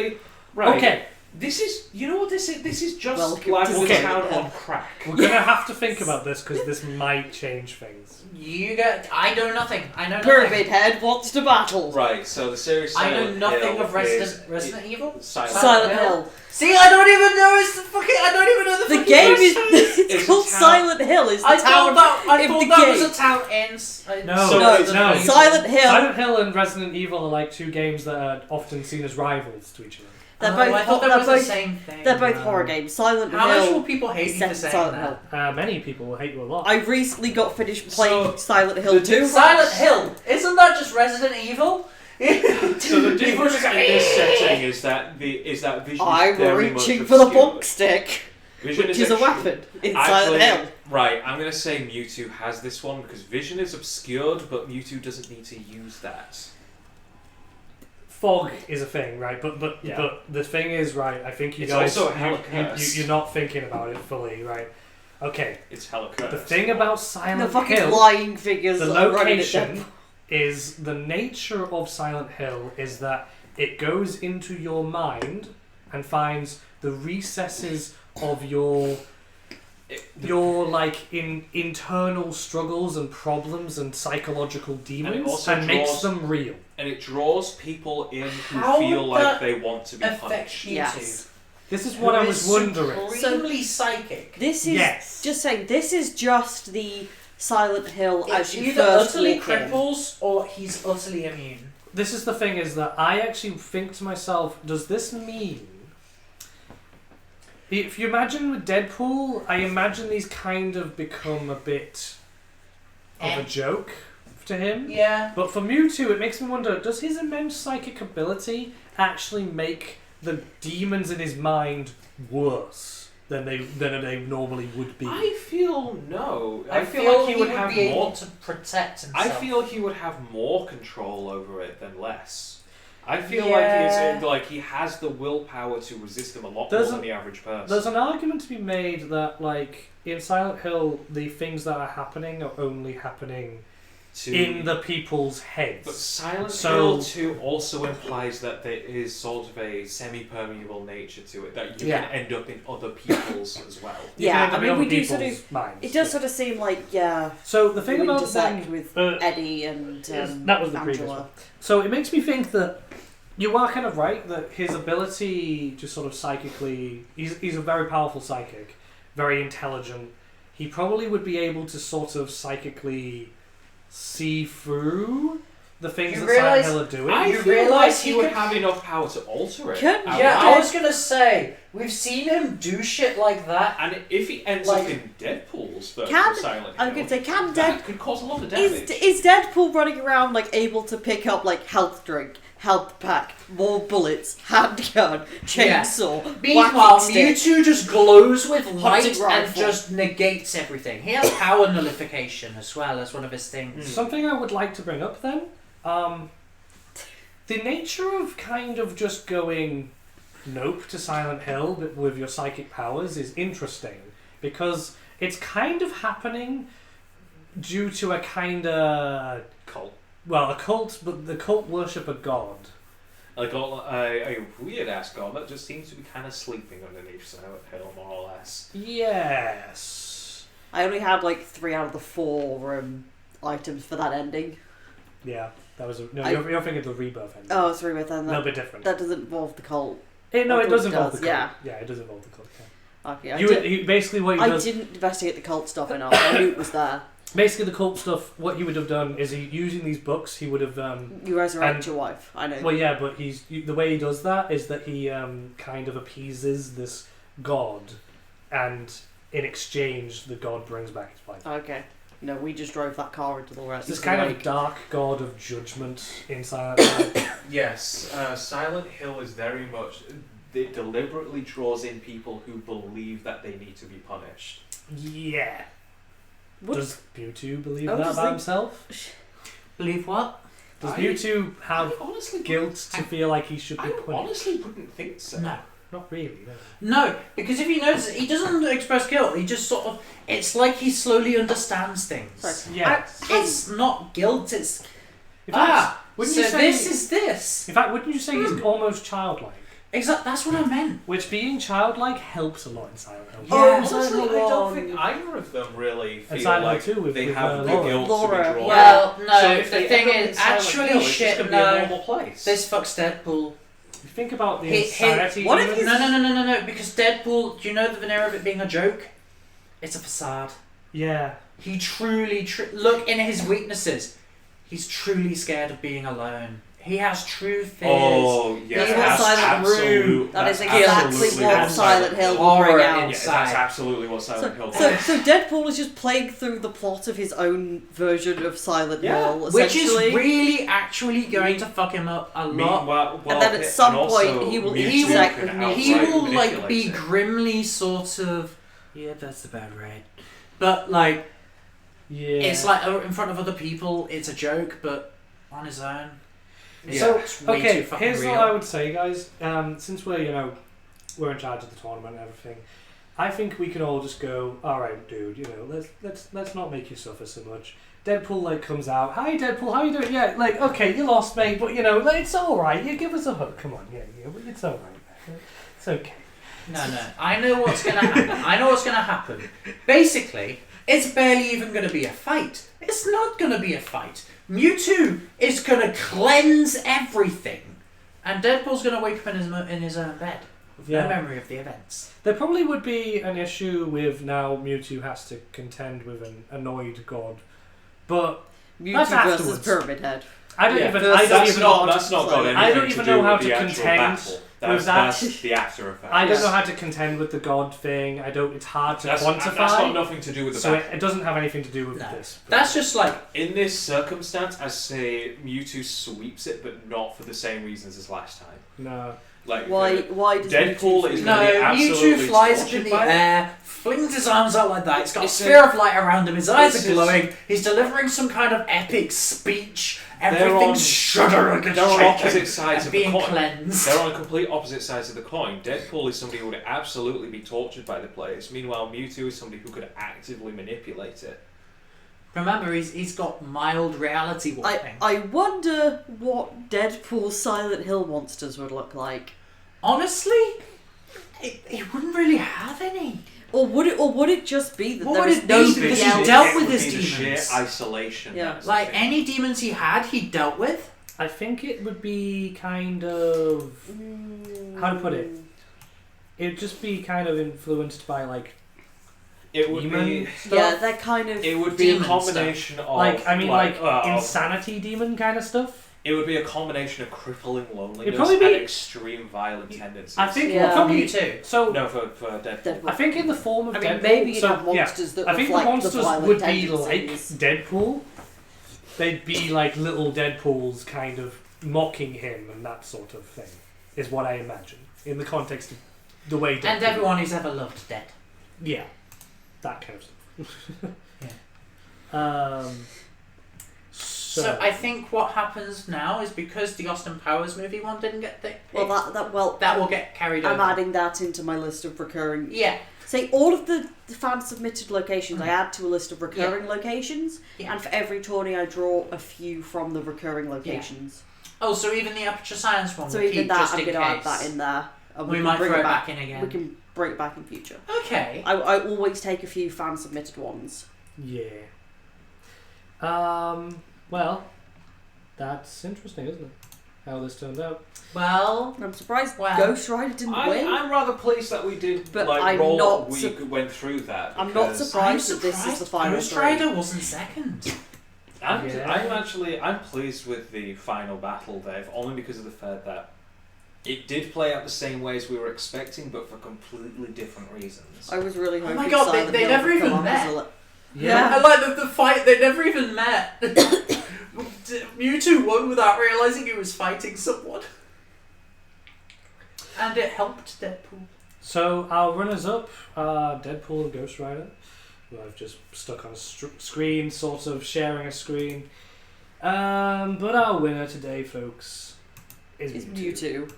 right. Okay, This is, you know what this is? This is just Welcome like to the Okay. town on crack. we're gonna have to think about this because this might change things. You get. I know nothing. I know Pyramid nothing. Head wants to battle. Right, so the series I know Silent nothing Hill of is- Resident Evil. Silent, Silent Hill. Hill. See, I don't even know it's the fucking. I don't even know the The fucking game place. is it's It's called a town. Silent Hill. It's the I town. thought that. I in thought the that was game. a town in. No, So No, it's- no. Silent Hill. Silent Hill and Resident Evil are like two games that are often seen as rivals to each other. They're Oh, both. I thought they're that was the both. same thing. They're both No. horror games. Silent How much will Hill. people hate is you set for in saying Silent that? Hill. Many people will hate you a lot. I recently got finished So, playing Silent Hill the 2. difference- Silent Hill. Isn't that just Resident Evil? So the difference in this setting is that Vision is I'm very much reaching for the obscured. bump stick, Vision which is a actually- weapon in Silent Actually, Hill. right, I'm going to say Mewtwo has this one because Vision is obscured, but Mewtwo doesn't need to use that. Fog is a thing, right? But Yeah. the thing is, right? I think you It's guys also hella cursed. you're not thinking about it fully, right? Okay. It's hella cursed. The thing about The Silent fucking Hill, flying figures the that are running at location them. is the nature of Silent Hill is that it goes into your mind and finds the recesses of your like internal struggles and problems and psychological demons also and makes draws- them real. And it draws people in who How feel would like that they want to be affect punished. you Yes. This is what I was wondering. Supremely psychic. This is Yes. just saying. This is just the Silent Hill as It's you either first utterly walk in. cripples or he's utterly immune. This is the thing is that I actually think to myself, does this mean... If you imagine with Deadpool, I imagine these kind of become a bit of a joke to him. Yeah. But for Mewtwo, it makes me wonder, does his immense psychic ability actually make the demons in his mind worse than they normally would be? I feel no. I feel like he would be able to protect himself. I feel he would have more control over it than less. I feel Yeah. like he has the willpower to resist them a lot There's more a- than the average person. There's an argument to be made that, like, in Silent Hill, the things that are happening are only happening in the people's heads. But Silent So- Hill 2 also implies that there is sort of a semi-permeable nature to it, that you Yeah. can end up in other people's as well. You can Yeah, end up I in mean, we other do sort people's of. minds. It does sort of seem like, yeah, So the thing you about intersect them, with uh, Eddie and that was the previous Angela. one. So it makes me think that you are kind of right that his ability to sort of psychically, he's a very powerful psychic, very intelligent. He probably would be able to sort of psychically see through the things You that Silent realise- Hill are doing. I You feel realise like he he would could- have enough power to alter it. Can- outright. Yeah, I was gonna say, we've seen him do shit like that. And if he ends Like- up in Deadpool's version Can- of Silent Hill, I'm going to say, can that could cause a lot of damage. Is Deadpool running around like able to pick up like health drink, health pack, more bullets, handgun, chainsaw, Meanwhile, walking stick? Mewtwo just glows with light Hunting and rifle. just negates everything. He has power nullification as well as one of his things. Something I would like to bring up then, the nature of kind of just going nope to Silent Hill but with your psychic powers is interesting because it's kind of happening due to a kind of Cult. well, a cult, but the cult worship a god. Like a weird ass god that just seems to be kind of sleeping underneath Silent Hill, more or less. Yes. I only had like 3 out of the 4 items for that ending. Yeah, that was no. I- You're thinking of the rebirth ending. Oh, sorry about that. a little bit different. That doesn't involve the cult. No, I it thought does it involve does, the cult. yeah. It does involve the cult. Yeah. Okay, You basically what he I does. didn't investigate the cult stuff enough. I knew it was there. Basically, the cult stuff. What he would have done is using these books. He would have. You resurrect And- your wife. I know. Well, yeah, but the way he does that is that he kind of appeases this god, and in exchange, the god brings back his wife. Okay. No, we just drove that car into the rest. It's this kind of dark god of judgment in Silent Hill. Yes, Silent Hill is very much. It deliberately draws in people who believe that they need to be punished. Yeah. Does Mewtwo believe I was that just about think- himself? Believe what? Does I- Mewtwo have I honestly guilt to feel like he should be I punished? honestly wouldn't think so. No. Not really. No. No, because if you notice, he doesn't express guilt. He just sort of. It's like he slowly understands things. Sorry. Yeah. It's not guilt, it's. In fact, wouldn't so you say? this is this. In fact, wouldn't you say he's almost childlike? Exactly, that's what I meant. Which being childlike helps a lot in Silent Hill. Oh, Honestly, Silent I Hill don't 1. think either of them really feel Silent like Hill 2 with- they with, have the Laura. guilt Laura, to be drawn. Well, no, So if the they thing end up in is, Silent actually, Hill, it's just shit, gonna be a no. normal place. This fucks Deadpool. You think about the Hey, insanity. what if of he's- it? No, because Deadpool, do you know the veneer of it being a joke? It's a facade. Yeah. He truly, look in his weaknesses. He's truly scared of being alone. He has true fears. Oh, yeah, That's what that's Silent Room- absolute- That is that's exactly absolutely what Silent Hill will Horror bring in out. Yeah, that's absolutely what Silent Hill So, does. so Deadpool is just playing through the plot of his own version of Silent Yeah. Hill, Which is essentially. really actually going to fuck him up a lot. Meanwhile, And then at some point he will intersect with Mewtwo. He will like be grimly sort of. Yeah, that's about right. But like, Yeah. it's like in front of other people, it's a joke, but on his own. So, it's way okay, too fucking here's real. what I would say, guys. Since we're in charge of the tournament and everything, I think we can all just go, all right, dude. Let's not make you suffer so much. Deadpool comes out. Hi, Deadpool. How you doing? Yeah, okay, you lost, mate, but it's all right. You give us a hug. Come on, yeah, it's all right. Man. It's okay. No. I know what's gonna happen. Basically, it's barely even gonna be a fight. It's not gonna be a fight. Mewtwo is gonna cleanse everything, and Deadpool's gonna wake up in his own bed with no memory of the events. There probably would be an issue with now Mewtwo has to contend with an annoyed god, but Mewtwo that's versus afterwards. Pyramid Head. I don't Yeah, even. That's I don't That's even. not got anything I don't to even do know with how the to actual contend battle. with that. That's the after effect. I don't know how to contend with the god thing. I don't. It's hard to quantify. That's got nothing to do with the so battle. it doesn't have anything to do with No. this. That's just like In this circumstance, I say Mewtwo sweeps it, but not for the same reasons as last time. No. Like Why does Deadpool Mewtwo is do no. gonna be absolutely Mewtwo flies up tortured in the by it. air, flings his arms out like that. It's got a It's sphere of light around him. His eyes it's are glowing. He's delivering some kind of epic speech. They're Everything's on- shuddering and They're on shaking opposite sides and of the being coin. cleansed. They're on complete opposite sides of the coin. Deadpool is somebody who would absolutely be tortured by the players. Meanwhile, Mewtwo is somebody who could actively manipulate it. Remember, he's got mild reality warping. I wonder what Deadpool's Silent Hill monsters would look like. Honestly, it wouldn't really have any. Or would it just be that What there would is it be? nobody Because he else? dealt It with would his be the sheer demons. isolation. Yeah. that's the Like thing. any demons he had, he dealt with. I think it would be kind of. How to put it? It'd just be kind of influenced by like It would demon be. stuff. Yeah, they're kind of. It would be a demon combination of like of- insanity demon kind of stuff. It would be a combination of crippling loneliness probably be- and extreme violent tendencies. I think Yeah. it probably. Mewtwo. So No, for Deadpool. Deadpool. I think in the form of I mean, Deadpool. maybe you'd so, have monsters that I think the reflect monsters the violent would be like tendencies. Deadpool. They'd be like little Deadpools, kind of mocking him and that sort of thing. Is what I imagine in the context of the way. Deadpool And everyone who's ever loved dead. Yeah, that kind of stuff. Yeah. So, So I think what happens now is because the Austin Powers movie one didn't get picked, that will get carried I'm over. adding that into my list of recurring. Yeah. Say all of the fan submitted locations I add to a list of recurring locations, Yeah. and for every tourney I draw a few from the recurring locations. Oh, so even the Aperture Science one So will even keep that just I'm in going to case. add that in there. And We can might bring throw it it back in again. We can bring it back in future. Okay. I always take a few fan submitted ones. yeah. Well, that's interesting, isn't it? How this turned out. Well, And I'm surprised Wow. Ghost Rider didn't win. I'm rather pleased that we did But like I'm roll not we sup- went through that. I'm not because surprised that this is the final Ghost three. Rider wasn't second. I'm pleased with the final battle, Dave, only because of the fact that it did play out the same way as we were expecting, but for completely different reasons. I was really hoping my God, Silent they Hill never would come even up met. as a Yeah. I like the fight. They never even met. Mewtwo won without realizing he was fighting someone, and it helped Deadpool. So our runners-up are Deadpool and Ghost Rider, who I've just stuck on a screen, sort of sharing a screen. But our winner today, folks, is It's Mewtwo. Mewtwo.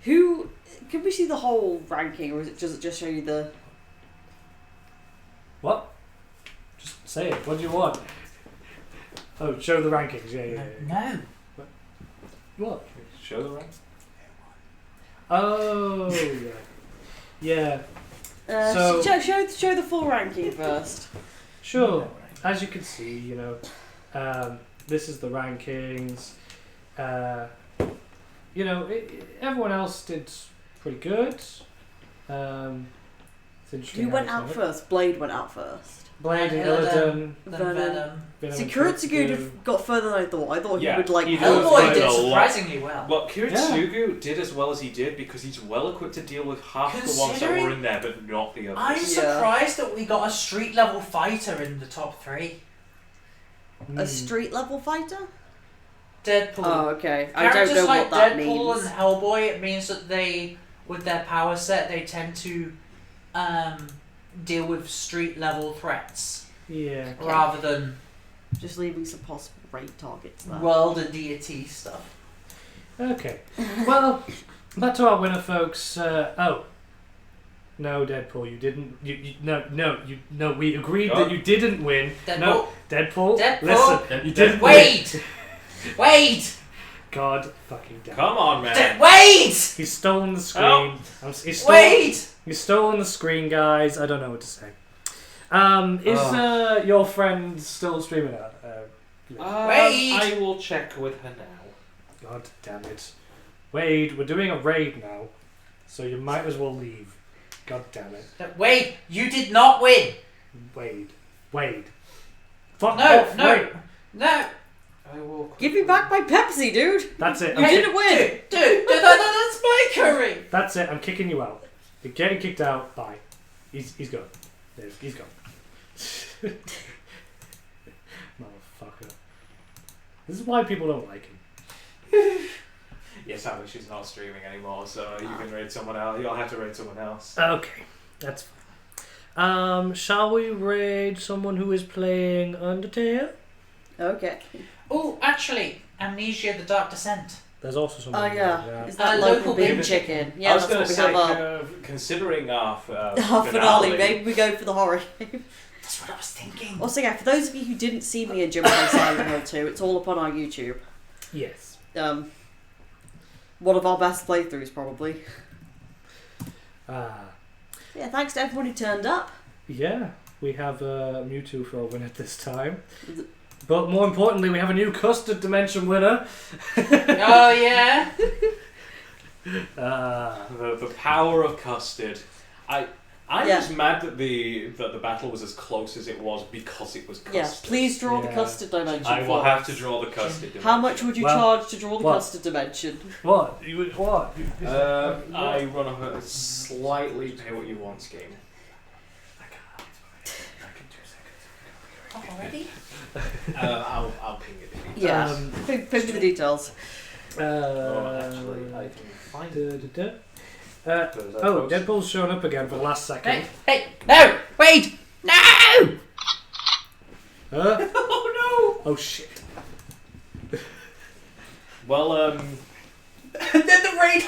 Who can we see the whole ranking, or does it just show you the? What? Just say it. What do you want? Oh, show the rankings. Yeah. No. What? Show the rank. Oh, yeah. Yeah. So- Show the full ranking first. Sure. As you can see, this is the rankings. Everyone else did pretty good. It's interesting. Who how went it's out gone. first? Blade went out first. Blade and Illidan. Illidan. Venom. See, Kiritsugu got further than I thought. I thought Yeah, he would like. he did. Hellboy quite did a lot. surprisingly well. Well, Kiritsugu did as well as he did because he's well equipped to deal with half the ones that Considering- were in there, but not the I'm others. surprised that we got a street level fighter in the top 3. A street level fighter? Deadpool. Oh, okay. I don't Characters know like what that Deadpool means. and Hellboy, it means that they, with their power set, they tend to deal with street level threats Yeah. rather than Just leaving some possible raid targets there. world and deity stuff. Okay. Well, back to our winner, folks. No, Deadpool, you didn't. No. We agreed that you didn't win. Deadpool. No, Deadpool. Deadpool. Listen, you didn't Wait! Wait! God fucking damn. Come on, man. Wait! He's stolen the screen. Oh. Wait! He's stolen the screen, guys. I don't know what to say. Is your friend still streaming it? Wait. I will check with her now. God damn it. Wade, we're doing a raid now, so you might as well leave. God damn it. Wait! You did not win! Wade. Fuck No, off, no. Wade. No! I will. Give me back my Pepsi, dude. That's it. You didn't win. Dude, that's my curry. That's it. I'm kicking you out. You're getting kicked out. Bye. He's gone. He's gone. Motherfucker. This is why people don't like him. Yeah, sadly she's not streaming anymore, so you can raid someone else. You'll have to raid someone else. Okay, that's fine. Shall we raid someone who is playing Undertale? Okay. Oh, actually, Amnesia: The Dark Descent. There's also someone. Oh yeah. Is that local local bin bin chicken? Yeah, I was that's going what to we have say, considering our our finale. Maybe we go for the horror game. That's what I was thinking. Also, yeah, for those of you who didn't see me in Jump on Silent Hill 2, it's all up on our YouTube. Yes. One of our best playthroughs, probably. Yeah, thanks to everyone who turned up. Yeah, we have Mewtwo for our winner this time. But more importantly, we have a new custard dimension winner. Oh, yeah? The power of custard. I'm just mad that the battle was as close as it was because it was custard. Yes, please draw the custard dimension. I will have to draw the custard dimension. How much would you charge to draw the custard dimension? What? What? I run a slightly pay what you want scheme. Already? I'll ping it. Yeah, ping me the details. Actually, I can find it. Deadpool's shown up again for the last second. Hey, no! Wait! No! Huh? Oh, no! Oh shit. Well, And then the raid